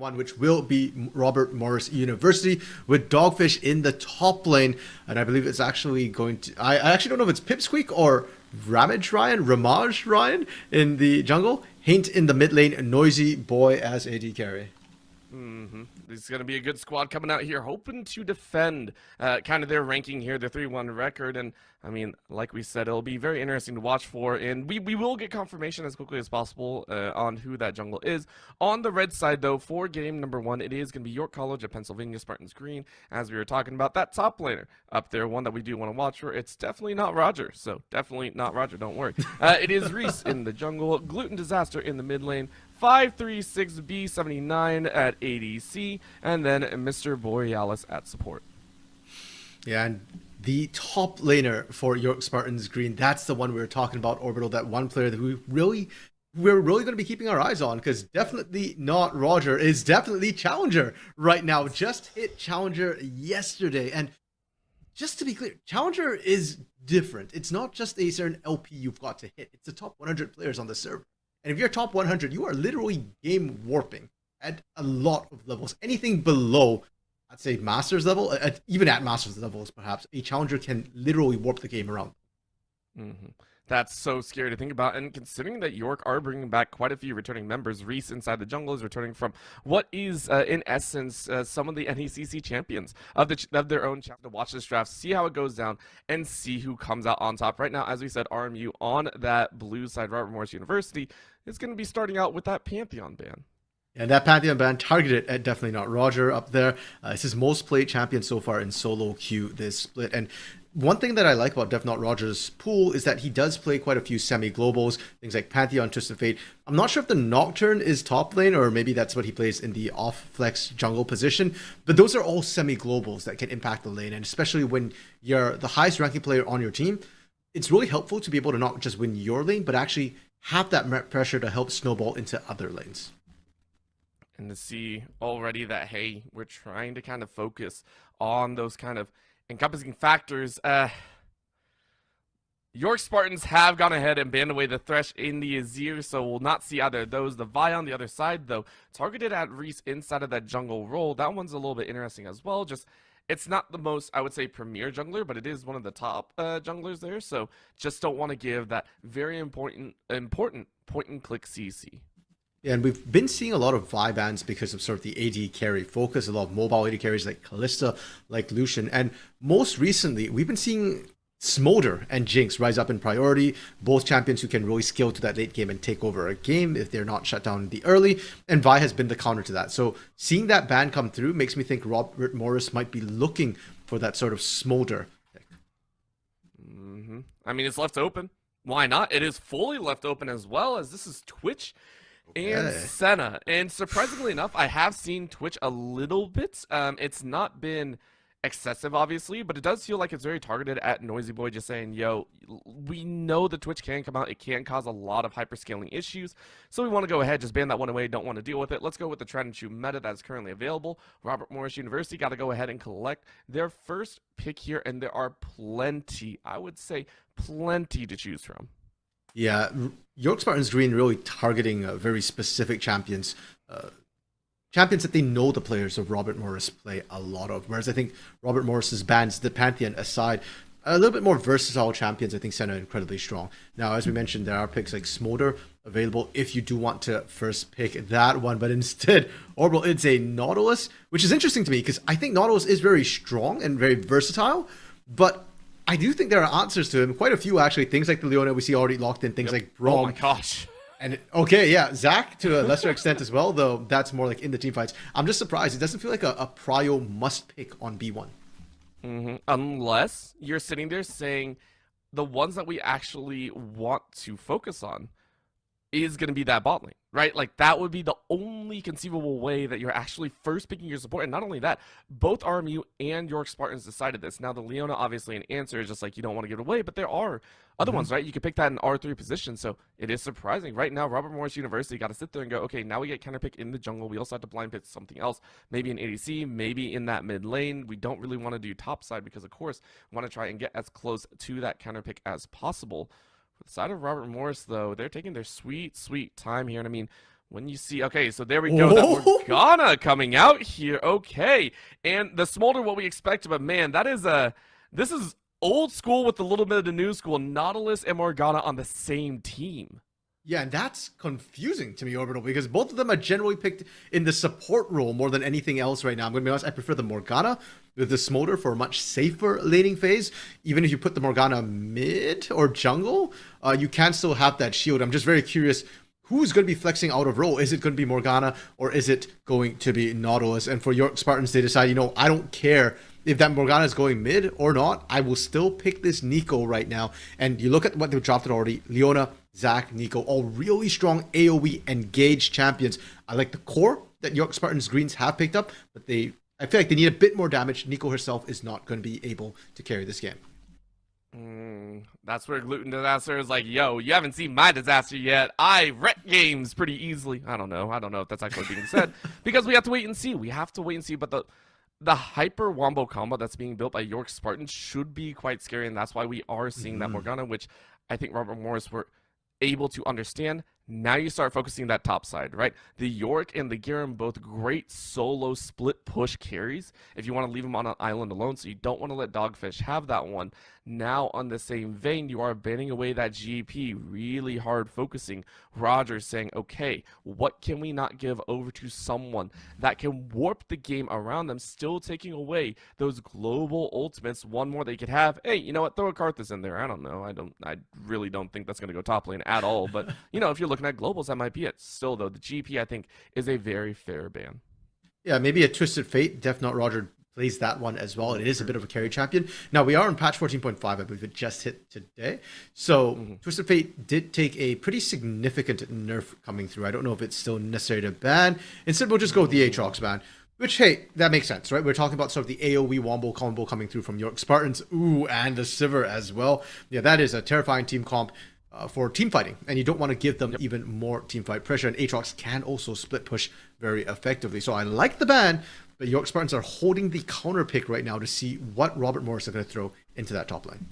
one, which will be Robert Morris University, with Dogfish in the top lane. And I believe it's actually going to. I actually don't know if it's Pipsqueak or Ramage Ryan in the jungle. Haint in the mid lane, Noisy Boy as AD carry. This is going to be a good squad coming out here, hoping to defend kind of their ranking here, their 3-1 record. And, I mean, like we said, it'll be very interesting to watch for. And we will get confirmation as quickly as possible on who that jungle is. On the red side, though, for game number 1, it is going to be York College of Pennsylvania, Spartans Green, as we were talking about. That top laner up there, one that we do want to watch for. It's definitely not Roger, so definitely not Roger, don't worry. It is Reese in the jungle, Gluten Disaster in the mid lane, 536B79 at ADC, and then Mr. Borealis at support. Yeah, and the top laner for York Spartans Green, that's the one we were talking about, Orbital, that one player that we're really going to be keeping our eyes on, because definitely not Roger, is definitely Challenger right now. Just hit Challenger yesterday, and just to be clear, Challenger is different. It's not just a certain LP you've got to hit. It's the top 100 players on the server. And if you're top 100, you are literally game warping at a lot of levels. Anything below, I'd say Masters level, even at Masters levels perhaps, a Challenger can literally warp the game around. That's so scary to think about, and considering that York are bringing back quite a few returning members, Reese inside the jungle is returning from what is, in essence, some of the NECC champions of their own chapter. To watch this draft, see how it goes down, and see who comes out on top. Right now, as we said, RMU on that blue side, Robert Morris University, is going to be starting out with that Pantheon ban. And that Pantheon ban targeted at definitely not Roger up there. It's his most played champion so far in solo queue this split. And one thing that I like about Def Not Roger's pool is that he does play quite a few semi-globals, things like Pantheon, Twist of Fate. I'm not sure if the Nocturne is top lane, or maybe that's what he plays in the off-flex jungle position, but those are all semi-globals that can impact the lane, and especially when you're the highest ranking player on your team, it's really helpful to be able to not just win your lane, but actually have that pressure to help snowball into other lanes. And to see already that, hey, we're trying to kind of focus on those kind of encompassing factors. York Spartans have gone ahead and banned away the Thresh in the Azir, so we'll not see either of those. The Vi on the other side, though, targeted at Reese inside of that jungle role. That one's a little bit interesting as well. Just, it's not the most, I would say, premier jungler, but it is one of the top junglers there. So just don't want to give that very important point-and-click CC. Yeah, and we've been seeing a lot of Vi bans because of sort of the AD carry focus, a lot of mobile AD carries like Kalista, like Lucian, and most recently, we've been seeing Smolder and Jinx rise up in priority, both champions who can really scale to that late game and take over a game if they're not shut down in the early, and Vi has been the counter to that. So seeing that ban come through makes me think Robert Morris might be looking for that sort of Smolder pick. I mean, it's left open. Why not? It is fully left open as well, as this is Twitch and Senna. And surprisingly enough, I have seen Twitch a little bit. It's not been excessive, obviously, but it does feel like it's very targeted at Noisy Boy, just saying, yo, we know the Twitch can come out. It can cause a lot of hyperscaling issues. So we want to go ahead, just ban that one away. Don't want to deal with it. Let's go with the Try and Chew meta that's currently available. Robert Morris University got to go ahead and collect their first pick here, and there are plenty, I would say, plenty to choose from. Yeah, York Spartans Green really targeting very specific champions. Champions that they know the players of Robert Morris play a lot of. Whereas I think Robert Morris's bans, the Pantheon aside, a little bit more versatile champions, I think Senna incredibly strong. Now, as we mentioned, there are picks like Smolder available if you do want to first pick that one. But instead, Orbital, it's a Nautilus, which is interesting to me because I think Nautilus is very strong and very versatile. But I do think there are answers to him. Quite a few, actually. Things like the Leona we see already locked in. Things like Braum. Oh my gosh. And okay, yeah, Zach to a lesser extent as well, though that's more like in the team fights. I'm just surprised. It doesn't feel like a prio must pick on B1. Unless you're sitting there saying the ones that we actually want to focus on is going to be that bot lane, right? Like, that would be the only conceivable way that you're actually first picking your support. And not only that, both RMU and York Spartans decided this. Now, the Leona, obviously, an answer is just like, you don't want to give it away, but there are other ones, right? You could pick that in R3 position, so it is surprising. Right now, Robert Morris University got to sit there and go, okay, now we get counterpick in the jungle. We also have to blind pick something else, maybe an ADC, maybe in that mid lane. We don't really want to do top side because, of course, we want to try and get as close to that counterpick as possible. For the side of Robert Morris, though, they're taking their sweet, sweet time here. And I mean, when you see, okay, so there we go, that Morgana coming out here, okay, and the Smolder, what we expect, but man, this is old school with a little bit of the new school, Nautilus and Morgana on the same team. Yeah, and that's confusing to me, Orbital, because both of them are generally picked in the support role more than anything else right now. I'm going to be honest, I prefer the Morgana with the Smolder for a much safer laning phase. Even if you put the Morgana mid or jungle, you can still have that shield. I'm just very curious, who's going to be flexing out of role? Is it going to be Morgana or is it going to be Nautilus? And for York Spartans, they decide, I don't care if that Morgana is going mid or not. I will still pick this Nico right now. And you look at what they've dropped it already. Leona, Zac, Nico, all really strong AoE engaged champions. I like the core that York Spartans Greens have picked up, but I feel like they need a bit more damage. Nico herself is not going to be able to carry this game. That's where Gluten Disaster is like, yo, you haven't seen my disaster yet. I wreck games pretty easily. I don't know if that's actually being said because we have to wait and see. But the hyper wombo combo that's being built by York Spartans should be quite scary, and that's why we are seeing that Morgana, which I think Robert Morris were able to understand. Now you start focusing that top side, right? The York and the Garen, both great solo split push carries if you want to leave them on an island alone, so you don't want to let Dogfish have that one. Now, on the same vein, you are banning away that GP, really hard focusing. Roger saying, okay, what can we not give over to someone that can warp the game around them, still taking away those global ultimates? One more they could have. Hey, you know what? Throw a Karthus in there. I don't know. I really don't think that's going to go top lane at all. But, if you're looking at globals, that might be it. Still, though, the GP, I think, is a very fair ban. Yeah, maybe a Twisted Fate. Def Not Roger plays that one as well. It is a bit of a carry champion. Now, we are on patch 14.5. I believe it just hit today. So, Twisted Fate did take a pretty significant nerf coming through. I don't know if it's still necessary to ban. Instead, we'll just go with the Aatrox ban. Which, hey, that makes sense, right? We're talking about sort of the AoE wombo combo coming through from York Spartans. Ooh, and the Sivir as well. Yeah, that is a terrifying team comp for team fighting. And you don't want to give them even more team fight pressure. And Aatrox can also split push very effectively. So I like the ban, but York Spartans are holding the counter pick right now to see what Robert Morris are going to throw into that top lane.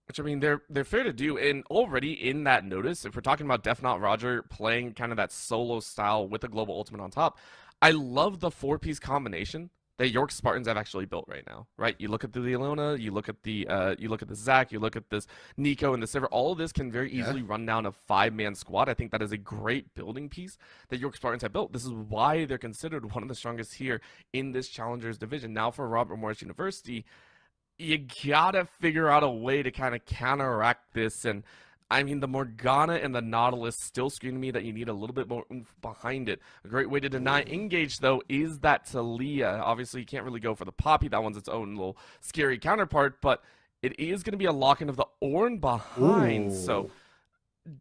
Which, I mean, they're fair to do. And already in that notice, if we're talking about Def Not Roger playing kind of that solo style with a global ultimate on top, I love the 4-piece combination that York Spartans have actually built right now, right? You look at the Leona, you look at the Zac, you look at this Nico and the Sivir. All of this can very easily run down a 5-man squad. I think that is a great building piece that York Spartans have built. This is why they're considered one of the strongest here in this Challengers division. Now for Robert Morris University, you gotta figure out a way to kind of counteract this. And I mean, the Morgana and the Nautilus still scream to me that you need a little bit more oomph behind it. A great way to deny engage, though, is that Talia. Obviously, you can't really go for the Poppy. That one's its own little scary counterpart, but it is going to be a lock-in of the Ornn behind. Ooh. So,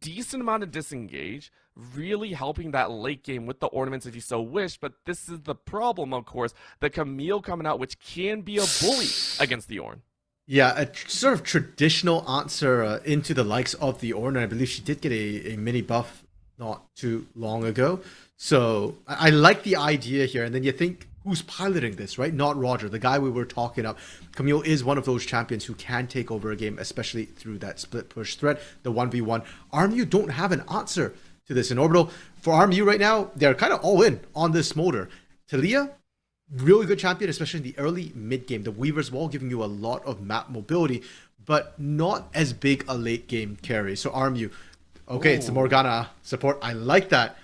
decent amount of disengage, really helping that late game with the ornaments if you so wish, but this is the problem, of course. The Camille coming out, which can be a bully against the Ornn. Yeah, a sort of traditional answer into the likes of the Ornn. I believe she did get a mini buff not too long ago. So I like the idea here. And then you think, who's piloting this, right? Not Roger, the guy we were talking up. Camille is one of those champions who can take over a game, especially through that split push threat, the 1v1. RMU don't have an answer to this in Orbital. For RMU right now, they're kind of all in on this Smolder. Talia, really good champion, especially in the early mid game. The Weaver's Wall giving you a lot of map mobility, but not as big a late game carry. So RMU, okay, it's the Morgana support. I like that.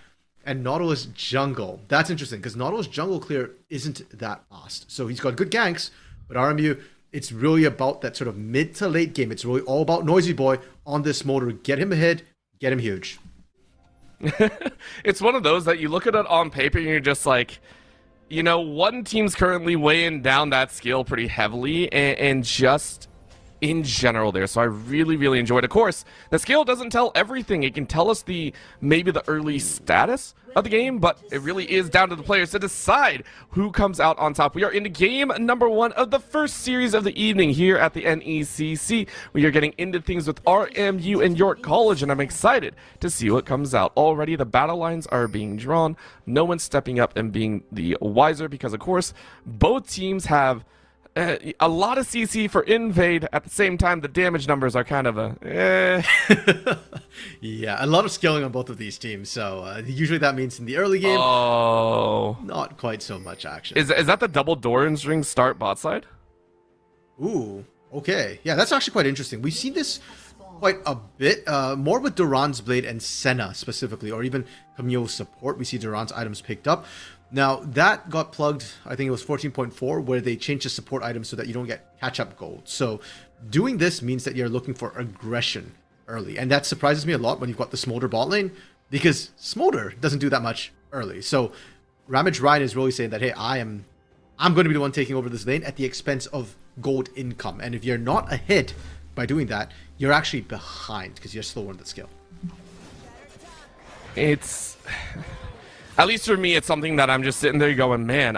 And Nautilus jungle. That's interesting because Nautilus jungle clear isn't that fast. So he's got good ganks, but RMU, it's really about that sort of mid to late game. It's really all about Noisy Boy on this Smolder. Get him ahead, get him huge. It's one of those that you look at it on paper and you're just like, one team's currently weighing down that scale pretty heavily and just in general there. So I really, really enjoyed it. Of course, the scale doesn't tell everything. It can tell us maybe the early status of the game, but it really is down to the players to decide who comes out on top. We are into game number 1 of the first series of the evening here at the NECC. We are getting into things with RMU and York College, and I'm excited to see what comes out. Already the battle lines are being drawn. No one's stepping up and being the wiser because, of course, both teams have a lot of CC for invade. At the same time, the damage numbers are kind of Yeah, a lot of scaling on both of these teams. So usually that means in the early game, not quite so much action. Is that the double Doran's ring start bot side? Ooh, okay. Yeah, that's actually quite interesting. We've seen this quite a bit, more with Duran's Blade and Senna specifically, or even Camille's support. We see Duran's items picked up. Now, that got plugged, I think it was 14.4, where they changed the support items so that you don't get catch-up gold. So doing this means that you're looking for aggression early. And that surprises me a lot when you've got the Smolder bot lane, because Smolder doesn't do that much early. So Ramage Ryan is really saying that, hey, I'm going to be the one taking over this lane at the expense of gold income. And if you're not ahead by doing that, you're actually behind because you're slower on the scale. It's... At least for me, it's something that I'm just sitting there going, man,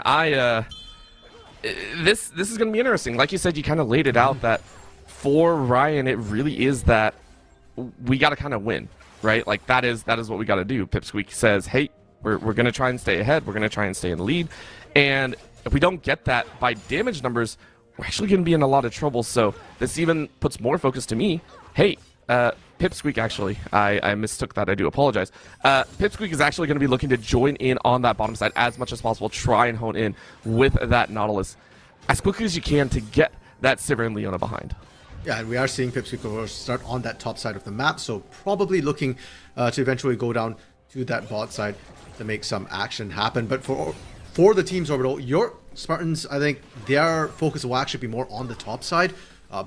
this is going to be interesting. Like you said, you kind of laid it out that for Ryan, it really is that we got to kind of win, right? Like that is what we got to do. Pipsqueak says, hey, we're going to try and stay ahead. We're going to try and stay in the lead. And if we don't get that by damage numbers, we're actually going to be in a lot of trouble. So this even puts more focus to me. Hey, Pipsqueak, actually, I mistook that. I do apologize. Pipsqueak is actually going to be looking to join in on that bottom side as much as possible. Try and hone in with that Nautilus as quickly as you can to get that Sivir and Leona behind. Yeah, and we are seeing Pipsqueak start on that top side of the map, so probably looking to eventually go down to that bot side to make some action happen. But for the teams Orbital, your Spartans, I think their focus will actually be more on the top side.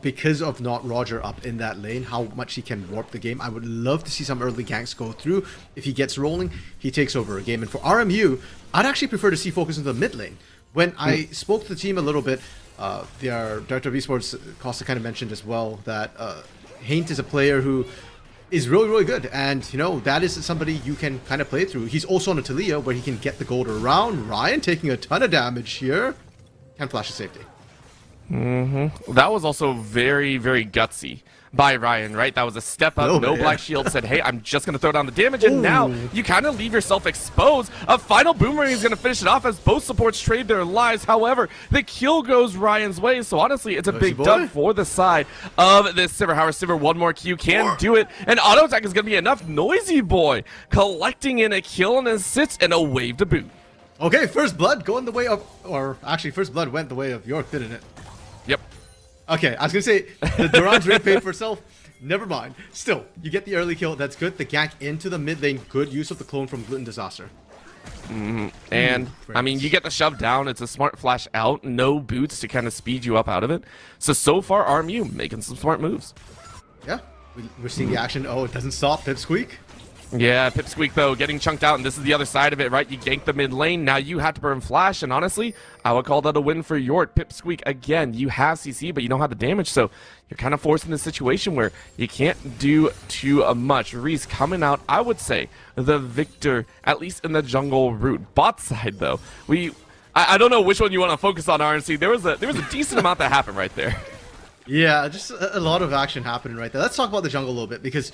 Because of not Roger up in that lane, how much he can warp the game. I would love to see some early ganks go through. If he gets rolling, he takes over a game. And for RMU, I'd actually prefer to see focus in the mid lane. When I spoke to the team a little bit, their director of esports, Costa, kind of mentioned as well that Haint is a player who is really, really good. And, you know, that is somebody you can kind of play through. He's also on a Talia where he can get the gold around. Ryan taking a ton of damage here. Can flash to safety. That was also very, very gutsy by Ryan, right? That was a step up. No Black Shield said, hey, I'm just going to throw down the damage. And now you kind of leave yourself exposed. A final boomerang is going to finish it off as both supports trade their lives. However, the kill goes Ryan's way. So honestly, it's a big dub for the side of this Sivir. However, Sivir, one more Q can do it. And auto attack is going to be enough. Noisy Boy collecting in a kill and assist and a wave to boot. Okay, first blood going the way of, or actually first blood went the way of York, didn't it? Yep. Okay, I was going to say, the Duran's ring paid for itself. Never mind. Still, you get the early kill. That's good. The gank into the mid lane. Good use of the clone from Gluten Disaster. And, I mean, you get the shove down. It's a smart flash out. No boots to kind of speed you up out of it. So far, RMU making some smart moves. Yeah, we're seeing the action. Oh, it doesn't stop. Pipsqueak. Yeah, Pipsqueak, though, getting chunked out, and this is the other side of it, right? You gank the mid lane, now you have to burn Flash, and honestly, I would call that a win for York. Pipsqueak, again, you have CC, but you don't have the damage, so you're kind of forced in this situation where you can't do too much. Reese coming out, I would say, the victor, at least in the jungle route. Bot side, though, I don't know which one you want to focus on, RNC. There was a decent amount that happened right there. Yeah, just a lot of action happening right there. Let's talk about the jungle a little bit, because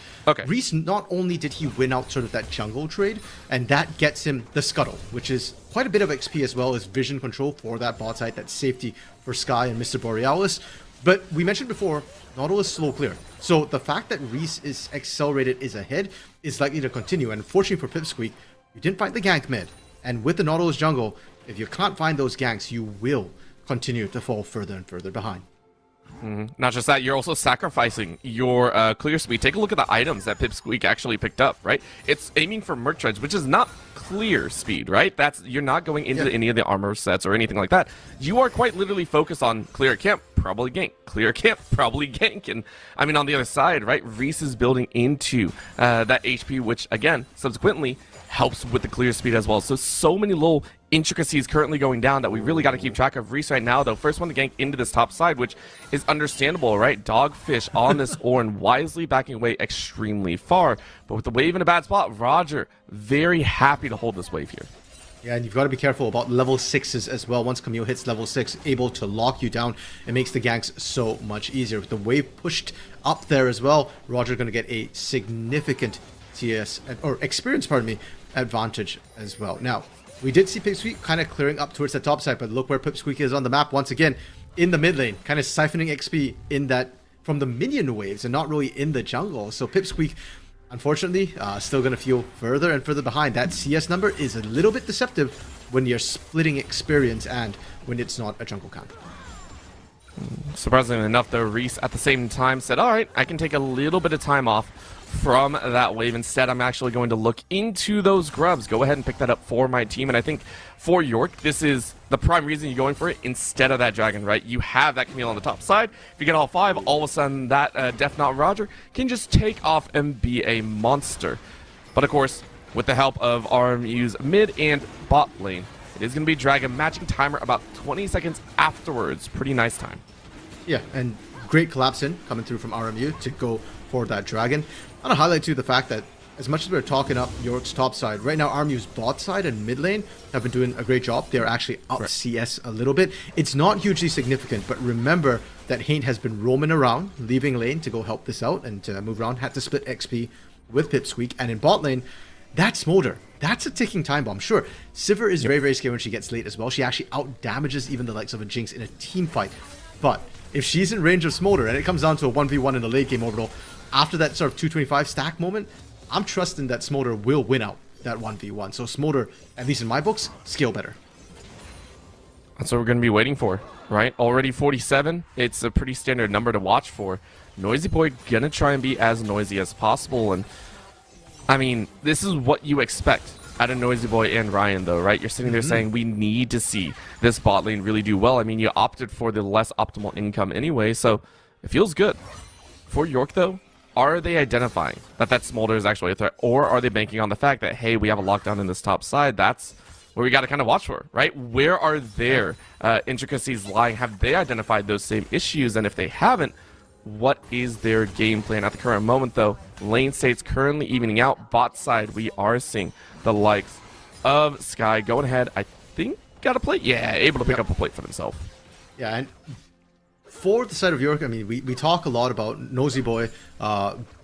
Reese, not only did he win out sort of that jungle trade, and that gets him the Scuttle, which is quite a bit of XP as well as vision control for that bot side, that safety for Sky and Mr. Borealis. But we mentioned before, Nautilus slow clear. So the fact that Reese is accelerated is ahead is likely to continue. And unfortunately for Pipsqueak, you didn't find the gank mid. And with the Nautilus jungle, if you can't find those ganks, you will continue to fall further and further behind. Not just that, you're also sacrificing your clear speed. Take a look at the items that Pipsqueak actually picked up, right? It's aiming for Merc Treads, which is not clear speed, right? You're not going into any of the armor sets or anything like that. You are quite literally focused on clear camp, probably gank. Clear camp, probably gank. And I mean, on the other side, right? Reese is building into that HP, which again, subsequently helps with the clear speed as well. So many little intricacies currently going down that we really got to keep track of. Reese right now, though, first one to gank into this top side, which is understandable, right? Dogfish on this Ornn, wisely backing away extremely far. But with the wave in a bad spot, Roger very happy to hold this wave here. Yeah, and you've got to be careful about level 6s as well. Once Camille hits level 6, able to lock you down, it makes the ganks so much easier. With the wave pushed up there as well, Roger going to get a significant TS, or experience, pardon me, advantage as well. Now, we did see Pipsqueak kind of clearing up towards the top side, but look where Pipsqueak is on the map once again. in the mid lane, kind of siphoning XP in that from the minion waves and not really in the jungle. So Pipsqueak, unfortunately, still going to feel further and further behind. That CS number is a little bit deceptive when you're splitting experience and when it's not a jungle camp. Surprisingly enough, though, Reese at the same time said, all right, I can take a little bit of time off from that wave. Instead, I'm actually going to look into those grubs. Go ahead and pick that up for my team. And I think for York, this is the prime reason you're going for it instead of that dragon, right? You have that Camille on the top side. If you get all 5, all of a sudden that Death Knot Roger can just take off and be a monster. But of course, with the help of RMU's mid and bot lane, it is going to be dragon matching timer about 20 seconds afterwards. Pretty nice time. Yeah, and great collapse in coming through from RMU to go for that dragon. I want to highlight too the fact that as much as we're talking up York's top side, right now RMU's bot side and mid lane have been doing a great job. They're actually up CS a little bit. It's not hugely significant, but remember that Haint has been roaming around, leaving lane to go help this out and to move around, had to split XP with Pipsqueak, and in bot lane, that Smolder, that's a ticking time bomb. Sure, Sivir is very, very scary when she gets late as well. She actually out damages even the likes of a Jinx in a team fight. But if she's in range of Smolder and it comes down to a 1v1 in the late game orbital, after that sort of 225 stack moment, I'm trusting that Smolder will win out that 1v1. So Smolder, at least in my books, scale better. That's what we're going to be waiting for, right? Already 47. It's a pretty standard number to watch for. Noisy Boy going to try and be as noisy as possible. And I mean, this is what you expect out of Noisy Boy and Ryan, though, right? You're sitting there saying, we need to see this bot lane really do well. I mean, you opted for the less optimal income anyway, so it feels good. For York, though, are they identifying that Smolder is actually a threat, or are they banking on the fact that, hey, we have a lockdown in this top side? That's where we got to kind of watch for, right? Where are their intricacies lying? Have they identified those same issues? And if they haven't, what is their game plan at the current moment, though? Lane states currently evening out. Bot side, we are seeing the likes of Sky going ahead. I think got a plate. Yeah, able to pick up a plate for himself. Yeah, and for the side of York, I mean, we talk a lot about Nosy Boy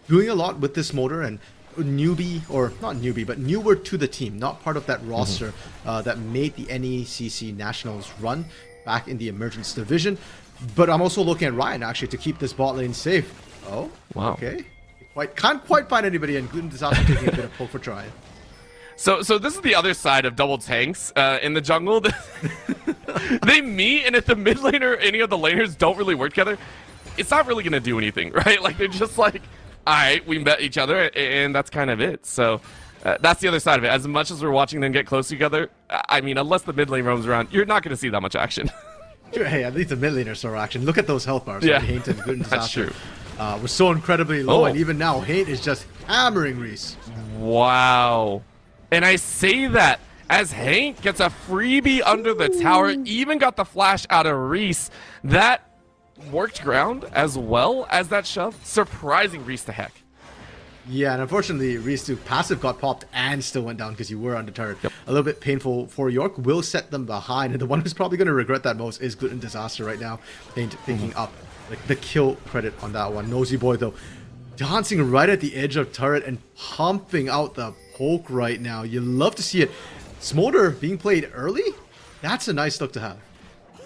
doing a lot with this motor and newbie, or not newbie, but newer to the team, not part of that roster that made the NECC Nationals run back in the Emergence Division. But I'm also looking at Ryan, actually, to keep this bot lane safe. Oh, wow. Okay. Can't quite find anybody, and Gluten Disaster taking a bit of poke for try. So this is the other side of double tanks in the jungle. They meet, and if the mid lane or any of the laners don't really work together, it's not really going to do anything, right? Like, they're just like, all right, we met each other, and that's kind of it. So that's the other side of it. As much as we're watching them get close together, I mean, unless the mid lane roams around, you're not going to see that much action. Hey, at least the mid laner saw action. Look at those health bars. Yeah, right? Haint and Gluten Disaster. That's true. Was so incredibly low, and even now, Haint is just hammering Reese. Wow. And I say that as Hank gets a freebie under the tower, even got the flash out of Reese. That worked ground as well as that shove, surprising Reese to heck. Yeah, and unfortunately, Reese too, passive got popped and still went down because you were undeterred. Yep. A little bit painful for York, will set them behind, and the one who's probably going to regret that most is Gluten Disaster right now, picking up like the kill credit on that one. Nosy Boy, though, dancing right at the edge of turret and pumping out the poke right now. You love to see it. Smolder being played early, that's a nice look to have.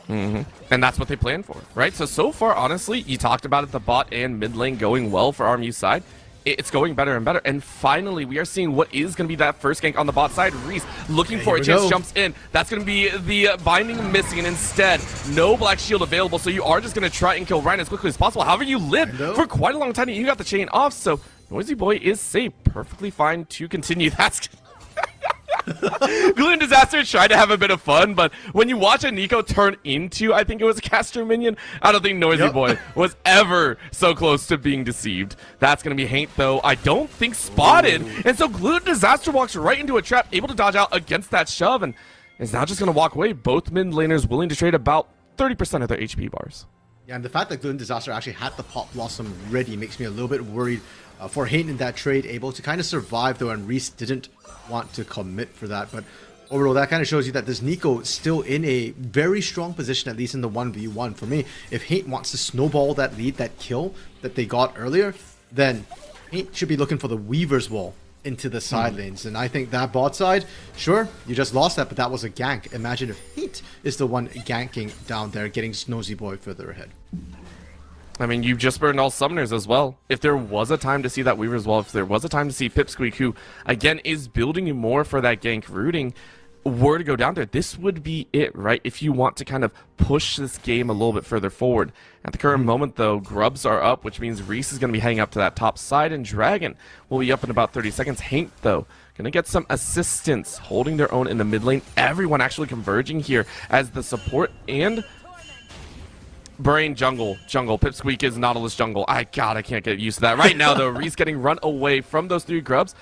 And that's what they planned for, right? So far, honestly, you talked about it, the bot and mid lane going well for RMU's side. It's going better and better. And finally, we are seeing what is going to be that first gank on the bot side. Reese looking for a chance, jumps in. That's going to be the binding missing, and instead, no black shield available. So you are just going to try and kill Ryan as quickly as possible. However, you lived for quite a long time. You got the chain off, so Noisy Boy is safe. Perfectly fine to continue. That's... Gluten Disaster tried to have a bit of fun, but when you watch a Nico turn into, I think it was a caster minion, I don't think Noisy Boy was ever so close to being deceived. That's going to be Haint, though. I don't think spotted, and so Gluten Disaster walks right into a trap, able to dodge out against that shove, and is now just going to walk away. Both mid laners willing to trade about 30% of their HP bars. Yeah, and the fact that Gluten Disaster actually had the Pop Blossom ready makes me a little bit worried for Haint in that trade, able to kind of survive, though, and Reese didn't want to commit for that. But overall, that kind of shows you that this Nico is still in a very strong position, at least in the 1v1. For me, if Haint wants to snowball that lead, that kill that they got earlier, then Haint should be looking for the Weaver's Wall into the side lanes. And I think that bot side, sure, you just lost that, but that was a gank. Imagine if Heat is the one ganking down there, getting Snozy Boy further ahead. I mean, you just burned all summoners as well. If there was a time to see that Weaver as well, if there was a time to see Pipsqueak, who, again, is building more for that gank rooting, were to go down there, this would be it, right? If you want to kind of push this game a little bit further forward. At the current moment, though, Grubs are up, which means Reese is going to be hanging up to that top side, and Dragon will be up in about 30 seconds. Haint, though, going to get some assistance, holding their own in the mid lane. Everyone actually converging here as the support and Brain jungle. Pipsqueak is Nautilus jungle. I can't get used to that. Right now, though, Reese getting run away from those 3 Grubs.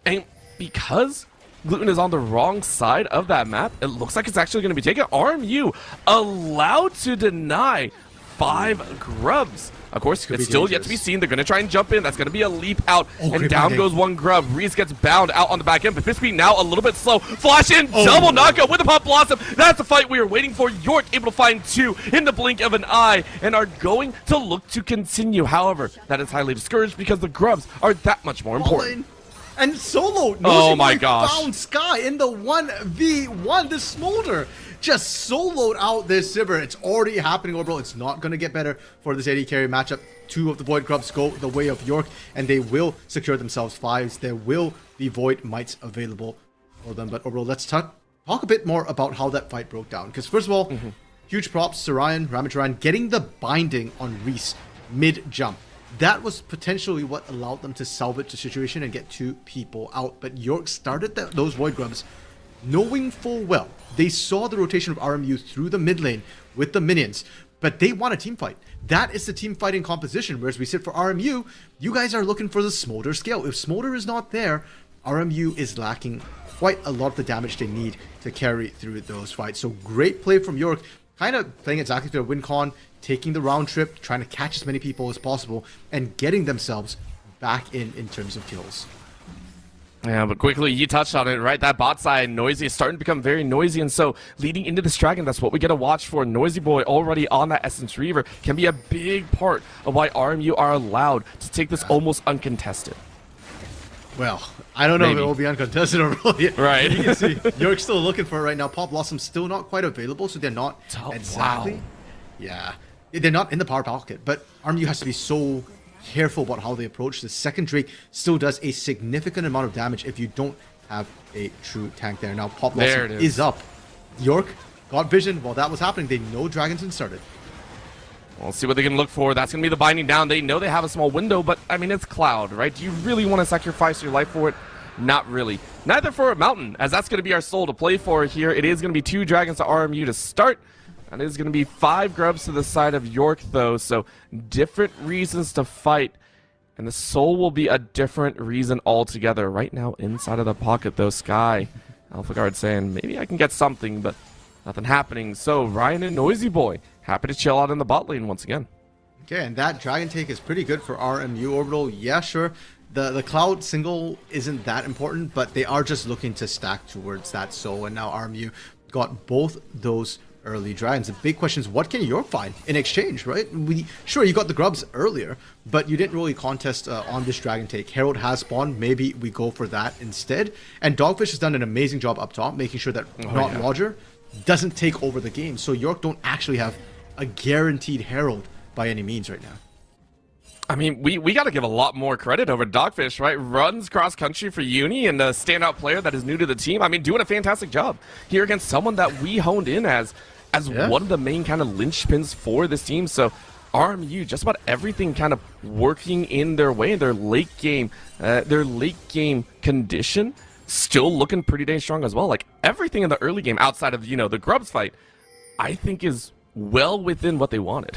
And because Gluten is on the wrong side of that map, it looks like it's actually going to be taken. RMU allowed to deny 5 Grubs. Of course, it's still yet to be seen. They're going to try and jump in. That's going to be a leap out. And down goes 1 Grub. Reese gets bound out on the back end. But Pipsqueak now a little bit slow. Flash in. Double knockout with the Pop Blossom. That's the fight we were waiting for. York able to find 2 in the blink of an eye and are going to look to continue. However, that is highly discouraged because the Grubs are that much more important. And solo. Oh my gosh. Found Sky in the 1v1. The Smolder just soloed out this Sivir. It's already happening overall. It's not going to get better for this AD carry matchup. 2 of the Void Grubs go the way of York, and they will secure themselves 5s. There will be Void Mites available for them. But overall, let's talk a bit more about how that fight broke down. Because first of all, huge props to Ryan Ramachandran getting the binding on Reese mid-jump. That was potentially what allowed them to salvage the situation and get 2 people out. But York started those Void Grubs knowing full well they saw the rotation of RMU through the mid lane with the minions, but they want a team fight. That is the team fighting composition, whereas we sit for RMU, you guys are looking for the Smolder scale. If Smolder is not there, RMU is lacking quite a lot of the damage they need to carry through those fights. So great play from York, kind of playing exactly to a win con, taking the round trip, trying to catch as many people as possible, and getting themselves back in terms of kills. Yeah, but quickly, you touched on it, right? That bot side, Noisy, is starting to become very noisy, and so leading into this Dragon, that's what we get to watch for. Noisy Boy already on that Essence Reaver can be a big part of why RMU are allowed to take this almost uncontested. Well, I don't know if it will be uncontested or really. Right. You can see York's still looking for it right now. Pop Blossom's still not quite available, so they're not exactly. Wow. Yeah, they're not in the power pocket, but RMU has to be so careful about how they approach. The second Drake still does a significant amount of damage if you don't have a true tank there. Now Pop Blossom is up. York got vision while that was happening. They know Dragon's been started. We'll see what they can look for. That's going to be the binding down. They know they have a small window, but I mean, it's Cloud, right? Do you really want to sacrifice your life for it? Not really. Neither for a Mountain, as that's going to be our soul to play for here. It is going to be 2 Dragons to RMU to start. And it is going to be 5 Grubs to the side of York, though, so different reasons to fight. And the soul will be a different reason altogether. Right now, inside of the pocket, though, Sky, Alpha Guard saying, maybe I can get something, but nothing happening. So Ryan and Noisy Boy, happy to chill out in the bot lane once again. Okay, and that Dragon take is pretty good for RMU Orbital. Yeah, sure. The Cloud single isn't that important, but they are just looking to stack towards that soul. And now RMU got both those early Dragons. The big question is, what can York find in exchange, right? Sure, you got the Grubs earlier, but you didn't really contest on this Dragon take. Herald has spawned. Maybe we go for that instead. And Dogfish has done an amazing job up top, making sure that Roger doesn't take over the game. So York don't actually have a guaranteed Herald by any means right now. I mean, we got to give a lot more credit over to Dogfish, right? Runs cross-country for Uni and a standout player that is new to the team. I mean, doing a fantastic job here against someone that we honed in as one of the main kind of linchpins for this team. So RMU, just about everything kind of working in their way. Their late game condition still looking pretty dang strong as well. Like, everything in the early game outside of, the Grubs fight, I think is well within what they wanted.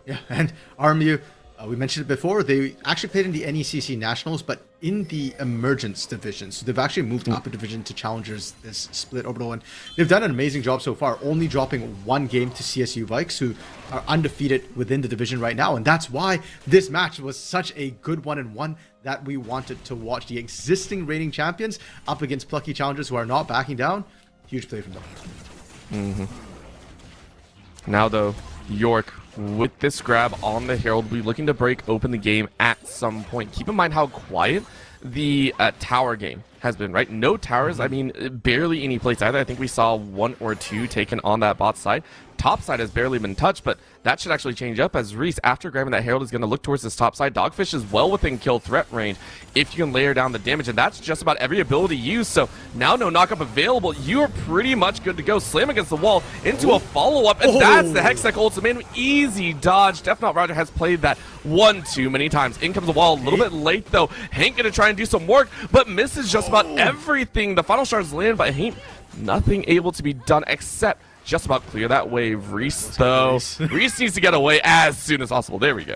Yeah, and RMU, we mentioned it before, they actually played in the NECC Nationals, but in the Emergence division. So they've actually moved up a division to Challengers this split orbital, and they've done an amazing job so far, only dropping 1 game to CSU Vikes, who are undefeated within the division right now. And that's why this match was such a good one, and one that we wanted to watch. The existing reigning champions up against plucky challengers who are not backing down. Huge play from them. Now, though, York, with this grab on the Herald, will be looking to break open the game at some point. Keep in mind how quiet the tower game has been, right? No towers, I mean, barely any plates either. I think we saw 1 or 2 taken on that bot side. Top side has barely been touched, but that should actually change up as Reese, after grabbing that Herald, is going to look towards this top side. Dogfish is well within kill threat range if you can layer down the damage, and that's just about every ability used. So now no knockup available. You are pretty much good to go. Slam against the wall into a follow-up, and that's the Hextech ultimate. Easy dodge. Definitely Roger has played that one too many times. In comes the wall a little bit late, though. Hank going to try and do some work, but misses just about everything. The final shards land, but Hank, nothing able to be done except just about clear that wave. Reese, though, Reese needs to get away as soon as possible. There we go.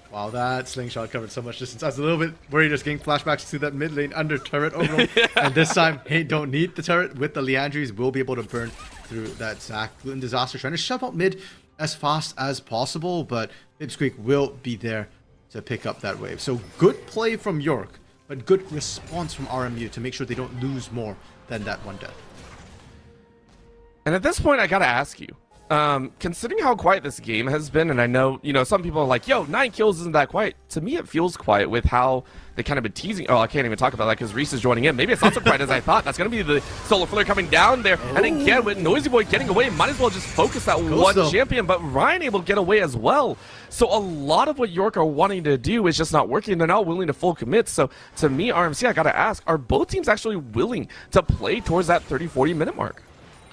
Wow, that slingshot covered so much distance. I was a little bit worried just getting flashbacks to that mid lane under turret overall. And this time, hey, don't need the turret. With the Leandries, we'll be able to burn through that Zac. Gluten Disaster trying to shove out mid as fast as possible, but Pipsqueak will be there to pick up that wave. So good play from York, but good response from RMU to make sure they don't lose more than that one death. And at this point, I gotta ask you, considering how quiet this game has been, and I know, you know, some people are like, yo, 9 kills isn't that quiet. To me, it feels quiet with how they kind of been teasing. Oh, I can't even talk about that because Reese is joining in. Maybe it's not so quiet as I thought. That's going to be the solo filler coming down there. And again, with Noisy Boy getting away, might as well just focus that one champion. But Ryan able to get away as well. So a lot of what York are wanting to do is just not working. They're not willing to full commit. So to me, RMC, I got to ask, are both teams actually willing to play towards that 30-40 minute mark?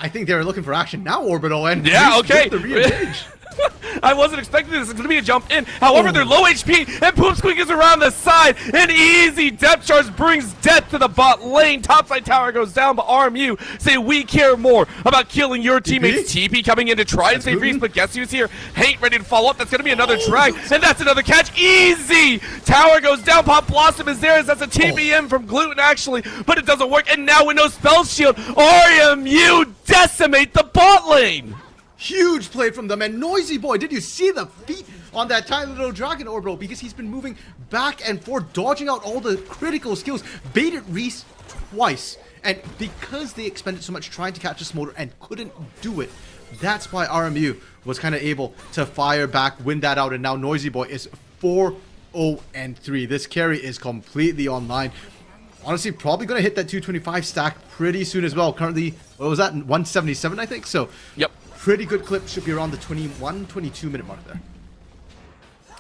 I think they were looking for action now, Orbital, and yeah, okay. The re-engage. I wasn't expecting this. It's going to be a jump in. However, they're low HP, and Poopsqueak is around the side. An easy depth charge brings death to the bot lane. Topside tower goes down, but RMU say we care more about killing your teammates. TP coming in to try and save Reese, but guess who's here? Hank ready to follow up. That's going to be another drag, and that's another catch. Easy! Tower goes down. Pop Blossom is there. That's a TPM from Gluten, actually, but it doesn't work. And now with no spell shield, RMU decimate the bot lane. Huge play from them, and Noisy Boy, did you see the feet on that tiny little dragon Orbital? Because he's been moving back and forth, dodging out all the critical skills, baited Reese twice, and because they expended so much trying to catch a smolder and couldn't do it, that's why RMU was kind of able to fire back, win that out, and now Noisy Boy is 4-0-3. This carry is completely online. Honestly, probably going to hit that 225 stack pretty soon as well. Currently, what was that, 177, I think? So, yep. Pretty good clip, should be around the 21, 22 minute mark there.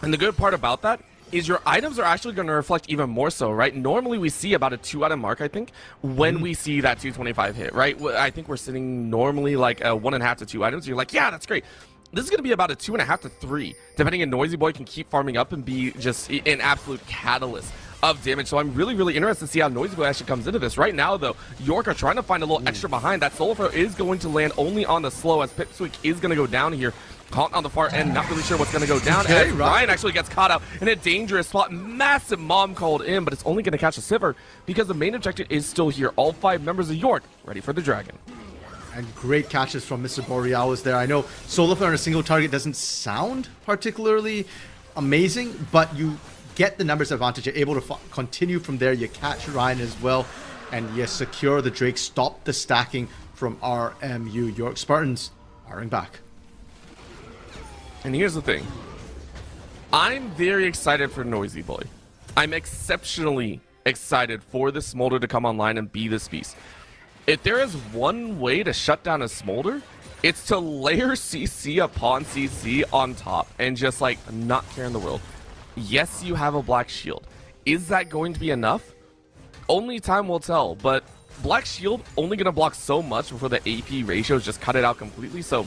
And the good part about that is your items are actually going to reflect even more so, right? Normally we see about a 2 item mark, I think, when we see that 225 hit, right? I think we're sitting normally like a 1.5 to 2 items. You're like, yeah, that's great. This is going to be about a 2.5 to 3, depending on Noisy Boy can keep farming up and be just an absolute catalyst of damage. So I'm really, really interested to see how Noisy Boy actually comes into this. Right now, though, York are trying to find a little extra behind. That solo throw is going to land only on the slow, as Pipsqueak is going to go down here. Caught on the far end, not really sure what's going to go down. Okay, as Ryan actually gets caught out in a dangerous spot. Massive mom called in, but it's only going to catch a Sivir because the main objective is still here. All 5 members of York ready for the dragon. And great catches from Mr. Borealis there. I know solo flare on a single target doesn't sound particularly amazing, but you get the numbers advantage. You're able to continue from there. You catch Ryan as well, and you secure the Drake. Stop the stacking from RMU. York Spartans firing back. And here's the thing. I'm very excited for Noisy Boy. I'm exceptionally excited for the Smolder to come online and be this beast. If there is one way to shut down a Smolder, it's to layer CC upon CC on top and just like not care in the world. Yes, you have a Black Shield. Is that going to be enough? Only time will tell, but Black Shield only going to block so much before the AP ratios just cut it out completely. So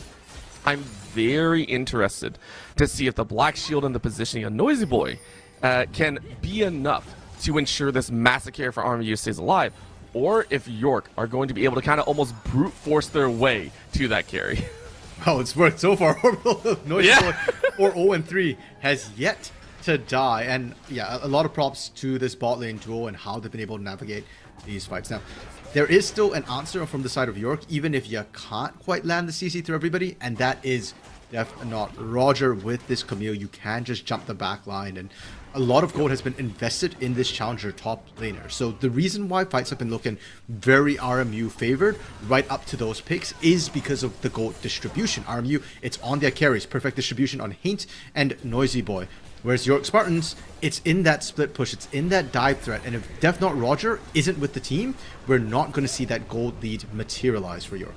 I'm very interested to see if the Black Shield and the positioning of Noisy Boy can be enough to ensure this massacre for RMU stays alive, or if York are going to be able to kind of almost brute force their way to that carry. Oh, it's worked so far. Noisy Boy, or 0-3, has yet to die, and yeah, a lot of props to this bot lane duo and how they've been able to navigate these fights. Now, there is still an answer from the side of York, even if you can't quite land the CC through everybody, and that is definitely not Roger with this Camille. You can just jump the back line, and a lot of gold has been invested in this challenger top laner. So the reason why fights have been looking very RMU favored right up to those picks is because of the gold distribution. RMU, it's on their carries, perfect distribution on Haint and Noisy Boy. Whereas York Spartans, it's in that split push, it's in that dive threat, and if Def Not Roger isn't with the team, we're not going to see that gold lead materialize for York.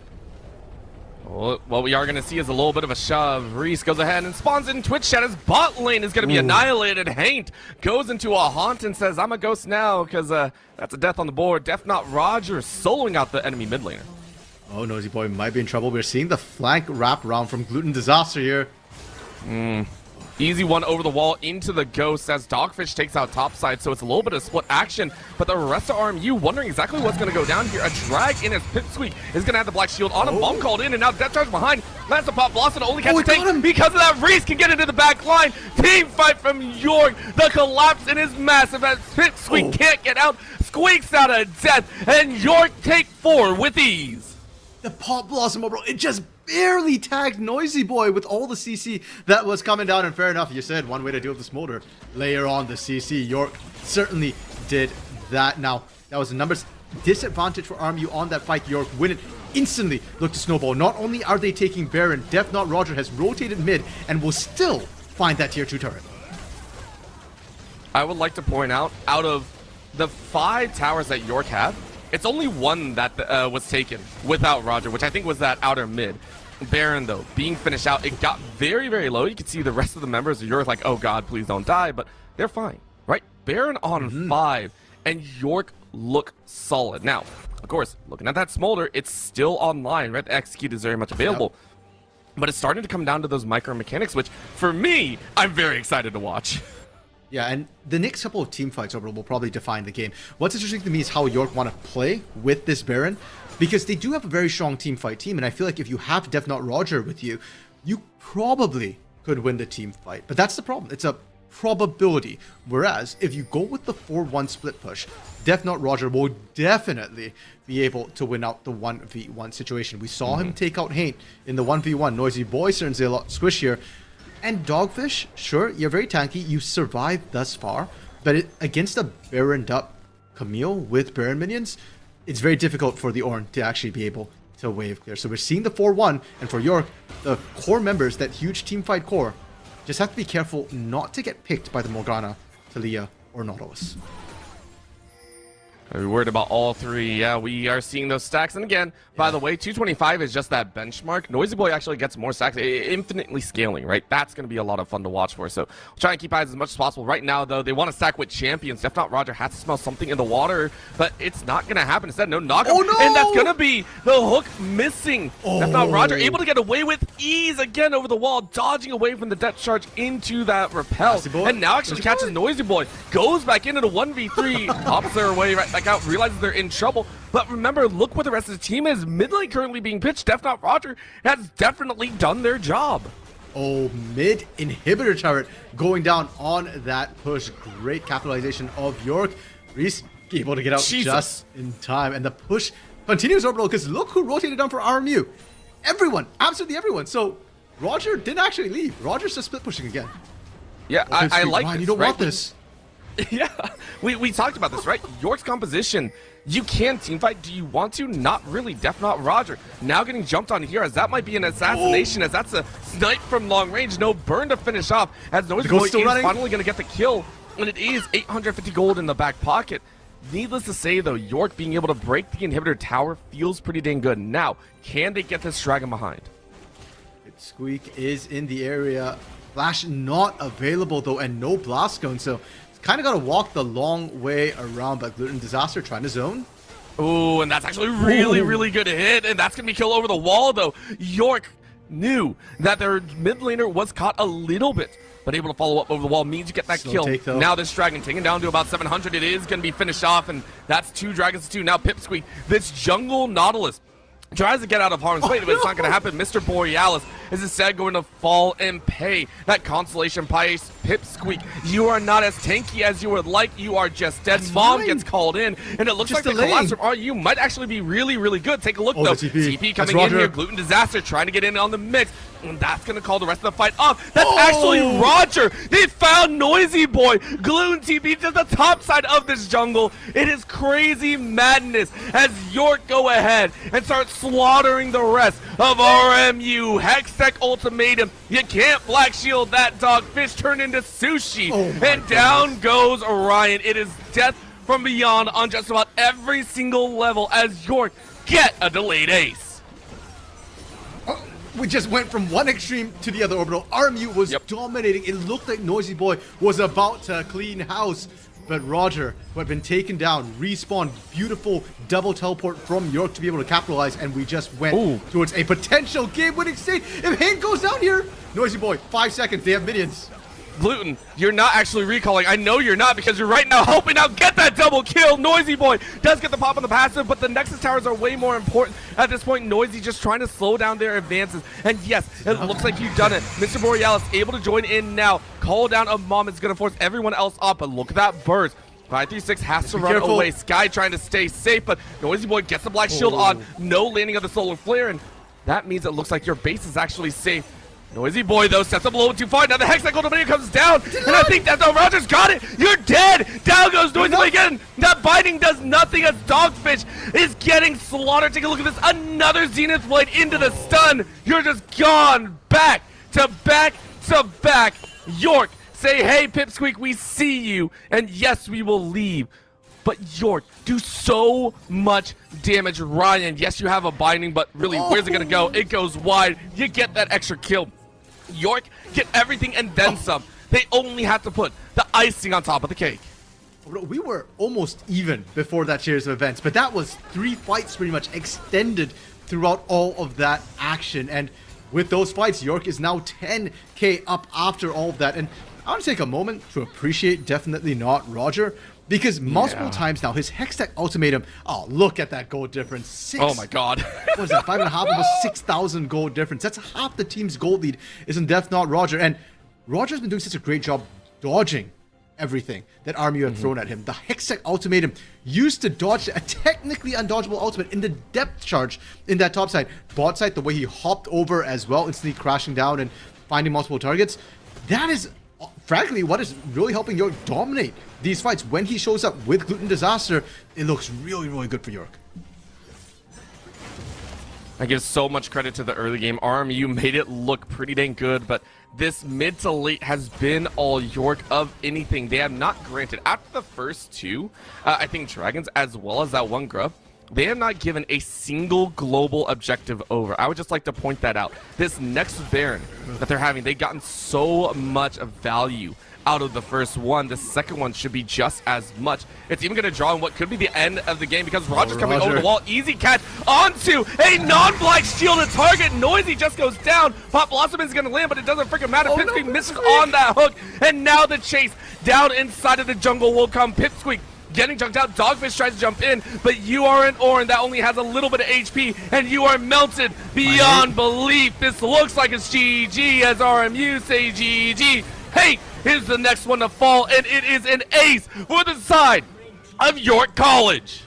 Well, what we are going to see is a little bit of a shove. Reese goes ahead and spawns in Twitch chat. His bot lane is going to be annihilated. Haint goes into a haunt and says, I'm a ghost now, because that's a death on the board. Def Not Roger soloing out the enemy mid laner. Oh, Nosy Boy might be in trouble. We're seeing the flank wrap round from Gluten Disaster here. Easy one over the wall into the ghost as Dogfish takes out topside, so it's a little bit of split action, but the rest of RMU wondering exactly what's going to go down here. A drag in as Pipsqueak is going to have the black shield on him. Bomb called in, and now Death Charge behind. Lands the pop, Blossom only catch the tank because of that. Reese can get into the back line. Team fight from York. The collapse in is massive as Pipsqueak can't get out. Squeaks out of death, and York take 4 with ease. The pop blossom, bro, it just barely tagged Noisy Boy with all the CC that was coming down, and fair enough, you said one way to deal with the smolder, layer on the CC. York certainly did that. Now, that was a numbers disadvantage for RMU on that fight. York win it instantly. Look to snowball. Not only are they taking Baron, Def Not Roger has rotated mid and will still find that tier 2 turret. I would like to point out of the 5 towers that York had, it's only one that was taken without Roger, which I think was that outer mid. Baron, though, being finished out, it got very, very low. You can see the rest of the members of York like, oh god, please don't die, but they're fine, right? Baron on 5, and York look solid. Now, of course, looking at that smolder, it's still online, right? The execute is very much available. But it's starting to come down to those micro mechanics, which, for me, I'm very excited to watch. Yeah, and the next couple of team fights overall will probably define the game. What's interesting to me is how York want to play with this Baron, because they do have a very strong team fight team, and I feel like if you have Def Not Roger with you, you probably could win the team fight. But that's the problem. It's a probability. Whereas, if you go with the 4-1 split push, Def Not Roger will definitely be able to win out the 1v1 situation. We saw him take out Haint in the 1v1. Noisy Boy certainly a lot squishier. And Dogfish, sure, you're very tanky. You survived thus far. But against a Baroned up Camille with Baron minions, it's very difficult for the Ornn to actually be able to wave clear. So we're seeing the 4-1. And for York, the core members, that huge teamfight core, just have to be careful not to get picked by the Morgana, Talia, or Nautilus. Are we worried about all 3? Yeah, we are seeing those stacks. And again, by the way, 225 is just that benchmark. Noisy Boy actually gets more stacks, infinitely scaling, right? That's going to be a lot of fun to watch for. So we'll try and keep eyes as much as possible. Right now, though, they want to stack with champions. Def Not Roger has to smell something in the water, but it's not going to happen. Instead, no knock. Oh, no! And that's going to be the hook missing. Def Not Roger able to get away with ease again over the wall, dodging away from the depth charge into that repel. And now actually catches Noisy Boy, goes back into the 1v3, hops their way right back out, realizes they're in trouble. But remember, look what the rest of the team is. Mid lane currently being pitched. Def Not Roger has definitely done their job. Oh, mid inhibitor turret going down on that push. Great capitalization of York. Reese able to get out just in time. And the push continues orbital because look who rotated down for RMU. Everyone, absolutely everyone. So Roger didn't actually leave. Roger's just split pushing again. Yeah, I like this. You don't want this. Yeah, we talked about this, right? York's composition, you can teamfight. Do you want to? Not really. Def Not Roger now getting jumped on here as that might be an assassination, as that's a snipe from long range. No burn to finish off as Noisy Boy is finally going to get the kill, and it is 850 gold in the back pocket. Needless to say, though, York being able to break the inhibitor tower feels pretty dang good. Now, can they get this dragon behind? Squeak is in the area. Flash not available, though, and no blast cone, so kind of got to walk the long way around, but Gluten Disaster trying to zone. Oh, and that's actually really good hit, and that's going to be killed over the wall, though. York knew that their mid laner was caught a little bit, but able to follow up over the wall means you get that kill. Now this dragon taken down to about 700. It is going to be finished off, and that's 2 dragons to 2. Now Pipsqueak, this jungle Nautilus, tries to get out of harm's way, but it's not going to happen. Mr. Borealis is instead going to fall and pay that consolation price. Pipsqueak, you are not as tanky as you would like. You are just dead. Mom gets called in, and it looks like the collapse from RU might actually be really good. Take a look, though. TP coming in here. Gluten Disaster trying to get in on the mix. And that's going to call the rest of the fight off. That's actually Roger. They found Noisy Boy. Gluten TP to the top side of this jungle. It is crazy madness as York go ahead and start slaughtering the rest of RMU. Hextech ultimatum. You can't black shield that dogfish turned into sushi. And down goes Orion. It is death from beyond on just about every single level as York get a delayed ace. We just went from one extreme to the other orbital. RMU was dominating. It looked like Noisy Boy was about to clean house. But Roger, who had been taken down, respawned. Beautiful double teleport from York to be able to capitalize. And we just went towards a potential game-winning state. If Hane goes down here, Noisy Boy, 5 seconds. They have minions. Gluten, you're not actually recalling. I know you're not because you're right now helping out get that double kill. Noisy Boy does get the pop on the passive, but the Nexus towers are way more important at this point. Noisy just trying to slow down their advances. And yes, it looks like you've done it. Mr. Borealis able to join in now. Call down a mom is going to force everyone else up, but look at that burst. 536 has to run away. Sky trying to stay safe, but Noisy Boy gets the black shield on. No landing of the solar flare, and that means it looks like your base is actually safe. Noisy Boy, though, sets up a little too far. Now the Hextech ultimatum comes down, and I think that Roger's got it. You're dead. Down goes Noisy Boy again. That binding does nothing as Dogfish is getting slaughtered. Take a look at this. Another Zenith Blade into the stun. You're just gone back to back to back. York, say, hey, Pipsqueak, we see you, and yes, we will leave. But York, do so much damage. Ryan, yes, you have a binding, but really, where's it going to go? It goes wide. You get that extra kill. York get everything and then some. They only have to put the icing on top of the cake. We were almost even before that series of events, but that was 3 fights pretty much extended throughout all of that action. And with those fights, York is now 10k up after all of that. And I want to take a moment to appreciate definitely not Roger, because multiple times now, his Hextech ultimatum, look at that gold difference. Oh my god. What is that, 5.5, almost 6,000 gold difference. That's half the team's gold lead is in Death Not Roger. And Roger's been doing such a great job dodging everything that RMU had thrown at him. The Hextech ultimatum used to dodge a technically undodgeable ultimate in the depth charge in that top side. Bot side, the way he hopped over as well, instantly crashing down and finding multiple targets. That is frankly what is really helping York dominate these fights. When he shows up with Gluten Disaster, it looks really, really good for York. I give so much credit to the early game. RMU made it look pretty dang good, but this mid to late has been all York of anything. They have not granted. After the first two, I think Dragons, as well as that one Grub, they have not given a single global objective over. I would just like to point that out. This next Baron that they're having, they've gotten so much value out of the first one. The second one should be just as much. It's even going to draw in what could be the end of the game because Roger's coming over the wall. Easy catch onto a non-black shielded target. Noisy just goes down. Pop Blossom is going to land, but it doesn't freaking matter. Pipsqueak misses on that hook, and now the chase down inside of the jungle will come. Pipsqueak getting junked out. Dogfish tries to jump in, but you are an Orin that only has a little bit of HP, and you are melted beyond belief. This looks like it's GG as RMU say GG. Hey, here's the next one to fall, and it is an ace for the side of York College.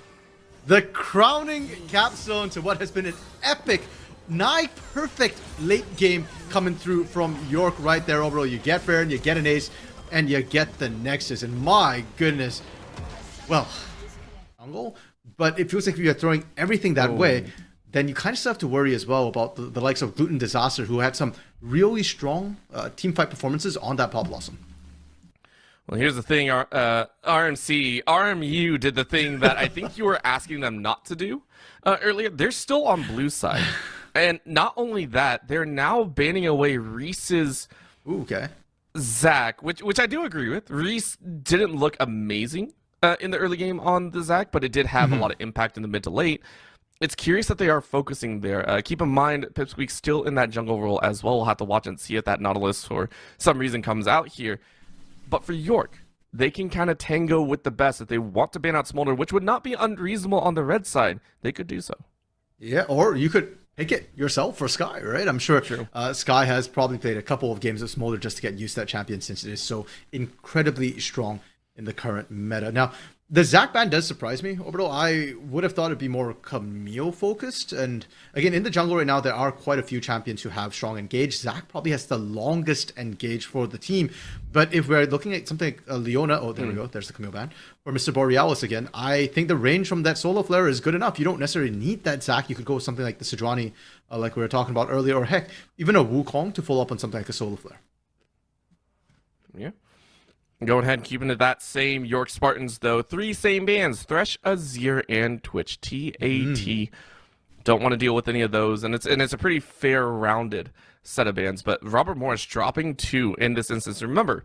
The crowning capstone to what has been an epic, nigh perfect late game coming through from York right there overall. You get Baron, you get an ace, and you get the Nexus, and my goodness. Well, jungle, but it feels like if you're throwing everything that way, then you kind of still have to worry as well about the likes of Gluten Disaster, who had some really strong team fight performances on that Pop Blossom. Well, here's the thing, RMU did the thing that I think you were asking them not to do earlier. They're still on blue side. And not only that, they're now banning away Reese's Zac, which I do agree with. Reese didn't look amazing in the early game on the Zac, but it did have a lot of impact in the mid to late. It's curious that they are focusing there. Keep in mind, Pipsqueak's still in that jungle role as well. We'll have to watch and see if that Nautilus for some reason comes out here. But for York, they can kind of tango with the best. If they want to ban out Smolder, which would not be unreasonable on the red side, they could do so. Yeah, or you could pick it yourself for Sky, right? I'm sure Sky has probably played a couple of games of Smolder just to get used to that champion since it is so incredibly strong in the current meta. Now, The Zac ban does surprise me, Orbital. I would have thought it'd be more Camille focused. And again, in the jungle right now, there are quite a few champions who have strong engage. Zac probably has the longest engage for the team. But if we're looking at something like Leona, oh, there we go, there's the Camille ban, or Mr. Borealis again, I think the range from that solo flare is good enough. You don't necessarily need that Zac. You could go with something like the Sejuani, like we were talking about earlier, or heck, even a Wukong to follow up on something like a solo flare. Yeah. Going ahead and keeping it that same York Spartans, though. 3 same bans, Thresh, Azir, and Twitch. TAT. Don't want to deal with any of those. And it's a pretty fair, rounded set of bans. But Robert Morris dropping 2 in this instance. Remember,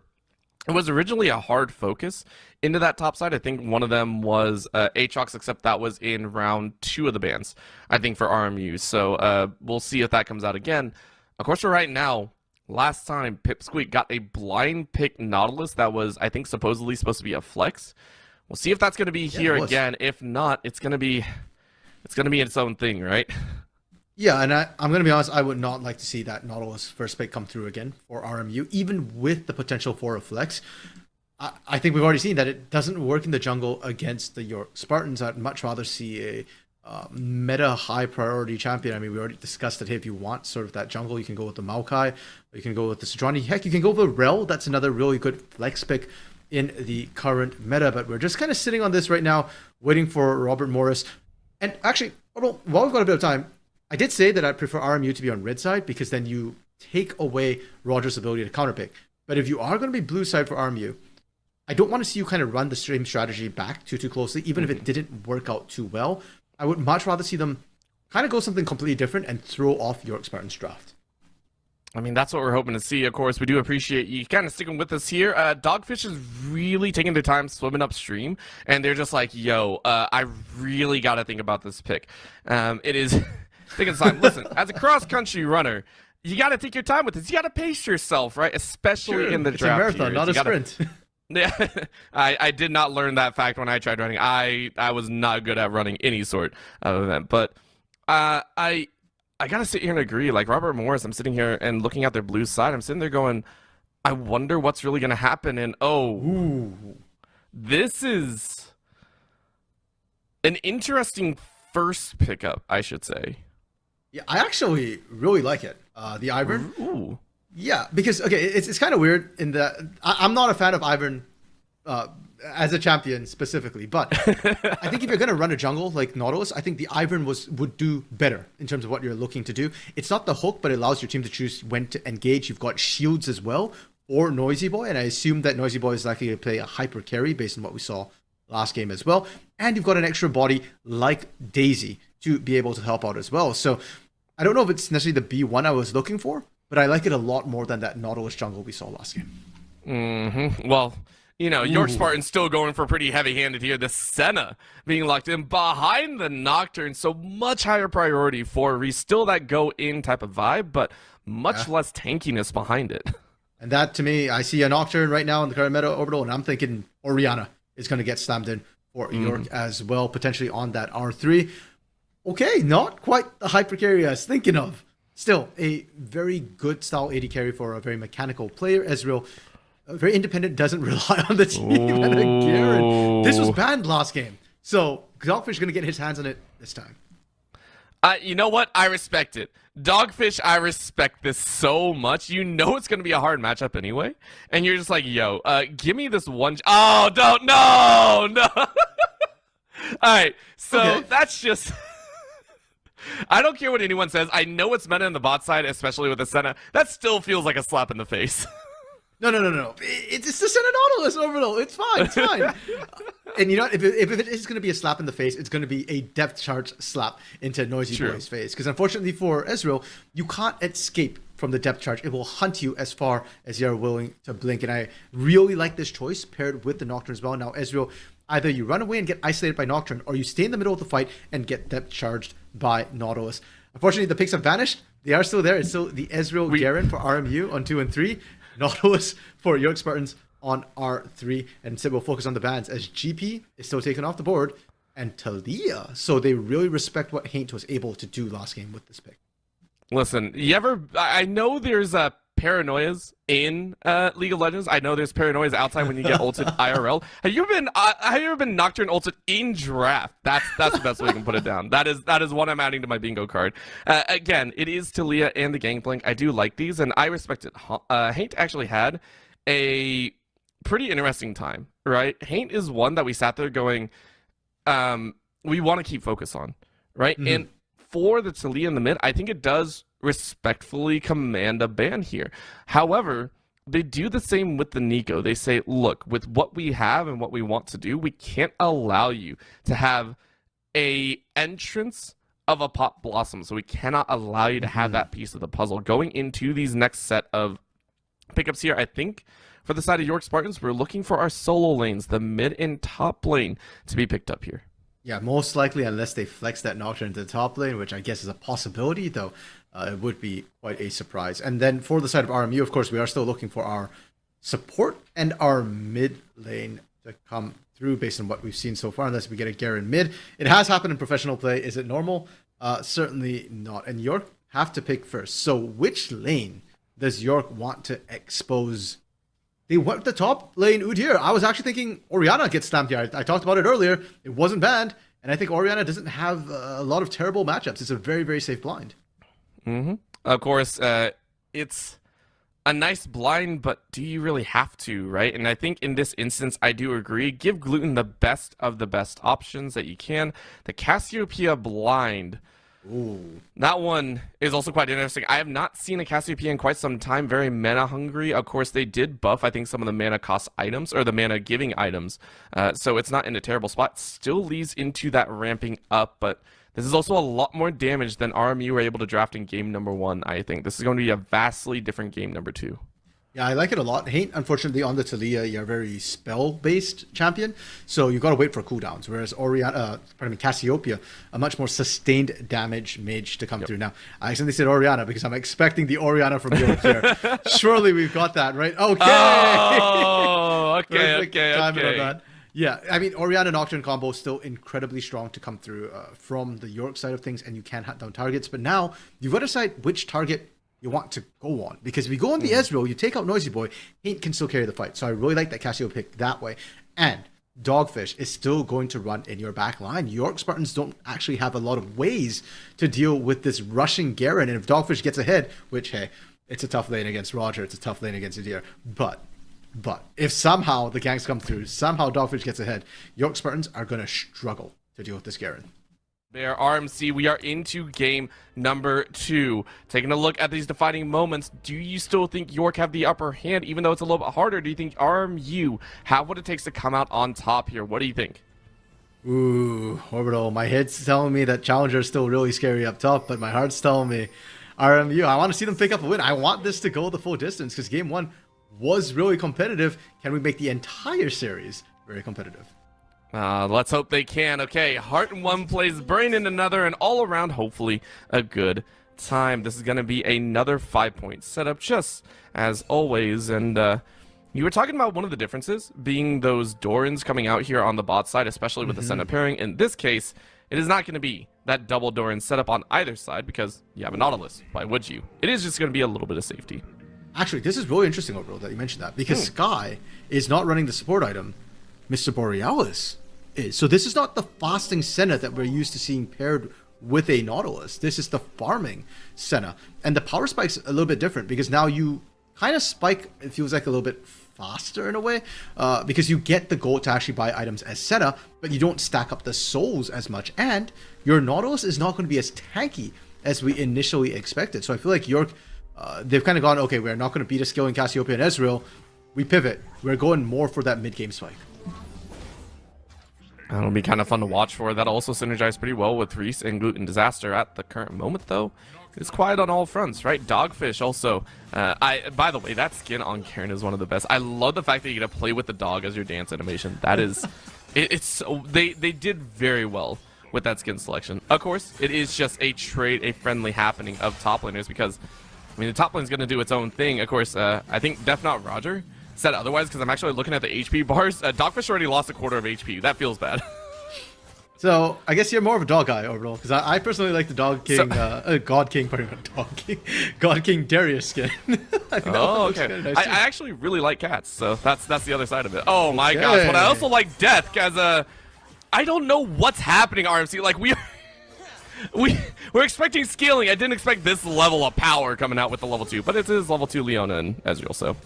it was originally a hard focus into that top side. I think one of them was Aatrox, except that was in round 2 of the bans, I think, for RMU. So we'll see if that comes out again. Of course, for right now, last time, Pipsqueak got a blind pick Nautilus that was, I think, supposedly supposed to be a flex. We'll see if that's going to be here again. If not, it's going to be its own thing, right? Yeah, and I'm going to be honest, I would not like to see that Nautilus first pick come through again for RMU, even with the potential for a flex. I think we've already seen that it doesn't work in the jungle against the York Spartans. I'd much rather see a meta high priority champion. I mean, we already discussed that, hey, if you want sort of that jungle, you can go with the Maokai, or you can go with the Sejuani. Heck, you can go with the Rel. That's another really good flex pick in the current meta, but we're just kind of sitting on this right now, waiting for Robert Morris. And actually, while we've got a bit of time, I did say that I prefer RMU to be on red side, because then you take away Roger's ability to counterpick. But if you are going to be blue side for RMU, I don't want to see you kind of run the same strategy back too closely, even if it didn't work out too well. I would much rather see them kind of go something completely different and throw off York Spartans draft. I mean, that's what we're hoping to see. Of course, we do appreciate you kind of sticking with us here. Dogfish is really taking their time swimming upstream, and they're just like, yo, I really got to think about this pick. It is taking time. Listen, as a cross-country runner, you got to take your time with this. You got to pace yourself, right? Especially in the draft. It's a marathon, not a sprint. Yeah, I did not learn that fact when I tried running. I was not good at running any sort of event. But I gotta sit here and agree. Like Robert Morris, I'm sitting here and looking at their blue side. I'm sitting there going, I wonder what's really gonna happen. And this is an interesting first pickup, I should say. Yeah, I actually really like it. The Ivern. Ooh. Yeah, because, okay, it's kind of weird in that I'm not a fan of Ivern as a champion specifically, but I think if you're going to run a jungle like Nautilus, I think the Ivern would do better in terms of what you're looking to do. It's not the hook, but it allows your team to choose when to engage. You've got shields as well, or Noisy Boy, and I assume that Noisy Boy is likely to play a hyper carry based on what we saw last game as well. And you've got an extra body like Daisy to be able to help out as well. So I don't know if it's necessarily the B1 I was looking for, but I like it a lot more than that Nautilus jungle we saw last game. Well, you know, York Spartan's still going for pretty heavy-handed here. The Senna being locked in behind the Nocturne, so much higher priority for Reese. Still that go-in type of vibe, but much less tankiness behind it. And that, to me, I see a Nocturne right now in the current meta Orbital, and I'm thinking Orianna is going to get slammed in for York as well, potentially on that R3. Okay, not quite the hyper carry I was thinking of. Still, a very good style AD carry for a very mechanical player. Ezreal, very independent, doesn't rely on the team. And again, this was banned last game. So, Dogfish is going to get his hands on it this time. You know what? I respect it. Dogfish, I respect this so much. You know it's going to be a hard matchup anyway. And you're just like, yo, give me this one. Oh, don't. No. All right. So, that's just... I don't care what anyone says. I know it's meta on the bot side, especially with the Senna. That still feels like a slap in the face. No. It's the Senna Nautilus Orbital. It's fine. And you know, if it is going to be a slap in the face, it's going to be a depth charge slap into Noisy Boy's face. Because unfortunately for Ezreal, you can't escape from the depth charge. It will hunt you as far as you're willing to blink. And I really like this choice paired with the Nocturne as well. Now, Ezreal, either you run away and get isolated by Nocturne, or you stay in the middle of the fight and get depth charged by Nautilus. Unfortunately, the picks have vanished. They are still there. It's still the Ezreal Garen for RMU on 2 and 3. Nautilus for York Spartans on R3. And instead we'll focus on the bans as GP is still taken off the board and Talia. So they really respect what Haint was able to do last game with this pick. Listen, I know there's a paranoias in League of Legends. I know there's paranoias outside when you get ulted IRL. Have you ever been Nocturne ulted in draft? That's the best way we can put it down. That is what I'm adding to my bingo card. Again, it is Talia and the Gangplank. I do like these, and I respect it. Haint actually had a pretty interesting time, right? Haint is one that we sat there going, we want to keep focus on, right? Mm-hmm. And for the Talia in the mid, I think it does respectfully command a ban here. However, they do the same with the Nico. They say, look, with what we have and what we want to do, we can't allow you to have a entrance of a Pop Blossom. So we cannot allow you to have that piece of the puzzle. Going into these next set of pickups here, I think for the side of York Spartans, we're looking for our solo lanes, the mid and top lane, to be picked up here. Yeah, most likely, unless they flex that Nocturne into the top lane, which I guess is a possibility, though it would be quite a surprise. And then for the side of RMU, of course, we are still looking for our support and our mid lane to come through based on what we've seen so far, unless we get a Garen mid. It has happened in professional play. Is it normal? Certainly not. And York have to pick first. So which lane does York want to expose? They went the top lane Udyr. I was actually thinking Orianna gets stamped here. I talked about it earlier. It wasn't banned. And I think Orianna doesn't have a lot of terrible matchups. It's a very, very safe blind. Mm-hmm. Of course, it's a nice blind, but do you really have to, right? And I think in this instance, I do agree. Give Gluten the best of the best options that you can. The Cassiopeia blind. Ooh. That one is also quite interesting. I have not seen a Cassiopeia in quite some time. Very mana hungry. Of course, they did buff, I think, some of the mana cost items, or the mana giving items. So it's not in a terrible spot. Still leads into that ramping up, but this is also a lot more damage than RMU were able to draft in game number 1, I think. This is going to be a vastly different game number 2. Yeah, I like it a lot. Haint, unfortunately, on the Talia, you're a very spell-based champion, so you got to wait for cooldowns. Whereas Cassiopeia, a much more sustained damage mage to come through. Now, I accidentally said Orianna because I'm expecting the Orianna from York here. Surely we've got that, right? Okay. Oh, okay. On that. Yeah, I mean, Orianna Nocturne combo is still incredibly strong to come through from the York side of things, and you can hunt down targets. But now you've got to decide which target you want to go on, because if you go on the Ezreal, you take out Noisy Boy, Haint can still carry the fight. So I really like that Cassio pick that way. And Dogfish is still going to run in your back line. York Spartans don't actually have a lot of ways to deal with this rushing Garen, and if Dogfish gets ahead, which, hey, it's a tough lane against Roger, it's a tough lane against Udyr, but if somehow the ganks come through, somehow Dogfish gets ahead, York Spartans are going to struggle to deal with this Garen. There, RMC, we are into game number 2. Taking a look at these defining moments, do you still think York have the upper hand, even though it's a little bit harder? Do you think RMU have what it takes to come out on top here? What do you think? Ooh, Orbital, my head's telling me that Challenger is still really scary up top, but my heart's telling me RMU. I want to see them pick up a win. I want this to go the full distance, because game 1 was really competitive. Can we make the entire series very competitive? Let's hope they can. Okay, Heart in one place, Brain in another, and all around, hopefully, a good time. This is going to be another 5-point setup, just as always. And you were talking about one of the differences being those Dorans coming out here on the bot side, especially with the Senna pairing. In this case, it is not going to be that double Doran setup on either side, because you have a Nautilus. Why would you? It is just going to be a little bit of safety. Actually, this is really interesting, Orbital, that you mentioned that, because Sky is not running the support item. Mr. Borealis is. So this is not the fasting Senna that we're used to seeing paired with a Nautilus. This is the farming Senna. And the power spike's a little bit different, because now you kind of spike, it feels like a little bit faster in a way, because you get the gold to actually buy items as Senna, but you don't stack up the souls as much. And your Nautilus is not going to be as tanky as we initially expected. So I feel like York, they've kind of gone, okay, we're not going to beat a skill in Cassiopeia and Ezreal. We pivot. We're going more for that mid-game spike. That'll be kind of fun to watch for. That'll also synergize pretty well with Reese and Gluten Disaster at the current moment, though. It's quiet on all fronts, right? Dogfish also. By the way, that skin on Karen is one of the best. I love the fact that you get to play with the dog as your dance animation. That is, they did very well with that skin selection. Of course, it is just a trade, a friendly happening of top laners, because, I mean, the top lane's going to do its own thing. Of course, I think Def Not Roger said otherwise, because I'm actually looking at the HP bars. Dogfish already lost a quarter of HP. That feels bad. So I guess you're more of a dog guy, Orbital, because I personally like the Dog King, God King, pardon, not Dog King, God King Darius skin. Oh, okay. Nice I actually really like cats, so that's the other side of it. Oh my gosh, but I also like death, because I don't know what's happening, RMC. Like we're expecting scaling. I didn't expect this level of power coming out with the level 2, but it is level 2 Leona and Ezreal, so.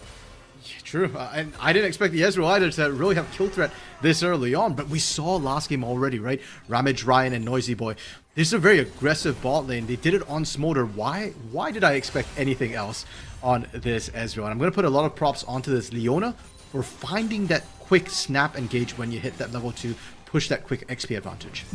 True, and I didn't expect the Ezreal either to really have kill threat this early on, but we saw last game already, right? Ramage, Ryan, and Noisy Boy. This is a very aggressive bot lane. They did it on Smolder. Why did I expect anything else on this Ezreal? And I'm going to put a lot of props onto this Leona for finding that quick snap engage when you hit that level 2, push that quick XP advantage.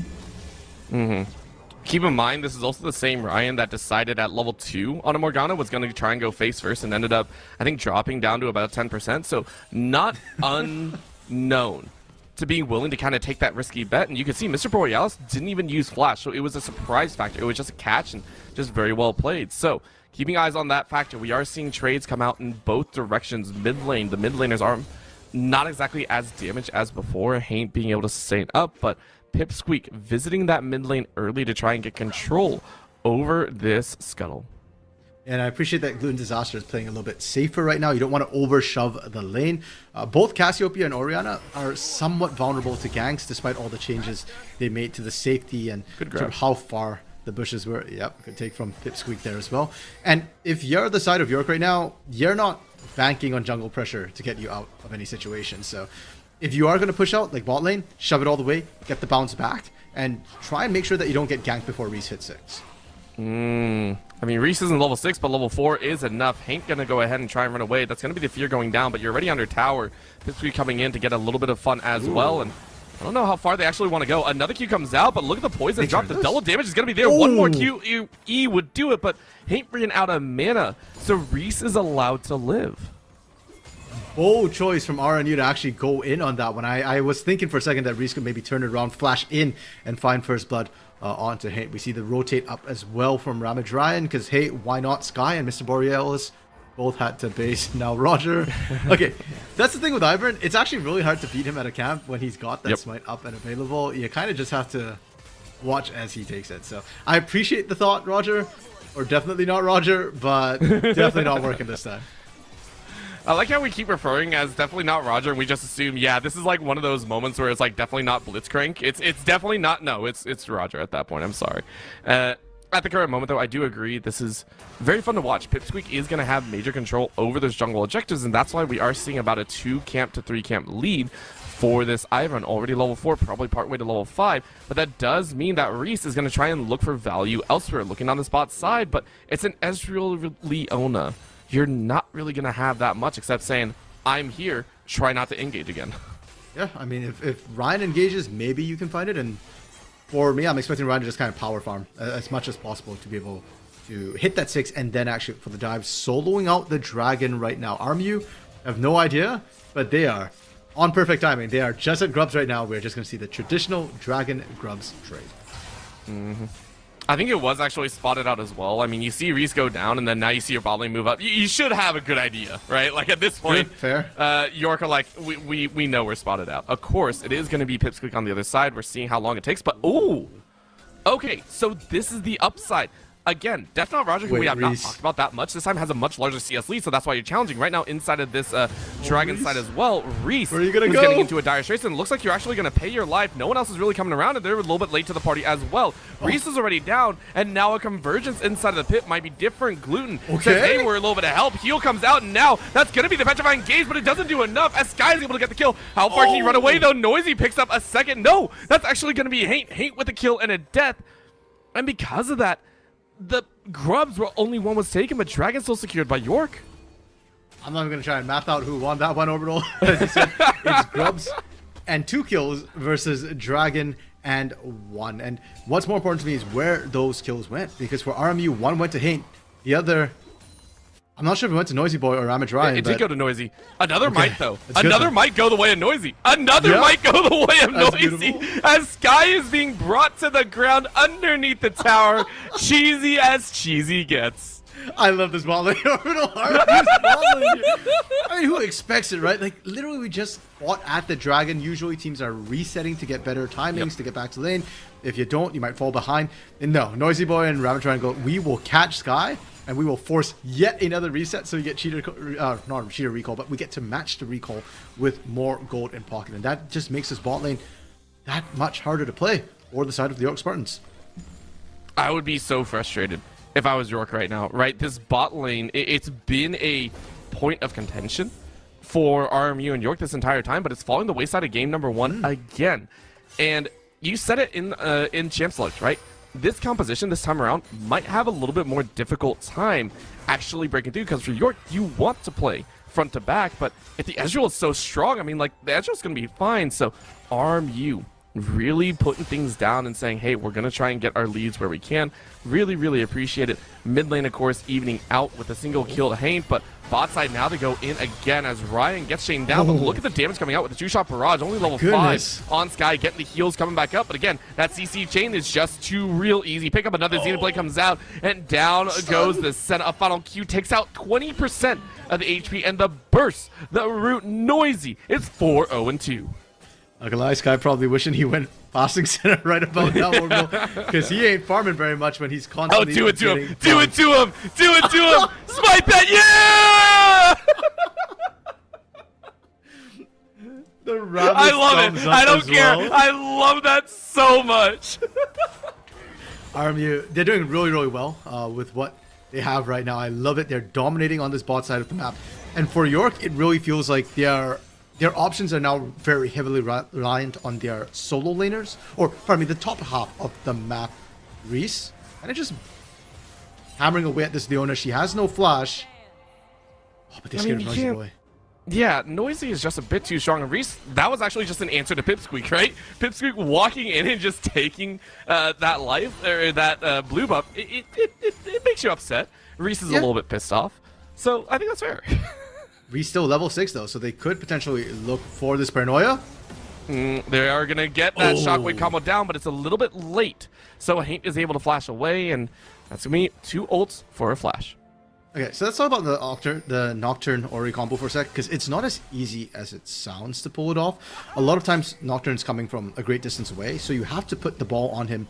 Keep in mind, this is also the same Ryan that decided at level 2 on a Morgana was going to try and go face first and ended up, I think, dropping down to about 10%. So not unknown to being willing to kind of take that risky bet. And you can see Mr. Borealis didn't even use Flash, so it was a surprise factor. It was just a catch and just very well played. So keeping eyes on that factor, we are seeing trades come out in both directions. Mid lane, the mid laners are not exactly as damaged as before, Haint being able to sustain up, but Pipsqueak visiting that mid lane early to try and get control over this Scuttle. And I appreciate that Gluten Disaster is playing a little bit safer right now. You don't want to overshove the lane. Both Cassiopeia and Orianna are somewhat vulnerable to ganks despite all the changes they made to the safety and sort of how far the bushes were. Yep, good take from Pipsqueak there as well. And if you're the side of York right now, you're not banking on jungle pressure to get you out of any situation. So if you are going to push out, like bot lane, shove it all the way, get the bounce back, and try and make sure that you don't get ganked before Reese hits 6. I mean, Reese isn't level 6, but level 4 is enough. Haint going to go ahead and try and run away. That's going to be the fear going down, but you're already under tower. Pipsqueak coming in to get a little bit of fun as well, and I don't know how far they actually want to go. Another Q comes out, but look at the poison drop. The double damage is going to be there. One more Q E would do it, but Haint ran out of mana, so Reese is allowed to live. Bold choice from RNU to actually go in on that one. I was thinking for a second that Reese could maybe turn it around, flash in, and find first blood onto Haint. We see the rotate up as well from Ramage Ryan, because hey, why not Sky and Mr. Borealis both had to base. Now Roger. Okay, that's the thing with Ivern. It's actually really hard to beat him at a camp when he's got that smite up and available. You kind of just have to watch as he takes it. So I appreciate the thought, Roger. Or definitely not Roger, but definitely not working this time. I like how we keep referring as definitely not Roger, and we just assume, yeah, this is like one of those moments where it's like definitely not Blitzcrank. It's definitely not, no, it's Roger at that point. I'm sorry. At the current moment, though, I do agree this is very fun to watch. Pipsqueak is going to have major control over those jungle objectives, and that's why we are seeing about a 2 camp to 3 camp lead for this Ivern. Already level 4, probably partway to level 5, but that does mean that Reese is going to try and look for value elsewhere, looking on the spot side, but it's an Ezreal Leona. You're not really going to have that much except saying, I'm here, try not to engage again. Yeah, I mean, if Ryan engages, maybe you can find it. And for me, I'm expecting Ryan to just kind of power farm as much as possible to be able to hit that 6 and then actually for the dive, soloing out the dragon right now. Armu have no idea, but they are on perfect timing. They are just at Grubs right now. We're just going to see the traditional dragon Grubs trade. I think it was actually spotted out as well. I mean, you see Reese go down, and then now you see your bot lane move up. You should have a good idea, right? Like, at this point, fair. York are like, we know we're spotted out. Of course, it is going to be Pipsqueak on the other side. We're seeing how long it takes, but, ooh! Okay, so this is the upside. Again, Death Knot Roger, who we have not talked about that much, this time has a much larger CS lead, so that's why you're challenging. Right now, inside of this Dragon side as well, Reese is getting into a dire straits, and it looks like you're actually going to pay your life. No one else is really coming around, and they're a little bit late to the party as well. Reese is already down, and now a convergence inside of the pit might be different. Gluten says, hey, we're a little bit of help. Heal comes out, and now that's going to be the petrifying gaze, but it doesn't do enough as Sky is able to get the kill. How far can he run away, though? Noisy picks up a second. No, that's actually going to be Haint with a kill and a death, and because of that, the Grubs were only one was taken, but Dragon still secured by York. I'm not even going to try and math out who won that one, Orbital. As you said, it's Grubs and 2 kills versus Dragon and 1. And what's more important to me is where those kills went. Because for RMU, 1 went to Haint, the other, I'm not sure if it went to Noisy Boy or Ramage Ryan. It did go to Noisy. Another might, though. Another might go the way of Noisy. Another might go the way of Noisy. As Sky is being brought to the ground underneath the tower. Cheesy as cheesy gets. I love this ball lane. Orbital Army's ball lane. I mean, who expects it, right? Like, literally, we just fought at the dragon. Usually, teams are resetting to get better timings to get back to lane. If you don't, you might fall behind. And no, Noisy Boy and Ramatran go, we will catch Sky, and we will force yet another reset so we get cheater, not cheater recall, but we get to match the recall with more gold in pocket. And that just makes this bot lane that much harder to play, or the side of the York Spartans. I would be so frustrated if I was York right now, right? This bot lane, it's been a point of contention for RMU and York this entire time, but it's falling the wayside of game number one again. And you said it in Champ Select, right? This composition this time around might have a little bit more difficult time actually breaking through, because for York, you want to play front to back, but if the Ezreal is so strong, I mean, like, the Ezreal's going to be fine. So RMU really putting things down and saying, hey, we're going to try and get our leads where we can. Really, really appreciate it. Mid lane, of course, evening out with a single kill to Hain, but bot side now to go in again as Ryan gets Shane down. But look at the damage coming out with the two-shot barrage. Only level 5 on Sky, getting the heals coming back up. But again, that CC chain is just too real easy. Pick up another Xenoblade comes out, and down goes the Senna. A final Q takes out 20% of the HP, and the burst, the root Noisy, is 4-0-2. Not gonna lie, Sky probably wishing he went passing center right about now, because he ain't farming very much when he's constantly. Oh, do it to him! Do it to him! Do it to him! Smite that! Yeah! The rabbit I love it. I don't care. Well. I love that so much. RMU, they're doing really, really well with what they have right now. I love it. They're dominating on this bot side of the map, and for York, it really feels like their options are now very heavily reliant on their solo laners, or pardon me, the top half of the map. Reese, and it's just hammering away at this Leona. She has no flash. Oh, but they're scared of Noisy Boy. Yeah, Noisy is just a bit too strong. And Reese, that was actually just an answer to Pipsqueak, right? Pipsqueak walking in and just taking that life, or that blue buff. It makes you upset. Reese is a little bit pissed off. So I think that's fair. Reese still level 6 though, so they could potentially look for this paranoia. They are going to get that shockwave combo down, but it's a little bit late. So Haint is able to flash away, and that's going to be 2 ults for a flash. Okay, so let's talk about the Nocturne Ori combo for a sec, because it's not as easy as it sounds to pull it off. A lot of times, Nocturne's coming from a great distance away, so you have to put the ball on him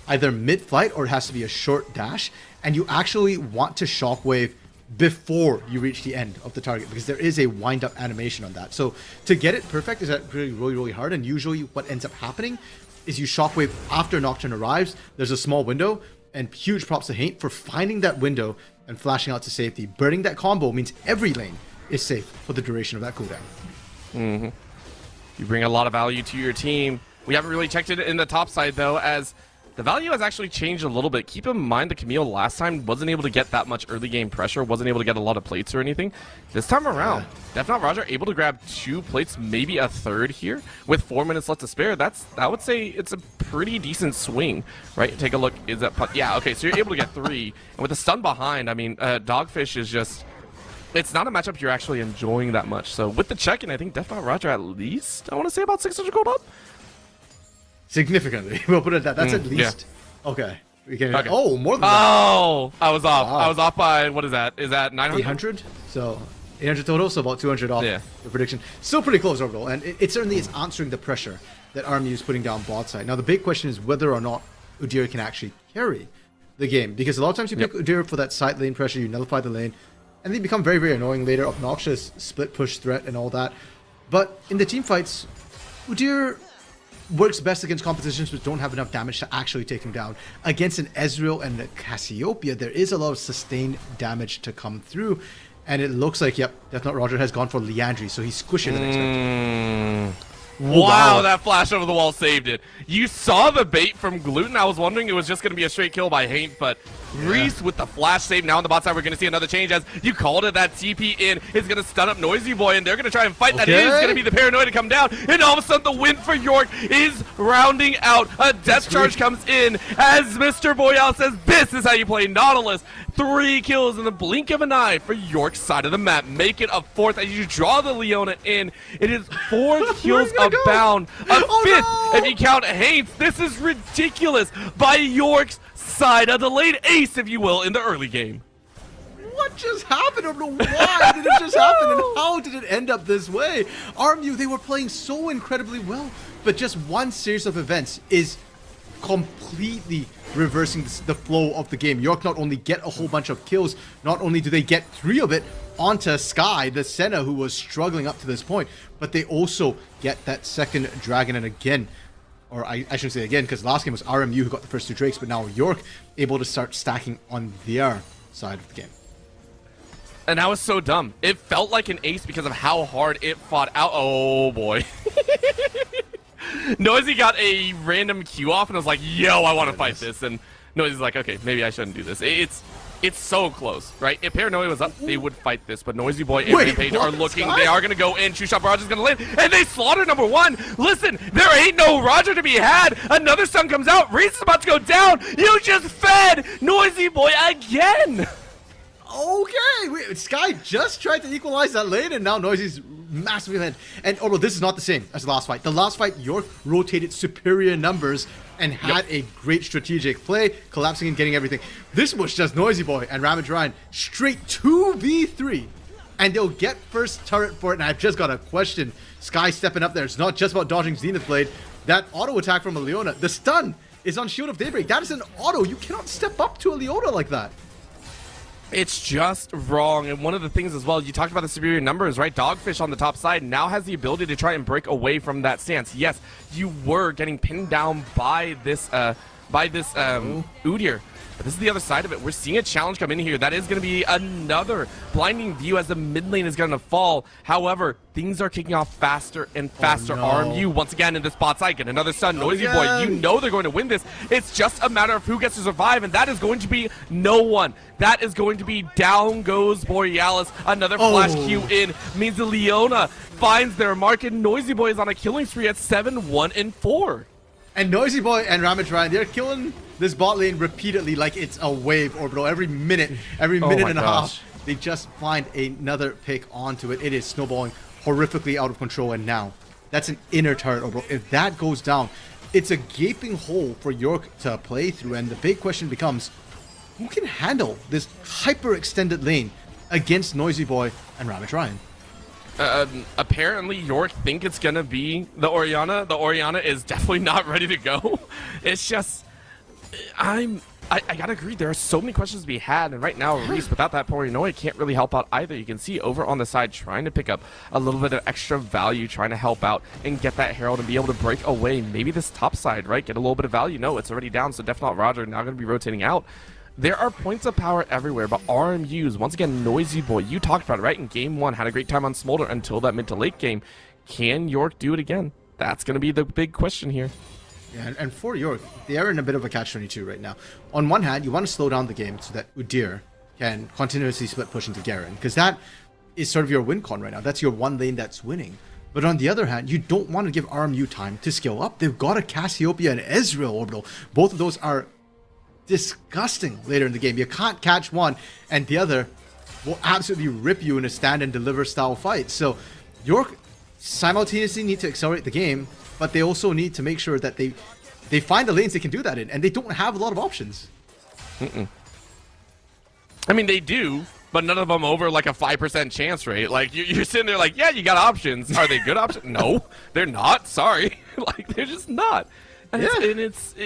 either mid-flight or it has to be a short dash, and you actually want to shockwave before you reach the end of the target, because there is a wind-up animation on that. So to get it perfect is really, really, really hard, and usually what ends up happening is you shockwave after Nocturne arrives. There's a small window, and huge props to Haint for finding that window and flashing out to safety. Burning that combo means every lane is safe for the duration of that cooldown. You bring a lot of value to your team. We haven't really checked it in the top side, though, as the value has actually changed a little bit. Keep in mind the Camille last time wasn't able to get that much early game pressure, wasn't able to get a lot of plates or anything. This time around, Definite Roger able to grab 2 plates, maybe a third here, with 4 minutes left to spare. I would say it's a pretty decent swing, right? Take a look. Is that yeah, okay, so you're able to get 3. And with the stun behind, I mean, Dogfish is just, it's not a matchup you're actually enjoying that much. So with the check-in, I think Definite Roger at least, I want to say about 600 gold up. Significantly. We'll put it at that. That's at least. Yeah. Okay. We can. Okay. Oh, more than that. Oh, I was off. Wow. I was off by, what is that? Is that 900? 800? So 800 total, so about 200 off the prediction. Still pretty close overall, and it certainly is answering the pressure that RMU is putting down bot side. Now, the big question is whether or not Udyr can actually carry the game, because a lot of times you pick Udyr for that side lane pressure, you nullify the lane, and they become very, very annoying later, obnoxious, split push threat and all that. But in the team fights, Udyr works best against compositions which don't have enough damage to actually take him down. Against an Ezreal and a Cassiopeia, there is a lot of sustained damage to come through, and it looks like, Definite Roger has gone for Leandry, so he's squishier than expected. Wow, that flash over the wall saved it. You saw the bait from Gluten. I was wondering it was just going to be a straight kill by Haint, but Reese with the flash save. Now on the bot side, we're going to see another change as you called it. That TP in is going to stun up Noisy Boy, and they're going to try and fight. That is going to be the paranoia to come down, and all of a sudden the win for York is rounding out. A death charge comes in as Mr. Boyal says, this is how you play Nautilus. 3 kills in the blink of an eye for York's side of the map. Make it a 4th as you draw the Leona in. It is 4 kills abound. A 5th if you count Haints. This is ridiculous by York's side. A delayed ace, if you will, in the early game. what just happened? Or why did it just happen? And how did it end up this way? RMU, they were playing so incredibly well, but just one series of events is completely reversing the flow of the game. York not only get a whole bunch of kills, not only do they get 3 of it onto Sky, the Senna, who was struggling up to this point, but they also get that second dragon. And again, or I shouldn't say again, because last game was RMU who got the first 2 drakes, but now York able to start stacking on their side of the game. And that was so dumb. It felt like an ace because of how hard it fought out. Oh boy. Noisy got a random Q off and was like, yo, I want to fight this. And Noisy's like, okay, maybe I shouldn't do this. It's so close, right? If Paranoia was up, they would fight this. But Noisy Boy and Rampage are looking. They are going to go in. True Shot Barrage is going to land. And they slaughter number 1. Listen, there ain't no Roger to be had. Another stun comes out. Reese is about to go down. You just fed Noisy Boy again. Okay, wait, Sky just tried to equalize that lane, and now Noisy's massively ahead. And although this is not the same as the last fight, York rotated superior numbers and had a great strategic play, collapsing and getting everything. This was just Noisy Boy and Ramage Ryan straight 2v3, and they'll get first turret for it. And I've just got a question. Sky stepping up there. It's not just about dodging Zenith Blade. That auto attack from a Leona, the stun is on Shield of Daybreak. That is an auto. You cannot step up to a Leona like that. It's just wrong. And one of the things as well, you talked about the superior numbers, right? Dogfish on the top side now has the ability to try and break away from that stance. Yes, you were getting pinned down by this Udyr. But this is the other side of it. We're seeing a challenge come in here. That is going to be another blinding view as the mid lane is going to fall. However, things are kicking off faster and faster. RMU once again in the spot side. Get another stun. Noisy Boy, you know they're going to win this. It's just a matter of who gets to survive, and that is going to be no one. That is going to be down goes Borealis. Another flash Q in means the Leona finds their mark, and Noisy Boy is on a killing spree at 7-1-4. And Noisy Boy and Ramage Ryan, they're killing this bot lane repeatedly like it's a wave, Orbital. Every minute and a half, they just find another pick onto it. It is snowballing horrifically out of control, and now that's an inner turret, Orbital. If that goes down, it's a gaping hole for York to play through, and the big question becomes, who can handle this hyper-extended lane against Noisy Boy and Ramage Ryan? Apparently York think it's gonna be the Orianna. The Orianna is definitely not ready to go. It's just, I gotta agree, there are so many questions to be had, and right now Reese without that Paranoia can't really help out either. You can see over on the side trying to pick up a little bit of extra value, trying to help out and get that Herald and be able to break away maybe this top side, right? Get a little bit of value. No, it's already down, so Definite Roger now gonna be rotating out. There are points of power everywhere, but RMUs, once again, Noisy Boy, you talked about it, right? In game 1, had a great time on Smolder until that mid to late game. Can York do it again? That's going to be the big question here. Yeah, and for York, they are in a bit of a catch-22 right now. On one hand, you want to slow down the game so that Udyr can continuously split push into Garen, because that is sort of your win con right now. That's your one lane that's winning. But on the other hand, you don't want to give RMU time to skill up. They've got a Cassiopeia and Ezreal Orbital. Both of those are disgusting later in the game. You can't catch one, and the other will absolutely rip you in a stand and deliver style fight. So York simultaneously need to accelerate the game, but they also need to make sure that they find the lanes they can do that in, and they don't have a lot of options. I mean, they do, but none of them over like a 5% chance rate. Like you're sitting there like, yeah, you got options. Are they good options? No, they're not. Sorry. Like they're just not. And,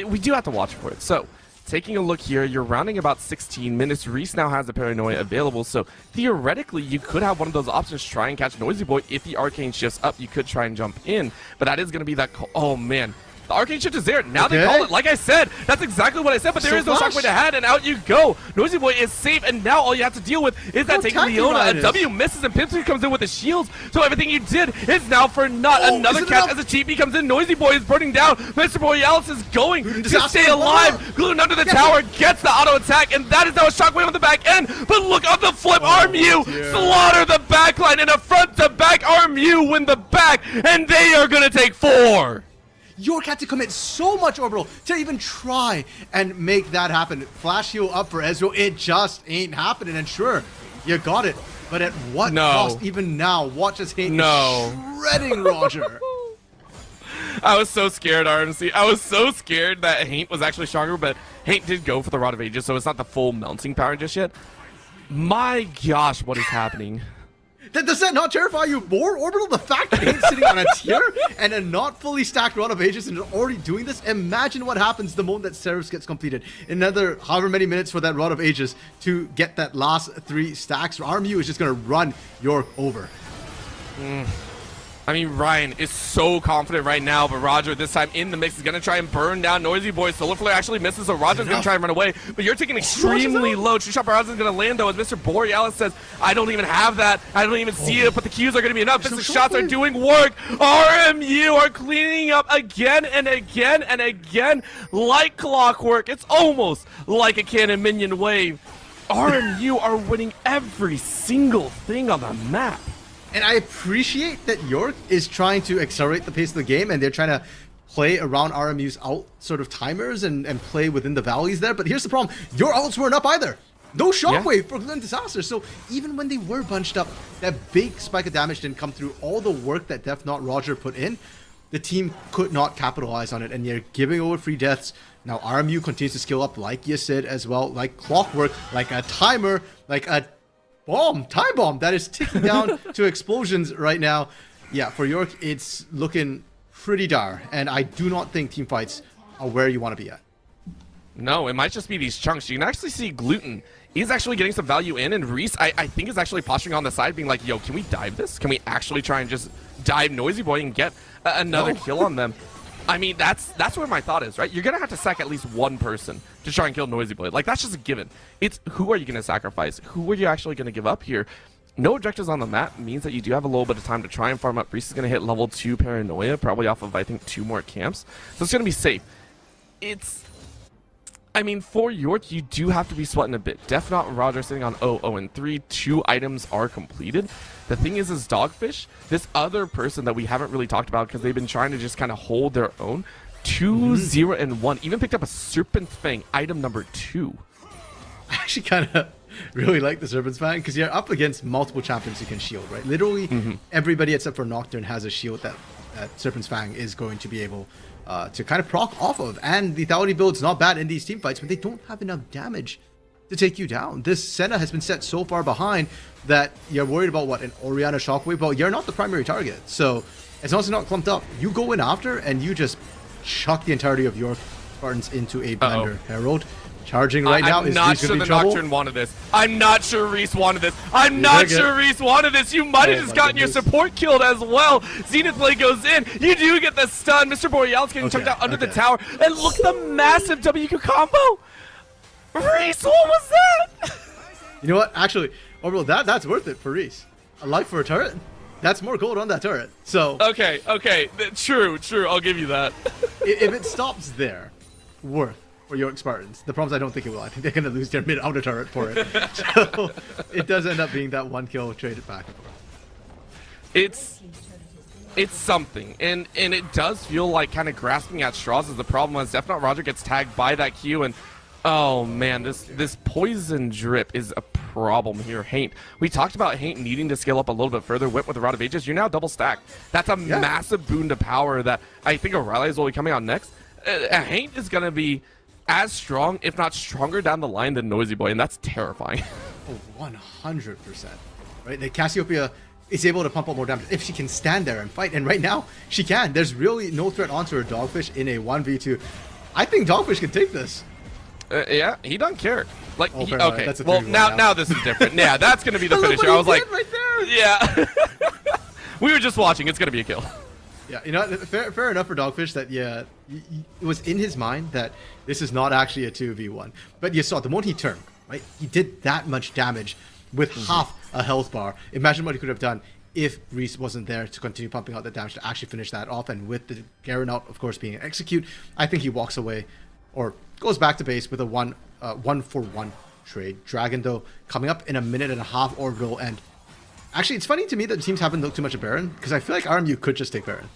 we do have to watch for it. So taking a look here, you're rounding about 16 minutes. Reese now has the Paranoia available, so theoretically you could have one of those options, try and catch Noisy Boy. If the Arcane shifts up, you could try and jump in, but that is going to be that oh man. The Arcane shift is there. Now they call it. Like I said, that's exactly what I said, but there is no shockwave to head, and out you go. Noisy Boy is safe, and now all you have to deal with is that taking Leona. A W misses, and Pimpsy comes in with the shields, so everything you did is now for naught. Another catch as a TP comes in. Noisy Boy is burning down. Mr. Borealis is going to stay alive. Glued under the tower, gets the auto attack, and that is now a shockwave on the back end. But look on the flip, RMU slaughter the backline, and a front to back RMU win the back, and they are going to take 4. York had to commit so much Orbital to even try and make that happen. Flash heal up for Ezreal, it just ain't happening. And sure, you got it, but at what cost? Even now, watch us hate shredding Roger. I was so scared, RMC. I was so scared that Haint was actually stronger, but Haint did go for the Rod of Ages, so it's not the full melting power just yet. My gosh, what is happening? Does that not terrify you more, Orbital? The fact that he's sitting on a tier and a not fully stacked Rod of Ages and is already doing this? Imagine what happens the moment that Seraphs gets completed. Another however many minutes for that Rod of Ages to get that last 3 stacks. RMU is just going to run York over. I mean, Ryan is so confident right now, but Roger this time in the mix is going to try and burn down Noisy Boy. Solar Flare actually misses, so Roger's going to try and run away. But you're taking extremely low. True Shot Barraza is going to land, though, as Mr. Borealis says, I don't even have that. I don't even see it, but the Qs are going to be enough. Mr. Shots are doing work. RMU are cleaning up again and again and again like clockwork. It's almost like a cannon minion wave. RMU are winning every single thing on the map. And I appreciate that York is trying to accelerate the pace of the game, and they're trying to play around RMU's out sort of timers and play within the valleys there. But here's the problem. Your ults weren't up either. No shockwave for Glen Disaster. So even when they were bunched up, that big spike of damage didn't come through. All the work that Def Not Roger put in, the team could not capitalize on it. And you're giving over free deaths. Now RMU continues to skill up, like you said as well, like clockwork, like a timer, like a time bomb that is ticking down to explosions right now. Yeah, for York, it's looking pretty dire, and I do not think team fights are where you want to be at. No, it might just be these chunks. You can actually see Gluten. He's actually getting some value in, and Reese, I think, is actually posturing on the side, being like, yo, can we dive this? Can we actually try and just dive Noisy Boy and get another kill on them? I mean, that's where my thought is, right? You're going to have to sack at least one person to try and kill Noisy Boy. Like, that's just a given. It's who are you going to sacrifice? Who are you actually going to give up here? No objectives on the map means that you do have a little bit of time to try and farm up. Reese is going to hit level 2 Paranoia, probably off of, I think, 2 more camps. So it's going to be safe. I mean, for York, you do have to be sweating a bit. Def Not Roger sitting on 0-0-3. 2 items are completed. The thing is Dogfish, this other person that we haven't really talked about because they've been trying to just kind of hold their own. 2-0-1. Even picked up a Serpent's Fang, item number 2. I actually kind of really like the Serpent's Fang because you're up against multiple champions you can shield, right? Literally everybody except for Nocturne has a shield that Serpent's Fang is going to be able to kind of proc off of. And the lethality build's not bad in these team fights, but they don't have enough damage to take you down. This Senna has been set so far behind that you're worried about what, an Orianna Shockwave? Well, you're not the primary target. So as long as it's not clumped up, you go in after and you just chuck the entirety of your Spartans into a Blender Herald. Charging right now. I'm not sure the Nocturne wanted this. I'm not sure Reese wanted this. I'm not sure Reese wanted this. You might have just gotten your support killed as well. Zenith Blade goes in. You do get the stun. Mr. Borealis getting chucked out under the tower. And look at the massive WQ combo. Reese, what was that? You know what? Actually, Orbital, that's worth it for Reese. A life for a turret. That's more gold on that turret. So okay. True. I'll give you that. If it stops there, worth for York Spartans. The problem is I don't think it will. I think they're going to lose their mid-outer turret for it. So it does end up being that 1 kill traded back and forth. It's something, and it does feel like kind of grasping at straws is the problem. As Def Not Roger gets tagged by that Q, and oh man, this poison drip is a problem here. Haint, we talked about Haint needing to scale up a little bit further. Went with the Rod of Ages. You're now double stacked. That's a massive boon to power that I think O'Reilly's will be coming out next. Haint is going to be as strong, if not stronger, down the line than Noisy Boy, and that's terrifying. Oh, 100%. Right? The Cassiopeia is able to pump up more damage if she can stand there and fight, and right now she can. There's really no threat onto her Dogfish in a 1v2. I think Dogfish can take this. Yeah, he doesn't care. Like, okay, well, now this is different. Yeah, that's gonna be the finisher. I was like, right there. Yeah. We were just watching. It's gonna be a kill. Yeah, you know, fair enough for Dogfish that, yeah, it was in his mind that this is not actually a 2v1. But you saw the moment he turned, right? He did that much damage with half a health bar. Imagine what he could have done if Reese wasn't there to continue pumping out the damage to actually finish that off. And with the Garen out, of course, being an execute, I think he walks away or goes back to base with a 1-for-1 trade. Dragon, though, coming up in a minute and a half Orbital, and actually, it's funny to me that the teams haven't looked too much at Baron, because I feel like RMU could just take Baron.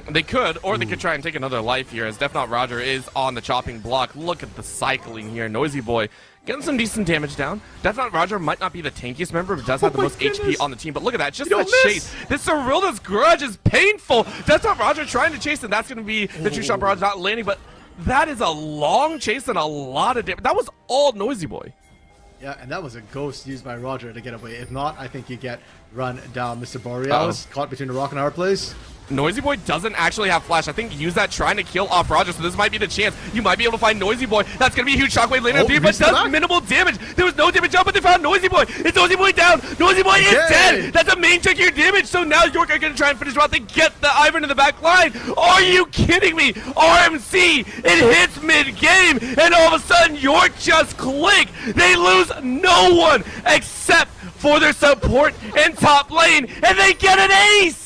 They could, or they could try and take another life here, as Def Not Roger is on the chopping block. Look at the cycling here. Noisy Boy getting some decent damage down. Def Not Roger might not be the tankiest member, but does have the most HP on the team. But look at that, just that chase. This Cyrilda's grudge is painful. Def Not Roger trying to chase, and that's going to be the True Shot Barrage not landing, but that is a long chase and a lot of damage. That was all Noisy Boy. Yeah, and that was a ghost used by Roger to get away. If not, I think you get run down. Mr. Borealis caught between a rock and a hard place. Noisy Boy doesn't actually have flash. I think use that trying to kill off Roger, so this might be the chance. You might be able to find Noisy Boy. That's going to be a huge shockwave later in the but does minimal damage. There was no damage up, but they found Noisy Boy. It's Noisy Boy down. Noisy Boy is dead. That's a main check your damage. So now York are going to try and finish him out. They get the Ivan in the back line. Are you kidding me? RMC, it hits mid-game, and all of a sudden York just click. They lose no one except for their support in top lane, and they get an ace.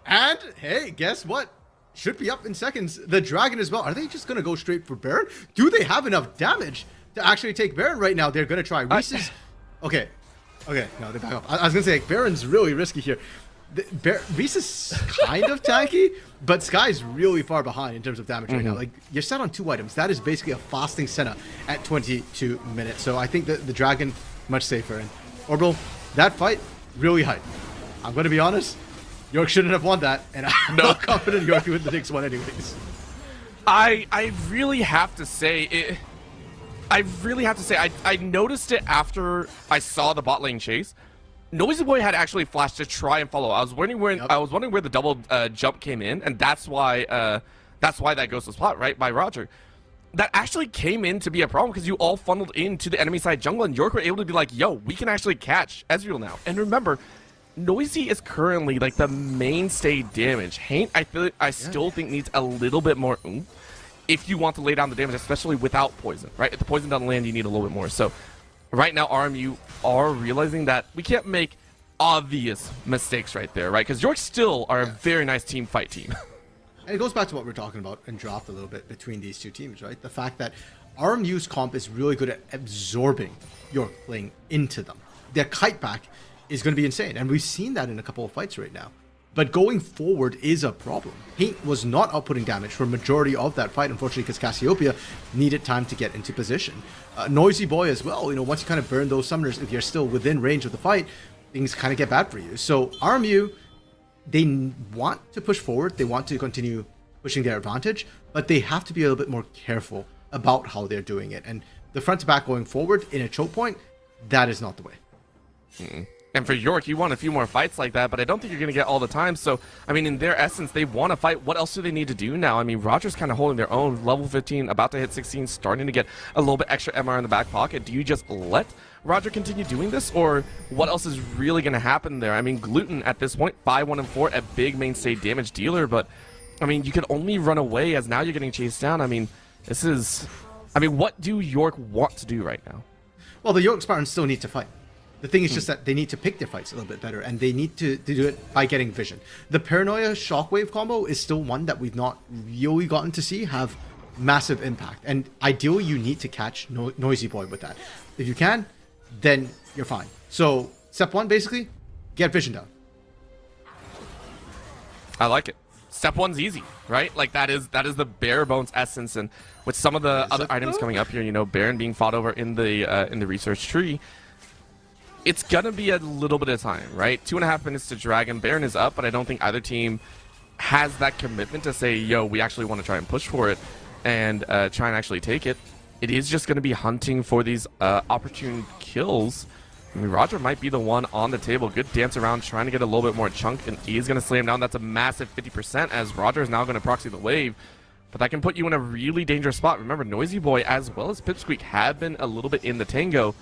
And, hey, guess what? Should be up in seconds. The Dragon as well. Are they just going to go straight for Baron? Do they have enough damage to actually take Baron right now? They're going to try. Reese's... Okay. Okay, no, they back up. I was going to say, Baron's really risky here. Reese is kind of tanky, but Sky's really far behind in terms of damage right now. Like, you're set on 2 items. That is basically a fasting Senna at 22 minutes. So I think that the Dragon, much safer. And Orbital, that fight, really hype. I'm going to be honest. York shouldn't have won that, and I'm not confident York would win the next one anyways. I really have to say it. I noticed it after I saw the bot lane chase. Noisy Boy had actually flashed to try and follow. I was wondering where the double jump came in, and that's why that goes to spot right by Roger. That actually came in to be a problem because you all funneled into the enemy side jungle, and York were able to be like, "Yo, we can actually catch Ezreal now." And remember, Noisy is currently like the mainstay damage. Haint, I still think needs a little bit more oomph if you want to lay down the damage, especially without poison, right? If the poison doesn't land, you need a little bit more. So right now, RMU are realizing that we can't make obvious mistakes right there, right? Because York still are a very nice team fight team. And it goes back to what we we're talking about and dropped a little bit between these two teams, right? The fact that RMU's comp is really good at absorbing York playing into them. Their kite back is going to be insane, and we've seen that in a couple of fights right now. But going forward is a problem. Haint was not outputting damage for a majority of that fight, unfortunately, because Cassiopeia needed time to get into position. Noisy Boy as well, you know, once you kind of burn those summoners, if you're still within range of the fight, things kind of get bad for you. So RMU, they want to push forward, they want to continue pushing their advantage, but they have to be a little bit more careful about how they're doing it. And the front to back going forward in a choke point, that is not the way. And for York, you want a few more fights like that, but I don't think you're going to get all the time. So, I mean, in their essence, they want to fight. What else do they need to do now? I mean, Roger's kind of holding their own. Level 15, about to hit 16, starting to get a little bit extra MR in the back pocket. Do you just let Roger continue doing this, or what else is really going to happen there? I mean, Gluten at this point, 5-1-4, a big mainstay damage dealer, but, I mean, you can only run away as now you're getting chased down. I mean, this is... I mean, what do York want to do right now? Well, the York Spartans still need to fight. The thing is just that they need to pick their fights a little bit better, and they need to do it by getting vision. The Paranoia Shockwave combo is still one that we've not really gotten to see have massive impact. And ideally, you need to catch Noisy Boy with that. If you can, then you're fine. So, step 1, basically, get vision down. I like it. Step 1's easy, right? Like, that is the bare bones essence, and with some of the other items coming up here, you know, Baron being fought over in the research tree, it's gonna be a little bit of time, right? 2.5 minutes to Dragon. Baron is up, but I don't think either team has that commitment to say, yo, we actually want to try and push for it and try and actually take it. It is just gonna be hunting for these opportune kills. I mean, Roger might be the one on the table. Good dance around, trying to get a little bit more chunk, and he is gonna slay him down. That's a massive 50% as Roger is now gonna proxy the wave. But that can put you in a really dangerous spot. Remember, Noisy Boy as well as Pipsqueak have been a little bit in the tango.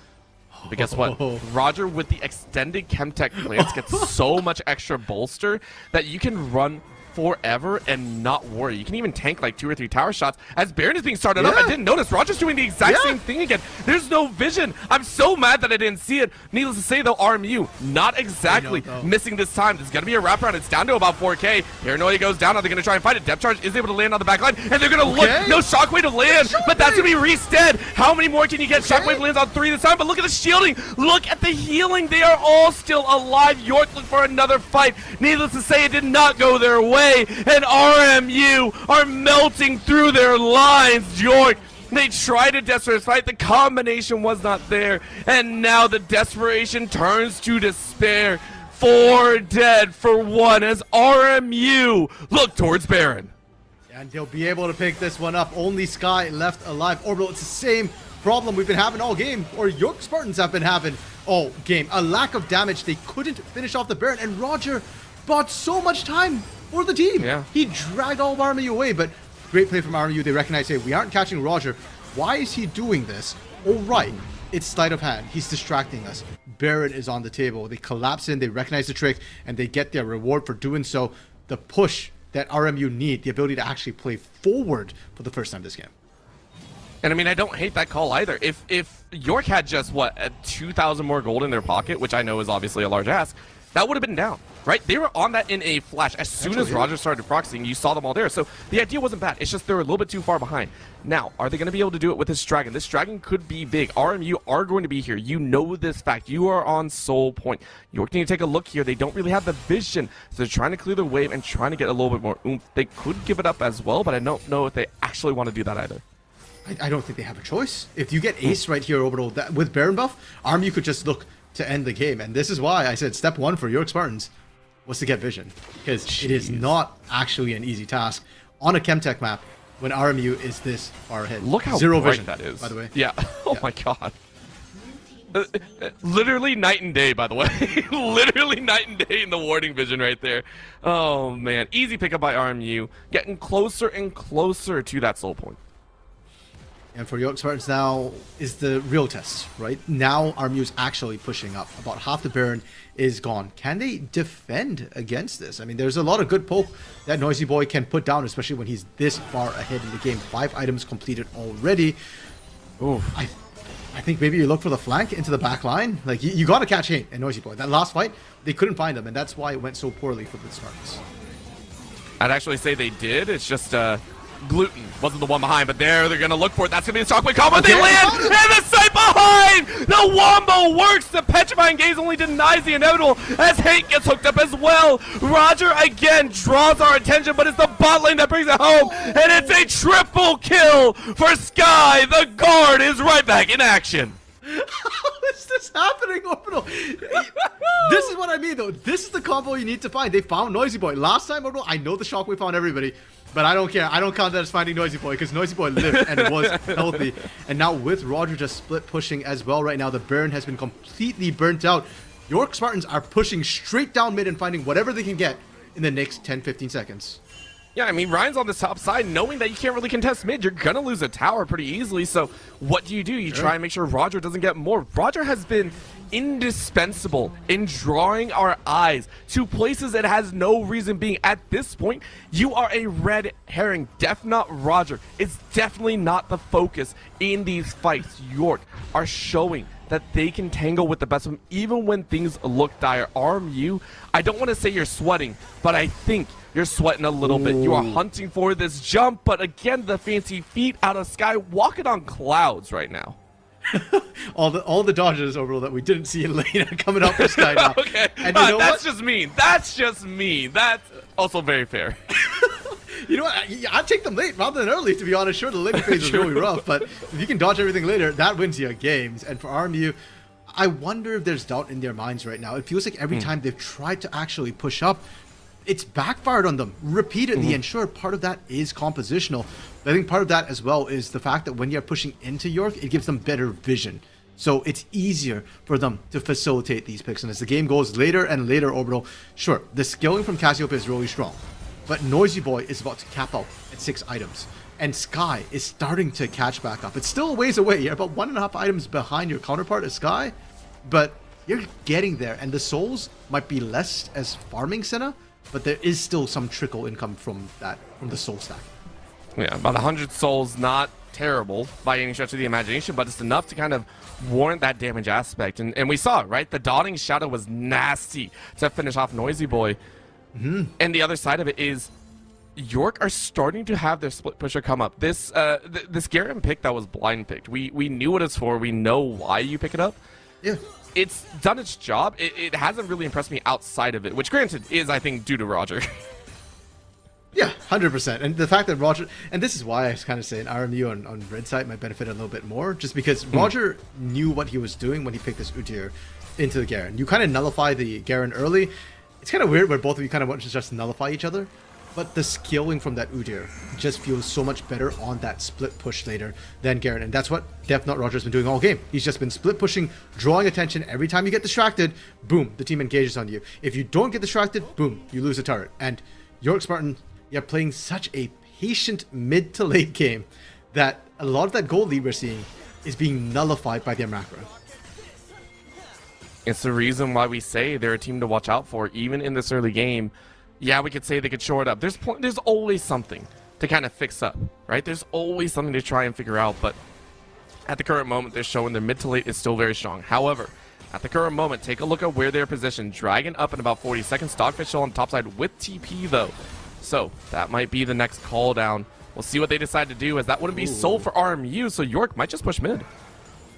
But guess what? Roger with the extended Chemtech plants gets so much extra bolster that you can run forever and not worry. You can even tank like 2 or 3 tower shots. As Baron is being started up, I didn't notice. Roger's doing the exact same thing again. There's no vision. I'm so mad that I didn't see it. Needless to say, though, RMU not exactly missing this time. There's going to be a wraparound. It's down to about 4K. Paranoia goes down. Now they're going to try and fight it. Depth Charge is able to land on the back line, and they're going to look. No Shockwave to land, but that's going to be Reese-dead. How many more can you get? Shockwave lands on 3 this time, but look at the shielding. Look at the healing. They are all still alive. York looked for another fight. Needless to say, it did not go their way, and RMU are melting through their lines. York, they tried a desperate fight. The combination was not there, and now the desperation turns to despair. 4 dead for 1 as RMU look towards Baron. And they'll be able to pick this one up. Only Sky left alive. Orbital, it's the same problem we've been having all game, or York Spartans have been having all game. A lack of damage. They couldn't finish off the Baron, and Roger bought so much time for the team. Yeah. He dragged all of RMU away, but great play from RMU. They recognize, hey, we aren't catching Roger. Why is he doing this? All right, it's sleight of hand. He's distracting us. Baron is on the table. They collapse in, they recognize the trick, and they get their reward for doing so. The push that RMU need, the ability to actually play forward for the first time this game. And I mean, I don't hate that call either. If York had just, what, 2,000 more gold in their pocket, which I know is obviously a large ask, that would have been down, right? They were on that in a flash. As soon as Roger started proxying, you saw them all there. So the idea wasn't bad. It's just they're a little bit too far behind. Now, are they going to be able to do it with this dragon? This dragon could be big. RMU are going to be here. You know this fact. You are on soul point. York need to take a look here. They don't really have the vision. So they're trying to clear the wave and trying to get a little bit more oomph. They could give it up as well, but I don't know if they actually want to do that either. I don't think they have a choice. If you get ace right here, Orbital, with Baron buff, RMU could just look to end the game. And this is why I said step one for York Spartans was to get vision. Because it is not actually an easy task on a Chemtech map when RMU is this far ahead. Look how Zero bright vision, that is. by the way. Yeah. Oh my god. Literally night and day, by the way. Literally night and day in the warding vision right there. Oh man. Easy pickup by RMU. Getting closer and closer to that soul point. And for York Spartans now is the real test, right? Now RMU's actually pushing up. About half the Baron is gone. Can they defend against this? I mean, there's a lot of good poke that Noisy Boy can put down, especially when he's this far ahead in the game. 5 items completed already. Oof. I think maybe you look for the flank into the back line. Like, you got to catch Hate and Noisy Boy. That last fight, they couldn't find them, and that's why it went so poorly for the Spartans. I'd actually say they did. It's just Gluten wasn't the one behind, but they're going to look for it. That's going to be the shockwave combo. Okay. They land, and the sight behind! The wombo works! The petrifying gaze only denies the inevitable as Hate gets hooked up as well. Roger again draws our attention, but it's the bot lane that brings it home, and it's a triple kill for Sky. The guard is right back in action. How is this happening, Orbital? This is what I mean, though. This is the combo you need to find. They found Noisy Boy. Last time, Orbital, I know the Shockwave found everybody, but I don't care. I don't count that as finding Noisy Boy because Noisy Boy lived and was healthy. And now with Roger just split pushing as well right now, the Baron has been completely burnt out. York Spartans are pushing straight down mid and finding whatever they can get in the next 10-15 seconds. Yeah, I mean, Ryan's on this top side, knowing that you can't really contest mid. You're going to lose a tower pretty easily, so what do? You try and make sure Roger doesn't get more. Roger has been indispensable in drawing our eyes to places it has no reason being. At this point, you are a red herring. Def not Roger. It's definitely not the focus in these fights. York are showing that they can tangle with the best of them even when things look dire. RMU, I don't want to say you're sweating, but I think you're sweating a little bit. You are hunting for this jump, but again, the fancy feet out of Sky, walking on clouds right now. all the dodges overall that we didn't see in lane are coming up for Sky now. Okay, and you know that's just mean. That's just mean. That's also very fair. You know what? I'd take them late rather than early, to be honest. Sure, the laning phase is really rough, but if you can dodge everything later, that wins you games. And for RMU, I wonder if there's doubt in their minds right now. It feels like every time they've tried to actually push up, it's backfired on them repeatedly. And sure, part of that is compositional. But I think part of that as well is the fact that when you're pushing into York, it gives them better vision. So it's easier for them to facilitate these picks. And as the game goes later and later, Orbital, sure, the scaling from Cassiopeia is really strong. But Noisy Boy is about to cap out at 6 items. And Sky is starting to catch back up. It's still a ways away. You're about 1.5 items behind your counterpart at Sky. But you're getting there. And the souls might be less as farming Senna, but there is still some trickle income from the soul stack. Yeah, about 100 souls, not terrible by any stretch of the imagination, but it's enough to kind of warrant that damage aspect. And we saw it, right? The dotting shadow was nasty to finish off Noisy Boy. And the other side of it is York are starting to have their split pusher come up. This this Garen pick that was blind picked, we knew what it's for. We know why you pick it up. Yeah. It's done its job. It hasn't really impressed me outside of it, which granted is, I think, due to Roger. Yeah, 100%. And the fact that Roger, and this is why I was kind of saying RMU on red side might benefit a little bit more, just because Roger knew what he was doing when he picked this Udyr into the Garen. You kind of nullify the Garen early. It's kind of weird where both of you kind of want to just nullify each other. but the scaling from that Udyr just feels so much better on that split push later than Garen. And that's what Death Not Roger's been doing all game. He's just been split pushing, drawing attention. Every time you get distracted, boom, the team engages on you. If you don't get distracted, boom, you lose a turret. And York Spartan, you're playing such a patient mid to late game that a lot of that gold lead we're seeing is being nullified by their macro. It's the reason why we say they're a team to watch out for, even in this early game. Yeah, we could say they could shore it up. There's always something to kind of fix up, right? There's always something to try and figure out, but at the current moment, they're showing their mid to late is still very strong. However, at the current moment, take a look at where they're positioned. Dragon up in about 40 seconds. Dogfish still on the top side with TP, though. So that might be the next call down. We'll see what they decide to do, as that wouldn't be sold for RMU, so York might just push mid.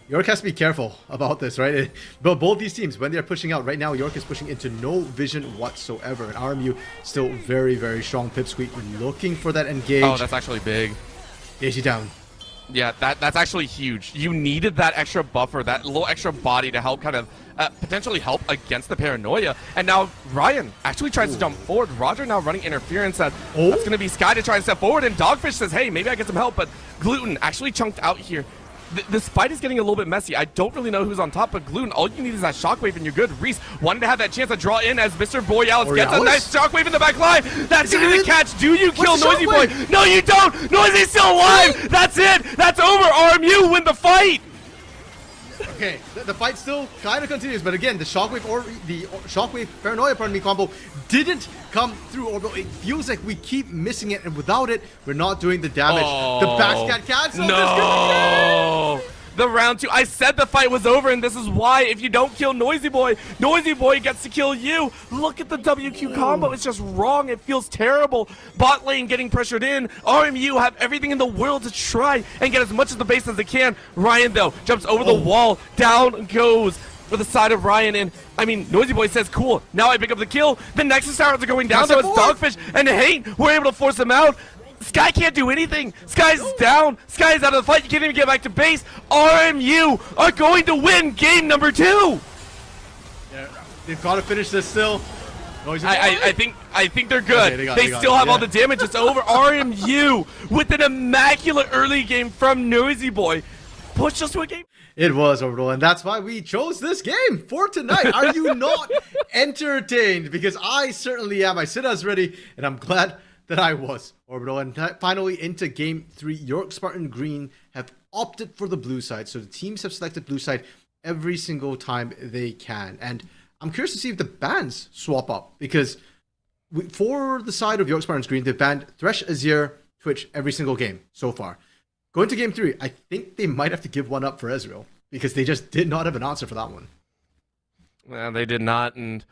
York has to be careful about this, right? But both these teams, when they're pushing out right now, York is pushing into no vision whatsoever. And RMU still very, very strong. Pipsqueak looking for that engage. Oh, that's actually big. Daisy down. Yeah, that's actually huge. You needed that extra buffer, that little extra body to help kind of potentially help against the paranoia. And now Ryan actually tries to jump forward. Roger now running interference. That's going to be Sky to try and step forward. And Dogfish says, hey, maybe I get some help. But Gluten actually chunked out here. This fight is getting a little bit messy. I don't really know who's on top, but Gluten, all you need is that shockwave and you're good. Reese wanted to have that chance to draw in as Mr. Borealis gets a nice shockwave in the back line. That's going to be the catch. Do you kill Noisy Boy? No, you don't. Noisy's still alive. That's it. That's over. RMU win the fight. Okay, the fight still kind of continues, but again, the shockwave or the shockwave paranoia, combo didn't come through Orbital. It feels like we keep missing it, and without it, we're not doing the damage. The backscat cancel. No. The round 2. I said the fight was over, and this is why. If you don't kill Noisy Boy gets to kill you. Look at the WQ combo. It's just wrong. It feels terrible. Bot lane getting pressured in. RMU have everything in the world to try and get as much of the base as they can. Ryan, though, jumps over the wall. Down goes for the side of Ryan. And, I mean, Noisy Boy says, cool, now I pick up the kill. The Nexus towers are going down, though. It's Dogfish and Hate. We're able to force them out. Sky can't do anything. Sky's down. Sky's out of the fight. You can't even get back to base. RMU are going to win game number 2. Yeah, they've got to finish this still. I think they're good. Okay, they still have all the damage. It's over. RMU with an immaculate early game from Noisy Boy pushed us to a game. It was Orbital, and that's why we chose this game for tonight. Are you not entertained? Because I certainly am. I sit as ready, and I'm glad that I was. Orbital, and finally into game 3, York Spartan Green have opted for the blue side. So the teams have selected blue side every single time they can. And I'm curious to see if the bans swap up, because for the side of York Spartans Green, they've banned Thresh, Azir, Twitch every single game so far. Going to game 3, I think they might have to give one up for Ezreal, because they just did not have an answer for that one. Well, they did not, and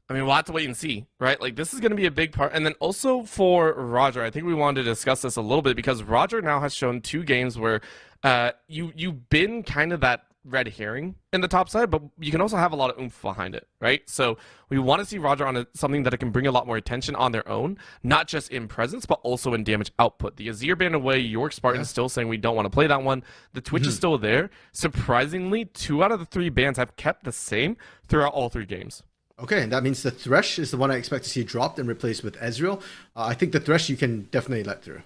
I mean, we'll have to wait and see, right? Like, this is going to be a big part. And then also for Roger, I think we wanted to discuss this a little bit, because Roger now has shown 2 games where you've been kind of that red herring in the top side, but you can also have a lot of oomph behind it, right? So we want to see Roger on something that can bring a lot more attention on their own, not just in presence, but also in damage output. The Azir ban away, York Spartan's still saying we don't want to play that one. The Twitch is still there. Surprisingly, 2 out of the 3 bans have kept the same throughout all 3 games. Okay, and that means the Thresh is the one I expect to see dropped and replaced with Ezreal. I think the Thresh you can definitely let through.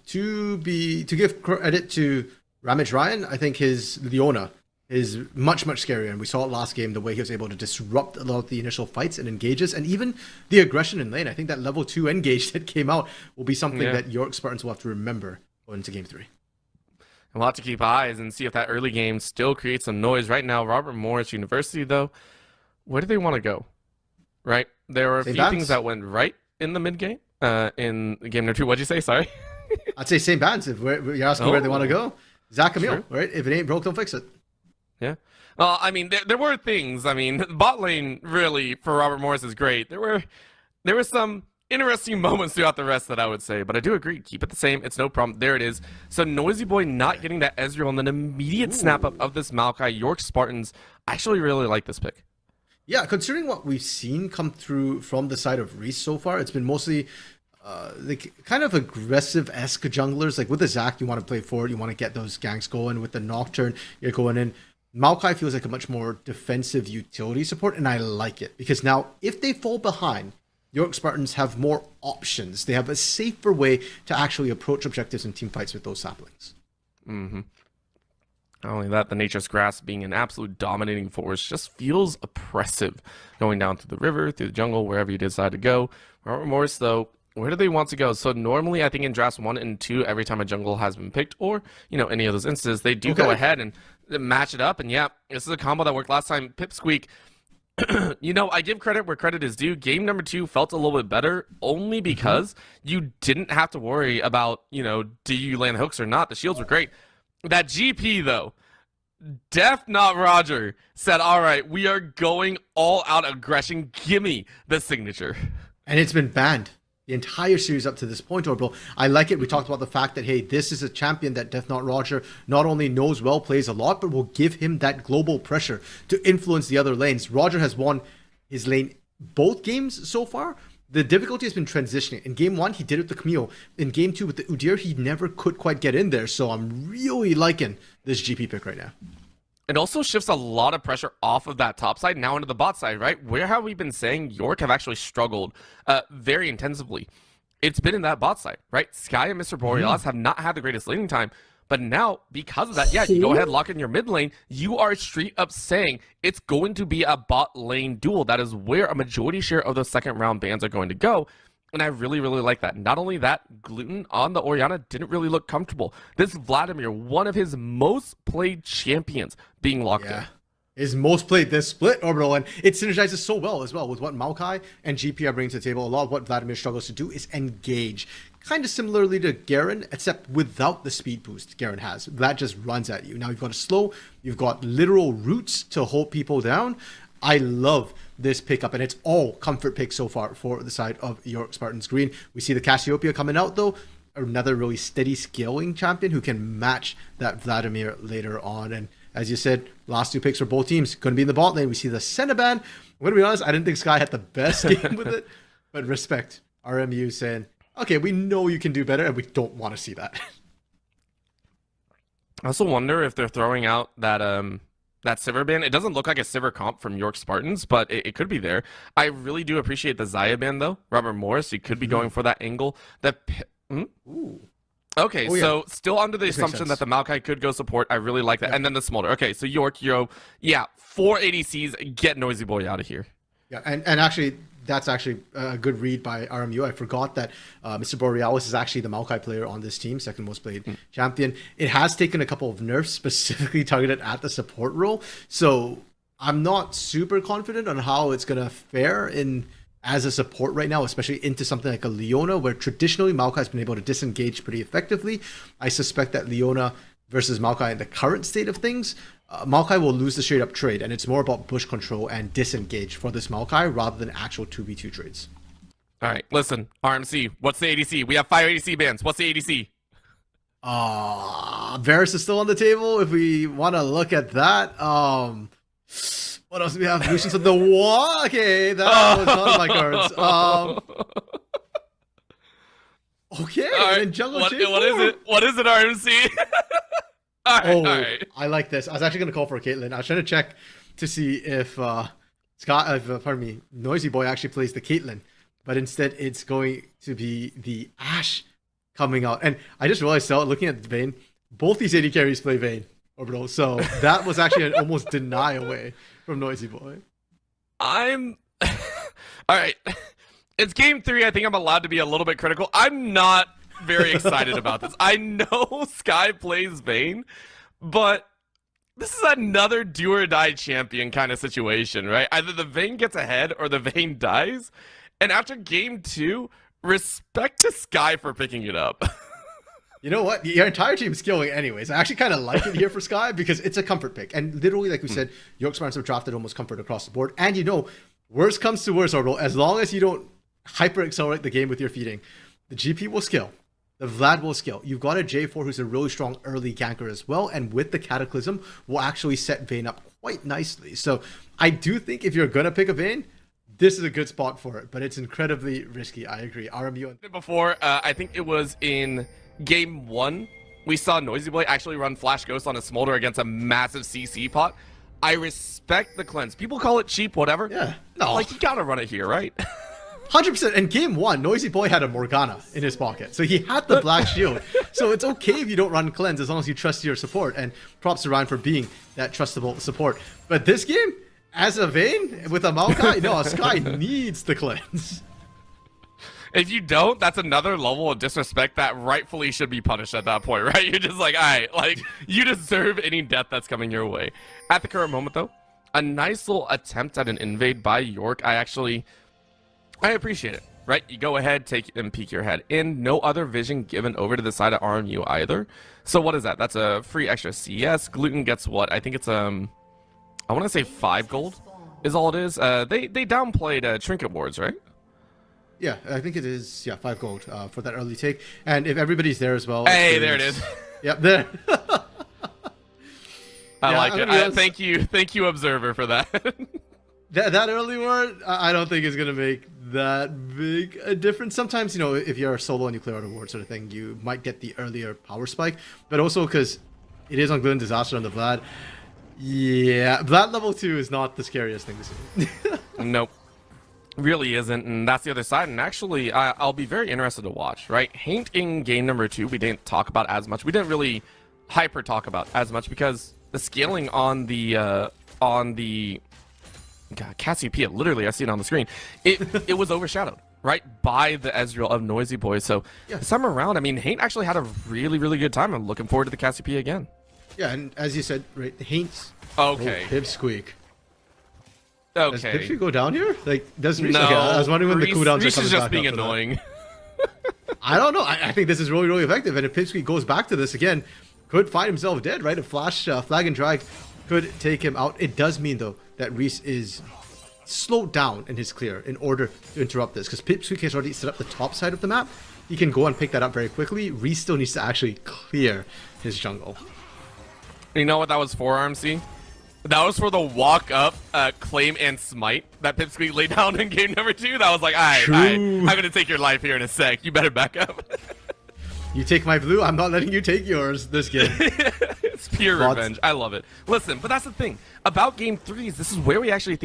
To give credit to Ramage Ryan, I think his Leona is much, much scarier. And we saw it last game, the way he was able to disrupt a lot of the initial fights and engages, and even the aggression in lane. I think that level 2 engage that came out will be something that York Spartans will have to remember going into game 3. And we'll have to keep eyes and see if that early game still creates some noise. Right now, Robert Morris University, though, where do they want to go? Right? There were a few things that went right in the mid game. In game number 2, what'd you say? Sorry. I'd say same bands if you're asking where they want to go. Zach Camille, right? If it ain't broke, don't fix it. Yeah. Well, I mean, there were things. I mean, bot lane really for Robert Morris is great. There were some interesting moments throughout the rest that I would say, but I do agree. Keep it the same. It's no problem. There it is. So Noisy Boy not getting that Ezreal and then immediate snap up of this Maokai. York Spartans, I actually really like this pick. Yeah, considering what we've seen come through from the side of Reese so far, it's been mostly like kind of aggressive-esque junglers. Like with the Zac, you want to play forward, you want to get those ganks going. With the Nocturne, you're going in. Maokai feels like a much more defensive utility support, and I like it. Because now, if they fall behind, York Spartans have more options. They have a safer way to actually approach objectives and team fights with those saplings. Mm-hmm. Not only that, the Nature's Grasp being an absolute dominating force just feels oppressive. Going down through the river, through the jungle, wherever you decide to go. Robert Morris, though, where do they want to go? So normally, I think in drafts 1 and 2, every time a jungle has been picked, or, you know, any of those instances, they do go ahead and match it up. And yeah, this is a combo that worked last time. Pipsqueak, you know, I give credit where credit is due. Game number 2 felt a little bit better only because you didn't have to worry about, you know, do you land hooks or not? The shields were great. That GP, though, Def Not Roger said, all right, we are going all out aggression. Gimme the signature. And it's been banned the entire series up to this point, Orbital. I like it. We talked about the fact that, hey, this is a champion that Def Not Roger not only knows well, plays a lot, but will give him that global pressure to influence the other lanes. Roger has won his lane both games so far. The difficulty has been transitioning. In game 1, he did it with the Camille. In game 2 with the Udyr, he never could quite get in there. So I'm really liking this GP pick right now. It also shifts a lot of pressure off of that top side now into the bot side, right? Where have we been saying York have actually struggled very intensively? It's been in that bot side, right? Sky and Mr. Borealis have not had the greatest laning time, but now, because of that, yeah, you go ahead, lock in your mid lane. You are straight up saying it's going to be a bot lane duel. That is where a majority share of those second round bans are going to go. And I really, really like that. Not only that, Gluten on the Orianna didn't really look comfortable. This Vladimir, one of his most played champions, being locked in. His most played this split, Orbital, and it synergizes so well as well with what Maokai and GP are bringing to the table. A lot of what Vladimir struggles to do is engage. Kind of similarly to Garen, except without the speed boost Garen has. That just runs at you. Now you've got a slow, you've got literal roots to hold people down. I love this pickup, and it's all comfort picks so far for the side of York Spartans Green. We see the Cassiopeia coming out, though. Another really steady scaling champion who can match that Vladimir later on. And as you said, last 2 picks for both teams going to be in the bot lane. We see the Cenaban. I'm going to be honest, I didn't think Sky had the best game with it, but respect. RMU saying, okay, we know you can do better, and we don't want to see that. I also wonder if they're throwing out that that Sivir ban. It doesn't look like a Sivir comp from York Spartans, but it could be there. I really do appreciate the Xayah ban, though. Robert Morris, you could be going for that angle. Ooh. Okay, so still under the assumption that the Maokai could go support. I really like that. And then the Smolder. Okay, so York, Hero, 4 ADCs, get Noisy Boy out of here. Yeah, and actually, that's actually a good read by RMU. I forgot that Mr. Borealis is actually the Maokai player on this team, second most played champion. It has taken a couple of nerfs specifically targeted at the support role, so I'm not super confident on how it's going to fare as a support right now, especially into something like a Leona, where traditionally Maokai has been able to disengage pretty effectively. I suspect that Leona versus Maokai in the current state of things, Maokai will lose the straight up trade, and it's more about bush control and disengage for this Maokai rather than actual 2v2 trades. All right, listen, RMC, what's the ADC? We have 5 ADC bans. What's the ADC? Varus is still on the table if we want to look at that. What else do we have? Lucian's of the what? Okay, that was not on my cards. Okay, right, and Jungle what J4. What is it? What is it, RMC? all right. I like this. I was actually going to call for a Caitlyn. I was trying to check to see if Noisy Boy actually plays the Caitlyn, but instead it's going to be the Ashe coming out. And I just realized, looking at Vayne, both these AD carries play Vayne, Orbital. So that was actually an almost deny away from Noisy Boy. All right. It's game 3. I think I'm allowed to be a little bit critical. I'm not very excited about this. I know Sky plays Vayne, but this is another do or die champion kind of situation, right? Either the Vayne gets ahead or the Vayne dies. And after game 2, respect to Sky for picking it up. You know what? Your entire team is skilling anyways. I actually kind of like it here for Sky because it's a comfort pick. And literally, like we said, York Spartans have drafted almost comfort across the board. And worst comes to worst, Orbital, as long as you don't hyper accelerate the game with your feeding, the GP will skill. The Vlad will skill. You've got a J4 who's a really strong early ganker as well. And with the Cataclysm, will actually set Vayne up quite nicely. So I do think if you're going to pick a Vayne, this is a good spot for it. But it's incredibly risky. I agree. RMU. Before, I think it was in game 1, we saw Noisy Boy actually run Flash Ghost on a Smolder against a massive CC pot. I respect the cleanse. People call it cheap, whatever. Yeah. No. Like, you gotta run it here, right? 100%. And game one, Noisy Boy had a Morgana in his pocket. So he had the black shield. So it's okay if you don't run cleanse as long as you trust your support. And props to Ryan for being that trustable support. But this game, as a Vayne with a Maokai, no, Sky needs the cleanse. If you don't, that's another level of disrespect that rightfully should be punished at that point, right? You're just like, all right, like, you deserve any death that's coming your way. At the current moment, though, a nice little attempt at an invade by York. I appreciate it, right? You go ahead, take and peek your head in. No other vision given over to the side of RMU either. So what is that? That's a free extra CS. Gluten gets what? I think it's, I want to say 5 gold is all it is. They downplayed Trinket Wards, right? Yeah, I think it is, 5 gold for that early take. And if everybody's there as well. Hey, there it is. Yep, there. I like it. Thank you, Observer, for that. that early ward, I don't think is going to make that big a difference. Sometimes, you know, if you're a solo and you clear out a ward sort of thing, you might get the earlier power spike. But also because it is on Gluten Disaster on the Vlad. Yeah, Vlad level 2 is not the scariest thing to see. Nope. Really isn't, and that's the other side. And actually, I'll be very interested to watch, right? Haint in game number 2, we didn't talk about as much. We didn't really hyper talk about as much because the scaling on the Cassiopeia, literally, I see it on the screen. It was overshadowed, right, by the Ezreal of Noisy Boy. So this time around, I mean, Haint actually had a really, really good time. I'm looking forward to the Cassiopeia again. Yeah, and as you said, right, Haint's Pipsqueak. Okay. Does Pipsqueak go down here? Like, does Reese? No. Okay, I was wondering when the cooldowns Reese are coming is just back being up annoying. I don't know. I think this is really, really effective. And if Pipsqueak goes back to this again, could find himself dead, right? A flash, flag and drag could take him out. It does mean, though, that Reese is slowed down in his clear in order to interrupt this. Because Pipsqueak has already set up the top side of the map. He can go and pick that up very quickly. Reese still needs to actually clear his jungle. You know what that was for, RMC? That was for the walk up, claim and smite that Pipsqueak laid down in game number 2. That was like, all right, I'm going to take your life here in a sec. You better back up. You take my blue, I'm not letting you take yours this game. It's pure revenge. I love it. Listen, but that's the thing. About game 3s, this is where we actually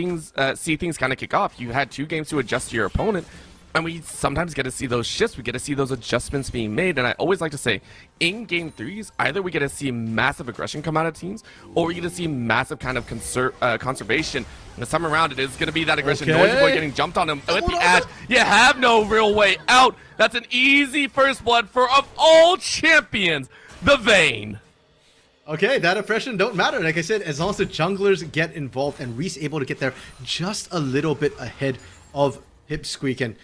see things kind of kick off. You had 2 games to adjust to your opponent. And we sometimes get to see those shifts. We get to see those adjustments being made. And I always like to say, in game 3s, either we get to see massive aggression come out of teams, or we get to see massive kind of conservation. This time around, it is going to be that aggression. Noisy Boy getting jumped on him with the Ash. You have no real way out. That's an easy first blood for, of all champions, the Vayne. Okay, that impression don't matter. Like I said, as long as the junglers get involved and Reese able to get there just a little bit ahead of Pipsqueak. And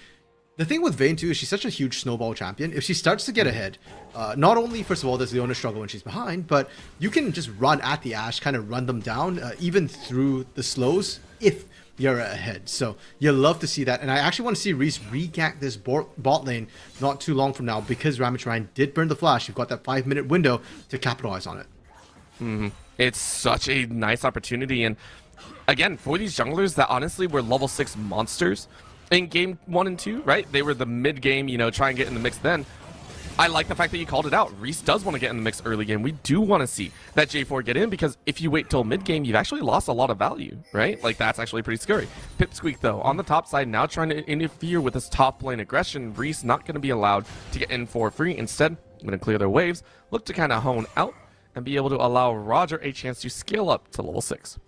the thing with Vayne too is she's such a huge snowball champion. If she starts to get ahead, not only, first of all, does Leona struggle when she's behind, but you can just run at the Ashe, kind of run them down, even through the slows, if you're ahead. So you love to see that. And I actually want to see Reese re-gank this bot lane not too long from now, because Ramage Ryan did burn the flash. You've got that 5-minute window to capitalize on it. It's such a nice opportunity. And again, for these junglers that honestly were level 6 monsters in game 1 and 2, right? They were the mid game, you know, try and get in the mix then. I like the fact that you called it out. Reese does want to get in the mix early game. We do want to see that J4 get in, because if you wait till mid game, you've actually lost a lot of value, right? Like, that's actually pretty scary. Pipsqueak, though, on the top side, now trying to interfere with this top lane aggression. Reese not going to be allowed to get in for free. Instead, I'm going to clear their waves, look to kind of hone out, and be able to allow Roger a chance to scale up to level 6.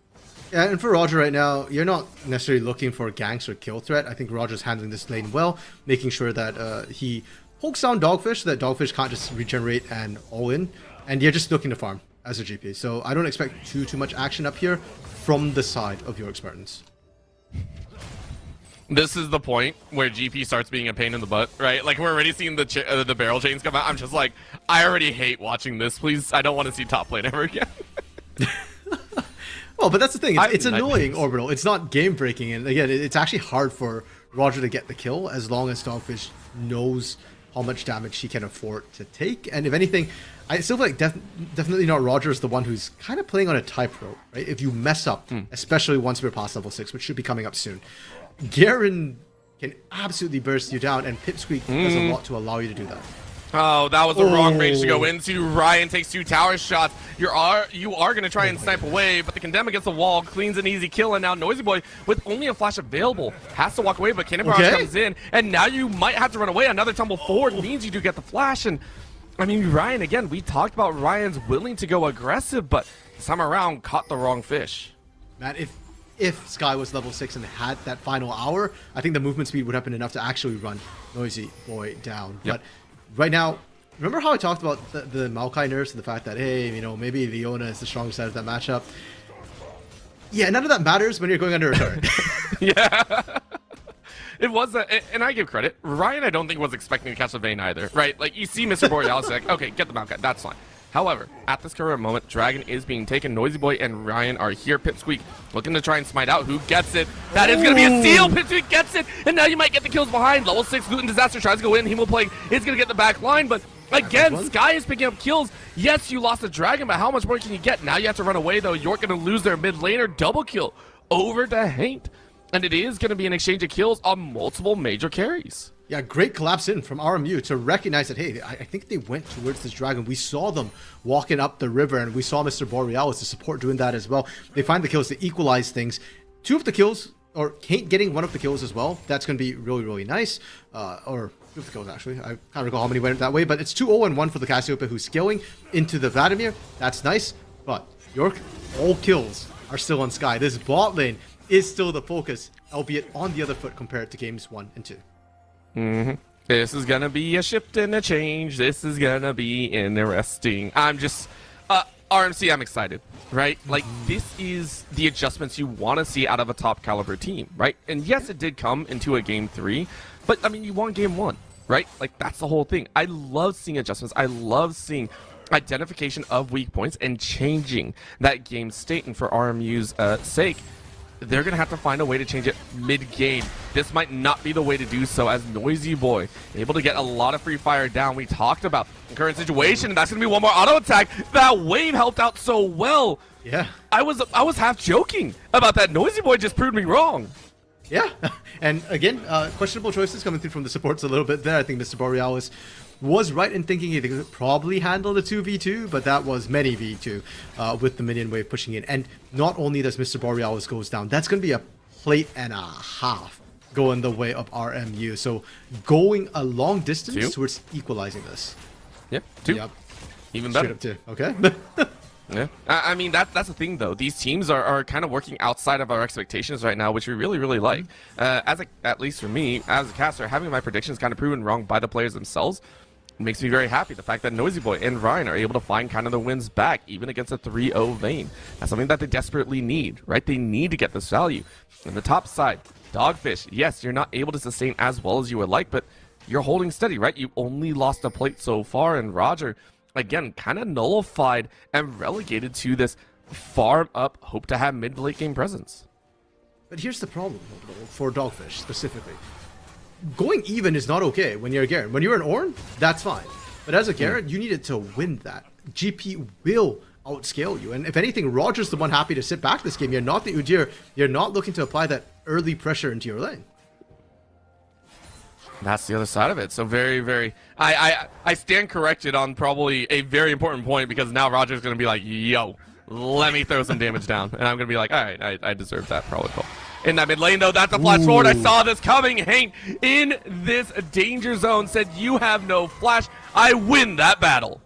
Yeah, and for Roger right now, you're not necessarily looking for ganks or kill threat. I think Roger's handling this lane well, making sure that he pokes down Dogfish so that Dogfish can't just regenerate and all in. And you're just looking to farm as a GP. So I don't expect too much action up here from the side of your Spartans. This is the point where GP starts being a pain in the butt, right? Like, we're already seeing the barrel chains come out. I'm just like, I already hate watching this. Please, I don't want to see top lane ever again. Well, but that's the thing. It's annoying, Orbital. It's not game-breaking. And again, it's actually hard for Roger to get the kill as long as Dogfish knows how much damage he can afford to take. And if anything, I still feel like definitely not Roger is the one who's kind of playing on a tightrope, right? If you mess up, especially once we're past level 6, which should be coming up soon, Garen can absolutely burst you down, and Pipsqueak does a lot to allow you to do that. Oh, that was the wrong range to go into. Ryan takes 2 tower shots. You are going to try and snipe away, but the Condemn against the wall cleans an easy kill, and now Noisy Boy, with only a flash available, has to walk away, but Cannon Barrage comes in, and now you might have to run away. Another tumble forward means you do get the flash, and I mean, Ryan, again, we talked about Ryan's willing to go aggressive, but this time around, caught the wrong fish. Man, if Sky was level 6 and had that final hour, I think the movement speed would have been enough to actually run Noisy Boy down. Yep. But right now, remember how I talked about the Maokai nerfs and the fact that, hey, you know, maybe Leona is the strongest side of that matchup? Yeah, none of that matters when you're going under a turret. Yeah. It was, and I give credit. Ryan, I don't think was expecting to catch the Vayne either, right? Like, you see Mr. Borealis, like, okay, get the Maokai, that's fine. However, at this current moment, Dragon is being taken. Noisy Boy and Ryan are here. Pipsqueak looking to try and smite out. Who gets it? That is going to be a steal. Pipsqueak gets it, and now you might get the kills behind. Level 6 Gluten Disaster tries to go in. Hemo Plague is going to get the back line, but again, Sky is picking up kills. Yes, you lost the Dragon, but how much more can you get? Now you have to run away, though. York going to lose their mid laner. Double kill over to Haint. And it is going to be an exchange of kills on multiple major carries. Yeah, great collapse in from RMU to recognize that, hey, I think they went towards this Dragon. We saw them walking up the river, and we saw Mr. Borealis, the support, doing that as well. They find the kills to equalize things. 2 of the kills, or Kate getting 1 of the kills as well. That's going to be really, really nice. Or 2 of the kills, actually. I can't recall how many went that way, but it's 2-0 and 1 for the Cassiopeia, who's scaling into the Vladimir. That's nice, but York, all kills are still on Sky. This bot lane is still the focus, albeit on the other foot compared to games 1 and 2. This is gonna be a shift and a change. This is gonna be interesting. I'm just RMC, I'm excited, right? Like, this is the adjustments you want to see out of a top caliber team, right? And yes, it did come into a game 3, but I mean, you won game 1, right? Like, that's the whole thing. I love seeing adjustments. I love seeing identification of weak points and changing that game state. And for RMU's sake, they're going to have to find a way to change it mid-game. This might not be the way to do so, as Noisy Boy able to get a lot of free fire down. We talked about the current situation, and that's going to be 1 more auto attack. That wave helped out so well. Yeah. I was half joking about that. Noisy Boy just proved me wrong. Yeah. And again, questionable choices coming through from the supports a little bit there. I think Mr. Borealis was right in thinking he could probably handle the 2v2, but that was many v2 with the minion wave pushing in. And not only does Mr. Borealis goes down, that's going to be a plate and a half going the way of RMU. So going a long distance towards equalizing this. Yep, 2. Yep. Even better. Straight up 2, okay? Yeah, I mean, that's the thing, though. These teams are kind of working outside of our expectations right now, which we really, really like. At least for me, as a caster, having my predictions kind of proven wrong by the players themselves makes me very happy. The fact that Noisy Boy and Ryan are able to find kind of the wins back, even against a 3-0 Vayne. That's something that they desperately need, right? They need to get this value. On the top side, Dogfish, yes, you're not able to sustain as well as you would like, but you're holding steady, right? You only lost a plate so far, and Roger, again, kind of nullified and relegated to this farm up, hope to have mid-late game presence. But here's the problem, for Dogfish specifically. Going even is not okay when you're a Garen. When you're an Ornn, that's fine. But as a Garen, you needed to win that. GP will outscale you. And if anything, Roger's the one happy to sit back this game. You're not the Udyr. You're not looking to apply that early pressure into your lane. That's the other side of it. So very, very... I stand corrected on probably a very important point, because now Roger's going to be like, yo, let me throw some damage down. And I'm going to be like, all right, I deserve that probably. In that mid lane, though, that's a flash forward. I saw this coming. Hank, in this danger zone, said, you have no flash. I win that battle.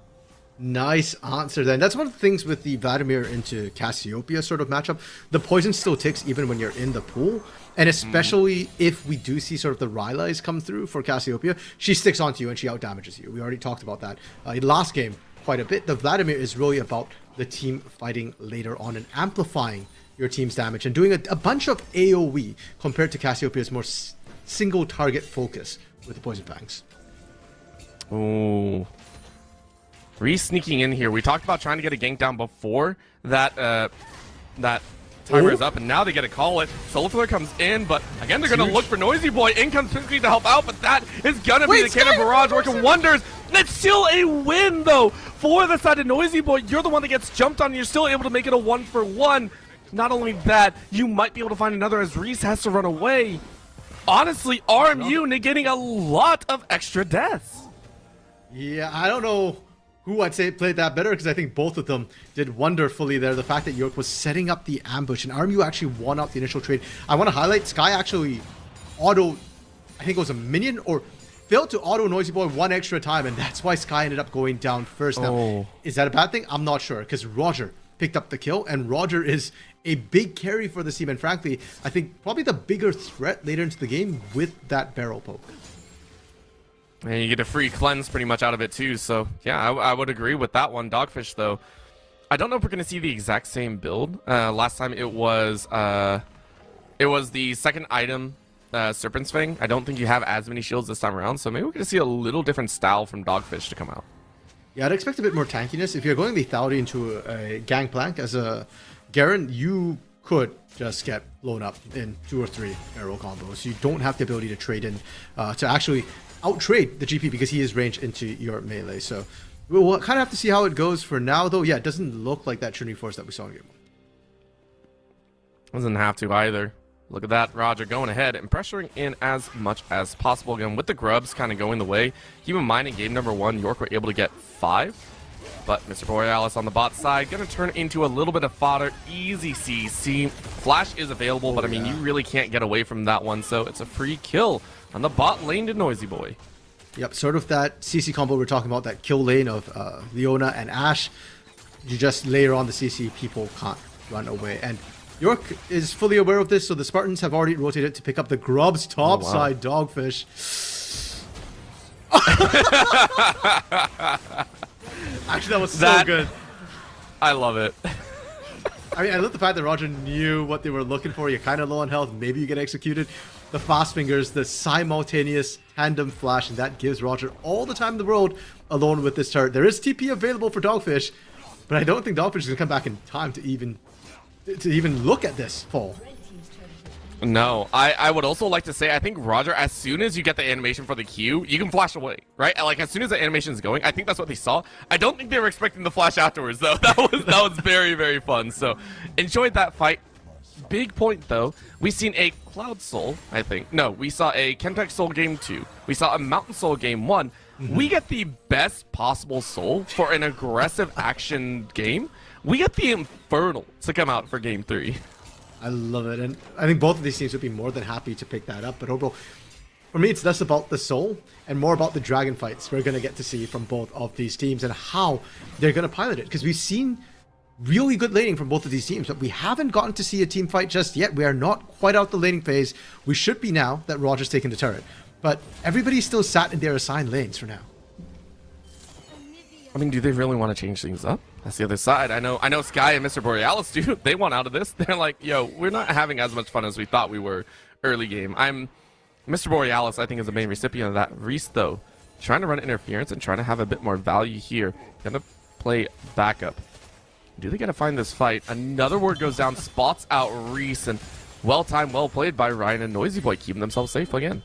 Nice answer then. That's one of the things with the Vladimir into Cassiopeia sort of matchup. The poison still ticks even when you're in the pool. And especially if we do see sort of the Rylai's come through for Cassiopeia, she sticks onto you and she outdamages you. We already talked about that last game quite a bit. The Vladimir is really about the team fighting later on and amplifying your team's damage and doing a bunch of AoE compared to Cassiopeia's more single target focus with the Poison Fangs. Ooh. Re-sneaking in here. We talked about trying to get a gank down before that timer is up, and now they get to call it. Solar Flare comes in, but again, they're going to look for Noisy Boy. In comes Pipsqueak to help out, but that is going to be the Cannon Barrage working wonders. It's still a win, though, for the side of Noisy Boy. You're the one that gets jumped on, and you're still able to make it a 1-for-1. Not only that, you might be able to find another as Reese has to run away. Honestly, RMU negating a lot of extra deaths. Yeah, I don't know who I'd say played that better because I think both of them did wonderfully there. The fact that York was setting up the ambush and RMU actually won out the initial trade. I want to highlight Sky actually auto, I think it was a minion or failed to auto Noisy Boy one extra time, and that's why Sky ended up going down first. Now, is that a bad thing? I'm not sure because Roger picked up the kill, and Roger is a big carry for the team, and frankly, I think probably the bigger threat later into the game with that barrel poke. And you get a free cleanse pretty much out of it too, so yeah, I would agree with that one. Dogfish, though, I don't know if we're going to see the exact same build. Last time it was the second item, Serpent's Fang. I don't think you have as many shields this time around, so maybe we're going to see a little different style from Dogfish to come out. Yeah, I'd expect a bit more tankiness. If you're going lethality into a Gangplank as a Garen, you could just get blown up in 2 or 3 arrow combos. You don't have the ability to trade in to actually out-trade the GP because he is ranged into your melee. So we'll kind of have to see how it goes for now, though. Yeah, it doesn't look like that Trinity Force that we saw in game 1. Doesn't have to either. Look at that, Roger going ahead and pressuring in as much as possible. Again, with the grubs kind of going the way. Keep in mind, in game number 1, York were able to get 5. But Mr. Borealis on the bot side, going to turn into a little bit of fodder. Easy CC. Flash is available, but I mean, you really can't get away from that one. So it's a free kill on the bot lane to Noisy Boy. Yep, sort of that CC combo we're talking about, that kill lane of Leona and Ashe. You just layer on the CC, people can't run away. And York is fully aware of this, so the Spartans have already rotated to pick up the Grubs top side Dogfish. Actually, that was so good. I love it. I mean, I love the fact that Roger knew what they were looking for. You're kind of low on health. Maybe you get executed. The fast fingers, the simultaneous tandem flash, and that gives Roger all the time in the world alone with this turret. There is TP available for Dogfish, but I don't think Dogfish is going to come back in time to even look at this fall. No, I would also like to say, I think Roger, as soon as you get the animation for the Q, you can flash away, right? Like, as soon as the animation is going, I think that's what they saw. I don't think they were expecting the flash afterwards, though. That was very, very fun. So, enjoyed that fight. Big point, though. We've seen a Cloud Soul, I think. No, we saw a Kenpex Soul game 2. We saw a Mountain Soul game 1. We get the best possible Soul for an aggressive action game. We get the Infernal to come out for game 3. I love it, and I think both of these teams would be more than happy to pick that up. But overall, for me, it's less about the soul and more about the dragon fights we're going to get to see from both of these teams and how they're going to pilot it. Because we've seen really good laning from both of these teams, but we haven't gotten to see a team fight just yet. We are not quite out the laning phase. We should be now that Roger's taken the turret. But everybody's still sat in their assigned lanes for now. I mean, do they really want to change things up? That's the other side. I know Sky and Mr. Borealis do. They want out of this. They're like, yo, we're not having as much fun as we thought we were early game. Mr. Borealis, I think, is the main recipient of that. Reese, though, trying to run interference and trying to have a bit more value here. Gonna play backup. Do they gotta find this fight? Another word goes down, spots out Reese, and well-timed, well-played by Ryan and Noisy Boy, keeping themselves safe again.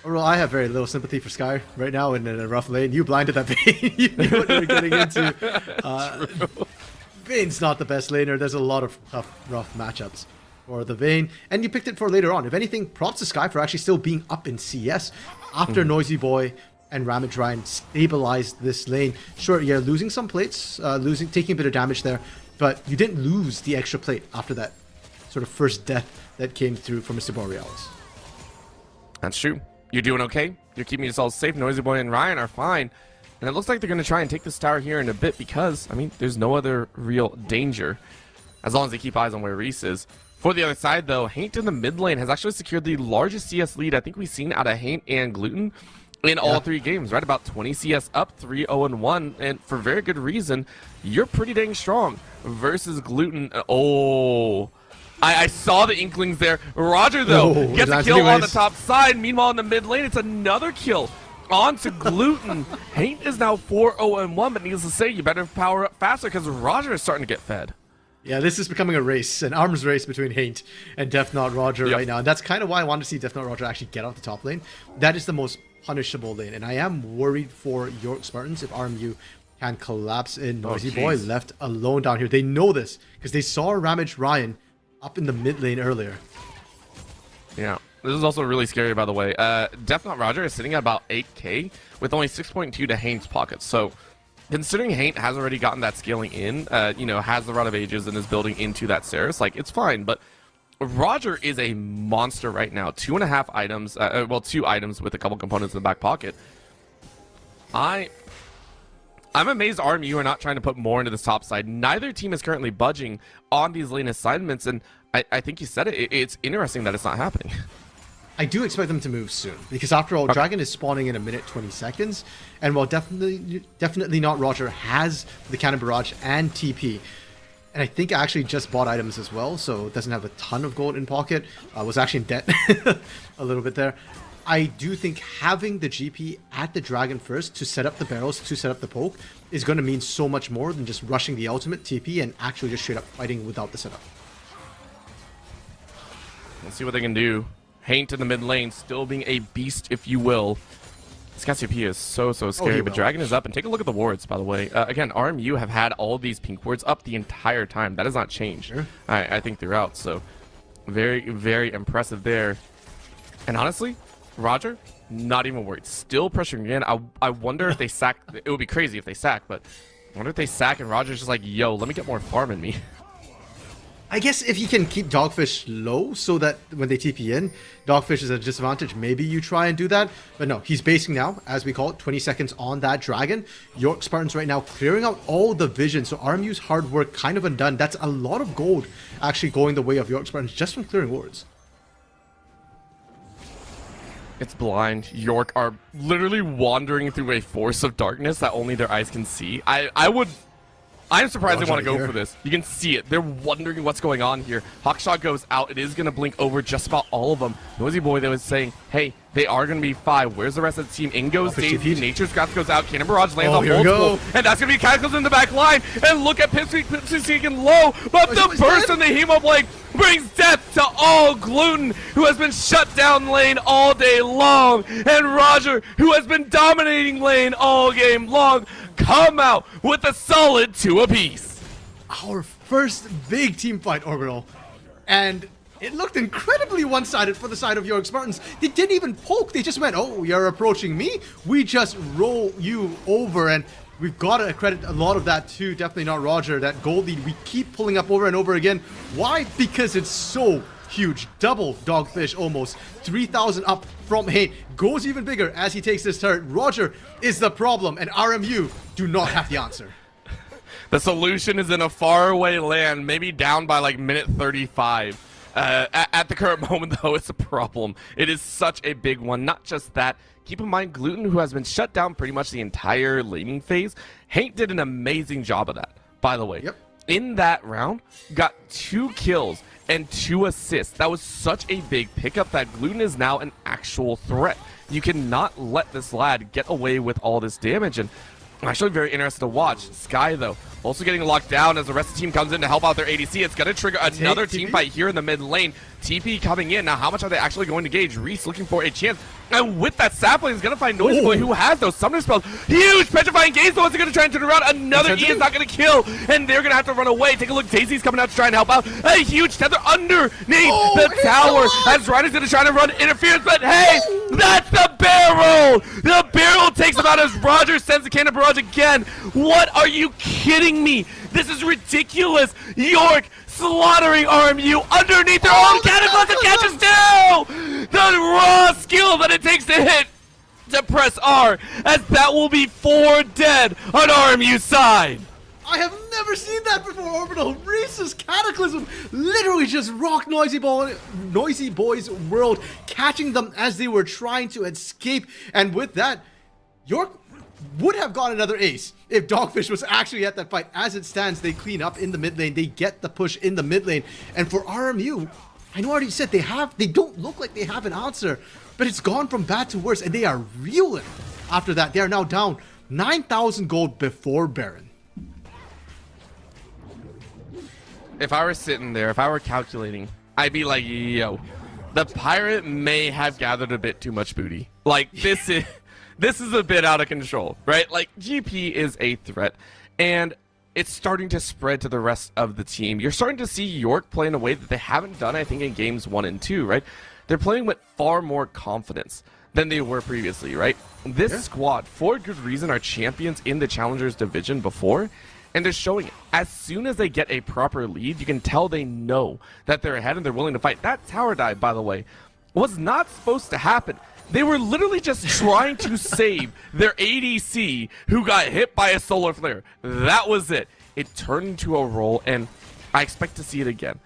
Well, I have very little sympathy for Sky right now in a rough lane. You blinded that Vayne. You knew what you were getting into. Vayne's not the best laner. There's a lot of tough, rough matchups for the Vayne. And you picked it for later on. If anything, props to Sky for actually still being up in CS after Noisy Boy and Ramage Ryan stabilized this lane. Sure, you're losing some plates, taking a bit of damage there, but you didn't lose the extra plate after that sort of first death that came through from Mr. Borealis. That's true. You're doing okay. You're keeping yourselves safe. Noisy Boy and Ryan are fine. And it looks like they're going to try and take this tower here in a bit because, I mean, there's no other real danger as long as they keep eyes on where Reese is. For the other side, though, Haint in the mid lane has actually secured the largest CS lead I think we've seen out of Haint and Gluten in all 3 games, right? About 20 CS up, 3-0-1, and for very good reason. You're pretty dang strong versus Gluten. Oh, I saw the inklings there. Roger, though, gets a kill on the top side. Meanwhile, in the mid lane, it's another kill onto Gluten. Haint is now 4-0-1, but needless to say, you better power up faster because Roger is starting to get fed. Yeah, this is becoming a race, an arms race between Haint and Death-Knot Roger right now. And that's kind of why I wanted to see Death-Knot Roger actually get out the top lane. That is the most punishable lane. And I am worried for York Spartans if RMU can collapse in. Noisy Boy left alone down here. They know this because they saw Ramage Ryan up in the mid lane earlier. Yeah. This is also really scary, by the way. Death Not Roger is sitting at about 8k with only 6.2 to Haint's pockets. So, considering Haint has already gotten that scaling in, you know, has the Rod of Ages and is building into that Ceres, like, it's fine. But Roger is a monster right now. 2.5 items, well, 2 items with a couple components in the back pocket. I'm amazed RMU are not trying to put more into this top side. Neither team is currently budging on these lane assignments, and I think you said it. It's interesting that it's not happening. I do expect them to move soon, because after all, Dragon is spawning in a minute 20 seconds, and while definitely not Roger has the Cannon Barrage and TP, and I think I actually just bought items as well, so doesn't have a ton of gold in pocket. Was actually in debt a little bit there. I do think having the GP at the Dragon first to set up the barrels, to set up the poke, is going to mean so much more than just rushing the ultimate TP and actually just straight up fighting without the setup. Let's see what they can do. Haint in the mid lane, still being a beast, if you will. This guy's TP is so scary, but Dragon is up, and take a look at the wards, by the way. Again, RMU have had all of these pink wards up the entire time. That has not changed, Sure. I think, throughout, so very impressive there. And honestly, Roger, not even worried. Still pressuring again. I wonder if they sack. It would be crazy if they sack, but I wonder if they sack and Roger's just like, yo, let me get more farm in me. I guess if you can keep Dogfish low so that when they TP in, Dogfish is at a disadvantage, maybe you try and do that. But no, he's basing now, as we call it, 20 seconds on that Dragon. York Spartans right now clearing out all the vision, so RMU's hard work kind of undone. That's a lot of gold actually going the way of York Spartans just from clearing wards. It's blind. York are literally wandering through a force of darkness that only their eyes can see. I'm surprised they want to go for this. You can see it. They're wondering what's going on here. Hawkshot goes out. It is going to blink over just about all of them. Noisy Boy, they was saying, hey, they are going to be 5. Where's the rest of the team? In goes Daisy. Nature's Grasp goes out. Cannon Barrage lands on multiple. And that's going to be Cataclysm in the back line. And look at Pipsy low. But the burst in the Hemoblade brings death to all Gluten, who has been shut down lane all day long. And Roger, who has been dominating lane all game long, come out with a solid 2 apiece. Our first big team fight, Orbital. And it looked incredibly one-sided for the side of York Spartans. They didn't even poke. They just went, oh, you're approaching me? We just roll you over. And we've got to credit a lot of that to definitely not Roger. That gold lead we keep pulling up over and over again. Why? Because it's so huge. Double Dogfish almost. 3,000 up from Haint. Goes even bigger as he takes this turret. Roger is the problem, and RMU do not have the answer. The solution is in a faraway land, maybe down by like minute 35. At the current moment, though, it's a problem. It is such a big one. Not just that. Keep in mind, Gluten, who has been shut down pretty much the entire laning phase, Haint did an amazing job of that, by the way. Yep. In that round, got 2 kills and 2 assists. That was such a big pickup that Gluten is now an actual threat. You cannot let this lad get away with all this damage, and I'm actually very interested to watch. Sky, though, also getting locked down as the rest of the team comes in to help out their ADC. It's going to trigger another team fight here in the mid lane. TP coming in. Now, how much are they actually going to gauge? Reese looking for a chance. And with that sapling, is going to find Noisy Boy, who has those summoner spells. Huge petrifying gaze, though. Is going to try and turn around. Another E is not going to kill. And they're going to have to run away. Take a look. Daisy's coming out to try and help out. A huge tether underneath the tower. As Ryder's going to try to run interference. But hey, that's the barrel. The barrel takes him out as Roger sends the Cannon Barrage again. What are you kidding me? This is ridiculous. York slaughtering RMU underneath their own Cataclysm catches too! The raw skill that it takes to hit to press R, as that will be 4 dead on RMU's side. I have never seen that before, Orbital. Reese's Cataclysm literally just rocked Noisy Boy's world, catching them as they were trying to escape. And with that, York would have got another ace if Dogfish was actually at that fight. As it stands, they clean up in the mid lane. They get the push in the mid lane. And for RMU, I know I already said they don't look like they have an answer, but it's gone from bad to worse, and they are reeling after that. They are now down 9,000 gold before Baron. If I were sitting there, if I were calculating, I'd be like, yo, the pirate may have gathered a bit too much booty. Like, this is a bit out of control, right? Like, GP is a threat, and it's starting to spread to the rest of the team. You're starting to see York play in a way that they haven't done, I think, in games 1 and 2, right? they're playing with far more confidence than they were previously, right? This squad, for good reason, are champions in the Challengers division before, and they're showing it. As soon as they get a proper lead, you can tell they know that they're ahead and they're willing to fight. That tower dive, by the way, was not supposed to happen. They were literally just trying to save their ADC who got hit by a solar flare. That was it. It turned into a roll, and I expect to see it again.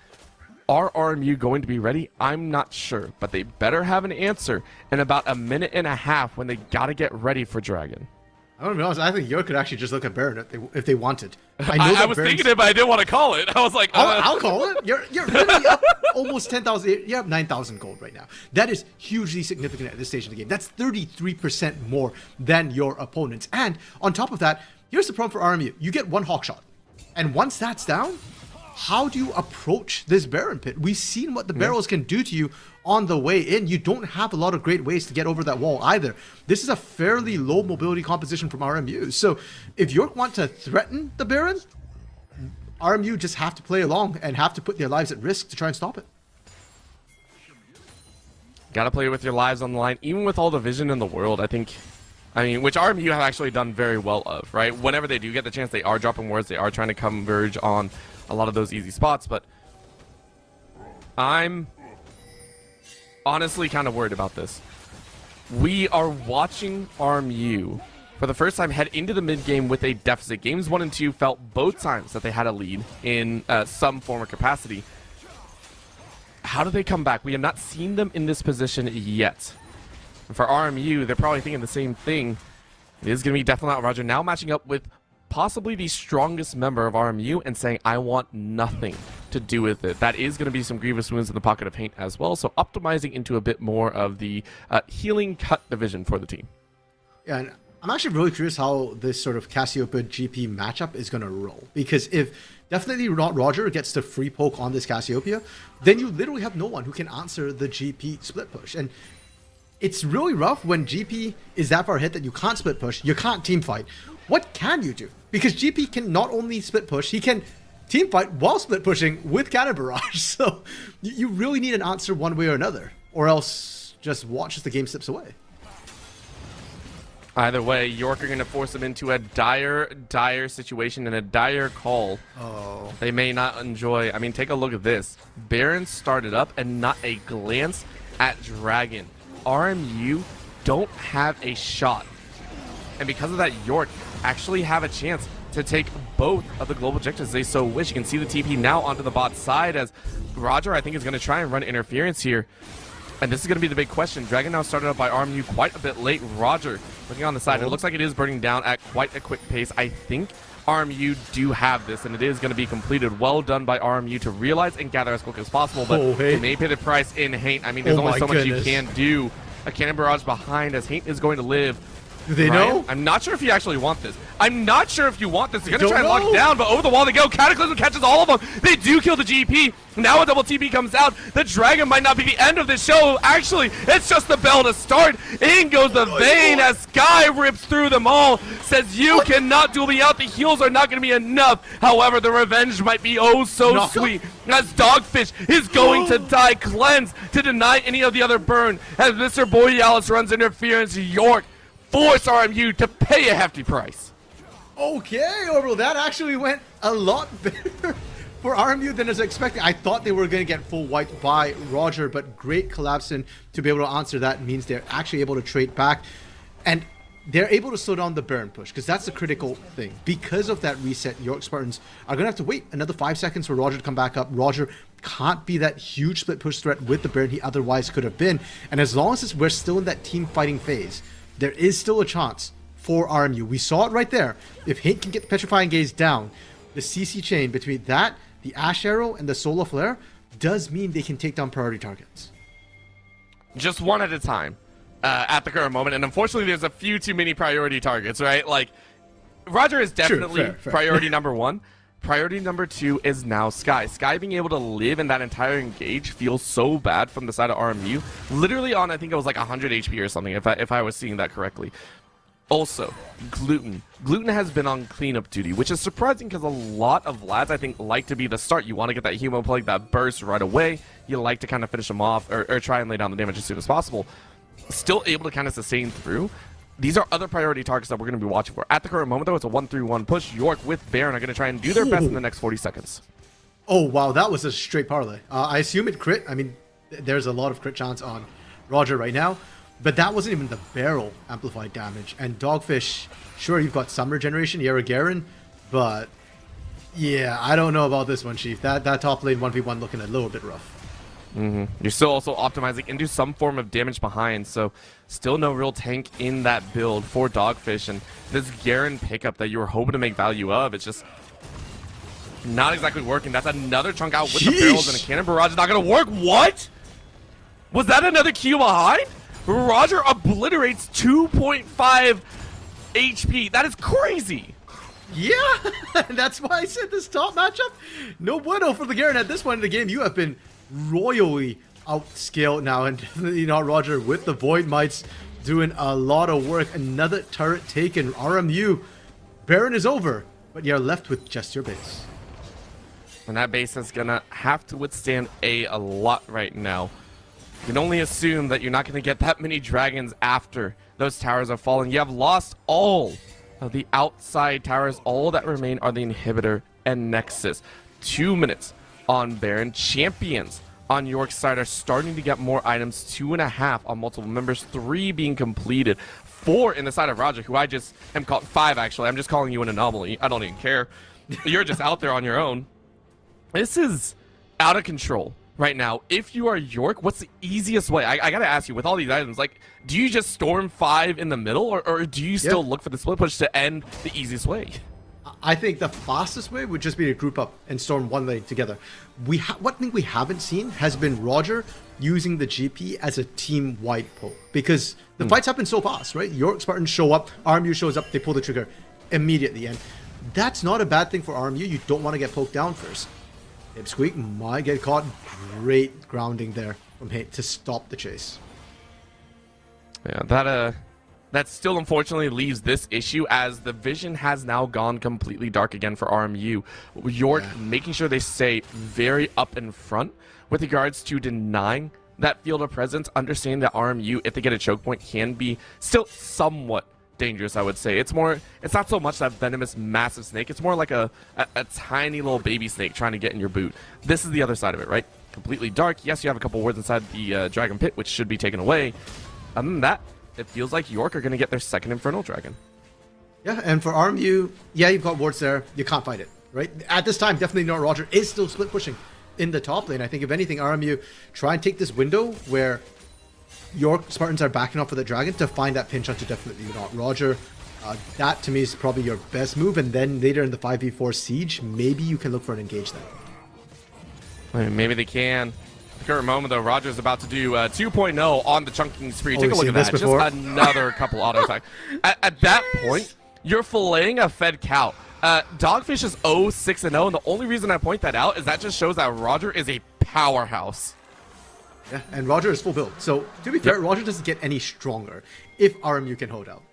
Are RMU going to be ready? I'm not sure, but they better have an answer in about a minute and a half when they gotta get ready for Dragon. I'm gonna be honest, I think York could actually just look at Baron if they wanted. I was thinking it, but I didn't want to call it. I was like, I'll call it. You're really up almost 10,000. You have 9,000 gold right now. That is hugely significant at this stage of the game. That's 33% more than your opponents. And on top of that, here's the problem for RMU. You get one hawk shot, and once that's down, how do you approach this Baron pit? We've seen what the barrels can do to you on the way in. You don't have a lot of great ways to get over that wall either. This is a fairly low mobility composition from RMU. So if York want to threaten the Baron, RMU just have to play along and have to put their lives at risk to try and stop it. Gotta play with your lives on the line, even with all the vision in the world, I mean, which RMU have actually done very well of, right? Whenever they do get the chance, they are dropping wards, they are trying to converge on a lot of those easy spots, but I'm honestly kind of worried about this. We are watching RMU for the first time head into the mid game with a deficit. Games 1 and 2 felt both times that they had a lead in some form or capacity. How do they come back? We have not seen them in this position yet. And for RMU, they're probably thinking the same thing. It is going to be definitely not Roger now matching up with possibly the strongest member of RMU and saying, I want nothing to do with it. That is going to be some grievous wounds in the pocket of Haint as well, so optimizing into a bit more of the healing cut division for the team. Yeah, and I'm actually really curious how this sort of Cassiopeia GP matchup is going to roll, because if definitely Roger gets the free poke on this Cassiopeia, then you literally have no one who can answer the GP split push. And it's really rough when GP is that far ahead that you can't split push, you can't team fight. What can you do? Because GP can not only split push, he can team fight while split pushing with Cannon Barrage. So you really need an answer one way or another, or else just watch as the game slips away. Either way, York are going to force them into a dire situation and a dire call. Oh. They may not enjoy. I mean, take a look at this. Baron started up and not a glance at Dragon. RMU don't have a shot. And because of that, York actually have a chance to take both of the global objectives they so wish. You can see the TP now onto the bot side as Roger, I think, is going to try and run interference here. And this is going to be the big question. Dragon now started up by RMU quite a bit late. Roger looking on the side. It looks like it is burning down at quite a quick pace. I think RMU do have this, and it is going to be completed. Well done by RMU to realize and gather as quick as possible, but they may pay the price in Haint. I mean, there's only so much you can do. A Cannon Barrage behind as Haint is going to live. Do they know? I'm not sure if you actually want this. I'm not sure if you want this. They're going to try and lock down, but over the wall they go. Cataclysm catches all of them. They do kill the GP. Now a double TP comes out. The Dragon might not be the end of the show. Actually, it's just the bell to start. In goes the Vayne as Sky rips through them all. Says, you cannot duel me out. The heals are not going to be enough. However, the revenge might be oh so sweet. As Dogfish is going to die. Cleanse to deny any of the other burn. As Mr. Borealis runs interference. York force RMU to pay a hefty price. Okay, Orbital, that actually went a lot better for RMU than as expected. I thought they were going to get full wiped by Roger, but great collapse in to be able to answer that means they're actually able to trade back. And they're able to slow down the Baron push, because that's the critical thing. Because of that reset, York Spartans are going to have to wait another 5 seconds for Roger to come back up. Roger can't be that huge split push threat with the Baron he otherwise could have been. And as long as we're still in that team fighting phase, there is still a chance for RMU. We saw it right there. If Haint can get the Petrifying Gaze down, the CC chain between that, the Ash Arrow, and the Solar Flare does mean they can take down priority targets. Just one at a time at the current moment. And unfortunately, there's a few too many priority targets, right? Like, Roger is definitely fair. Priority number one. Priority number two is now Sky. Sky being able to live in that entire engage feels so bad from the side of RMU. Literally on, I think it was like 100 HP or something, if I was seeing that correctly. Also, Gluten. Gluten has been on cleanup duty, which is surprising because a lot of lads, I think, like to be the start. You want to get that Hemo Plague, that burst right away. You like to kind of finish them off or try and lay down the damage as soon as possible. Still able to kind of sustain through. These are other priority targets that we're going to be watching for. At the current moment, though, it's a 1-3-1 push. York with Baron are going to try and do their best in the next 40 seconds. Oh, wow, that was a straight parlay. I assume it crit. I mean, there's a lot of crit chance on Roger right now. But that wasn't even the barrel amplified damage. And Dogfish, sure, you've got some regeneration, Yara Garen, but yeah, I don't know about this one, Chief. That top lane 1v1 looking a little bit rough. You're still also optimizing into some form of damage behind, so still no real tank in that build for Dogfish. And this Garen pickup that you were hoping to make value of, it's just not exactly working. That's another chunk out with the barrels, and a cannon barrage is not going to work. What? Was that another Q behind? Roger obliterates 2.5 HP. That is crazy. Yeah, that's why I said this top matchup. No bueno for the Garen at this point in the game. You have been royally outscaled now, and definitely not Roger with the Void Mites doing a lot of work. Another turret taken. RMU. Baron is over, but you're left with just your base. And that base is going to have to withstand a lot right now. You can only assume that you're not going to get that many dragons after those towers are falling. You have lost all of the outside towers. All that remain are the inhibitor and Nexus. 2 minutes on Baron. Champions on York's side are starting to get more items. 2.5 on multiple members. 3 being completed. 4 in the side of Roger, who I just am called 5 actually. I'm just calling you an anomaly. I don't even care. You're just out there on your own. This is out of control right now. If you are York, what's the easiest way? I gotta ask you, with all these items, like, do you just storm 5 in the middle, or do you still look for the split push to end the easiest way? I think the fastest way would just be to group up and storm one lane together. One thing we haven't seen has been Roger using the GP as a team-wide pull, because the fights happen so fast, right? York Spartans show up, RMU shows up, they pull the trigger immediately, and that's not a bad thing for RMU. You don't want to get poked down first. Ipsqueak might get caught. Great grounding there from Hate to stop the chase. Yeah, that still unfortunately leaves this issue, as the vision has now gone completely dark again for RMU. York making sure they stay very up in front with regards to denying that field of presence, understanding that RMU, if they get a choke point, can be still somewhat dangerous, I would say. It's not so much that venomous massive snake, it's more like a tiny little baby snake trying to get in your boot. This is the other side of it, right? Completely dark. Yes, you have a couple wards inside the dragon pit, which should be taken away. Other than that, it feels like York are going to get their second Infernal Dragon. Yeah, and for RMU, yeah, you've got wards there. You can't fight it, right? At this time, definitely not. Roger is still split pushing in the top lane. I think if anything, RMU try and take this window where York Spartans are backing off for the dragon to find that pinch onto definitely not Roger. That to me is probably your best move, and then later in the 5v4 siege, maybe you can look for an engage then. Maybe they can. At the current moment though, Roger's about to do 2.0 on the chunking spree. Take a look at that. Just another couple auto attack. At that point, you're filleting a fed cow. Dogfish is 0-6-0, and the only reason I point that out is that just shows that Roger is a powerhouse. Yeah, and Roger is full build. So, to be fair, Roger doesn't get any stronger if RMU can hold out.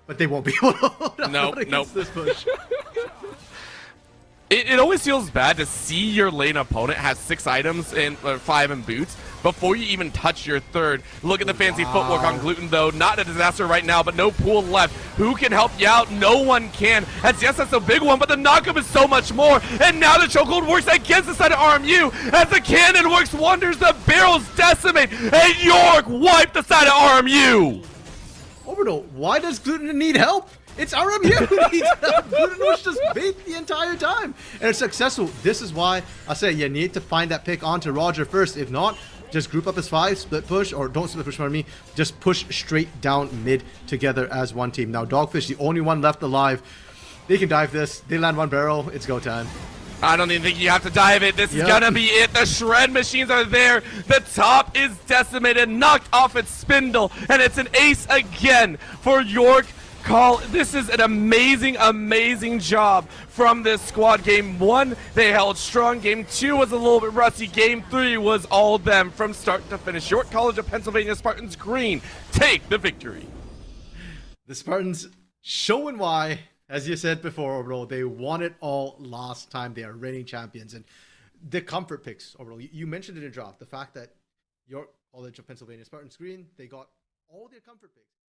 But they won't be able to hold out against this push. It always feels bad to see your lane opponent has 6 items and 5 in boots before you even touch your third. Look at the fancy footwork on Gluten, though. Not a disaster right now, but no pool left. Who can help you out? No one can. As yes, that's a big one, but the knockup is so much more. And now the chokehold works against the side of RMU. As the cannon works wonders, the barrels decimate, and York wiped the side of RMU. Orbital, why does Gluten need help? It's RMU who needs help. Gluten was just bait the entire time. And it's successful. This is why I say you need to find that pick onto Roger first. If not, just group up as 5, split push, or don't split push, pardon me. Just push straight down mid together as one team. Now, Dogfish, the only one left alive. They can dive this. They land 1 barrel. It's go time. I don't even think you have to dive it. This is gonna be it. The shred machines are there. The top is decimated, knocked off its spindle, and it's an ace again for York. This is an amazing job from this squad. Game 1, they held strong. Game 2 was a little bit rusty. Game 3 was all them from start to finish. York College of Pennsylvania Spartans green take the victory. The Spartans showing why, as you said before, Orbital, they won it all last time. They are reigning champions. And the comfort picks, Orbital, you mentioned it in draft, the fact that York College of Pennsylvania Spartans Green, they got all their comfort picks.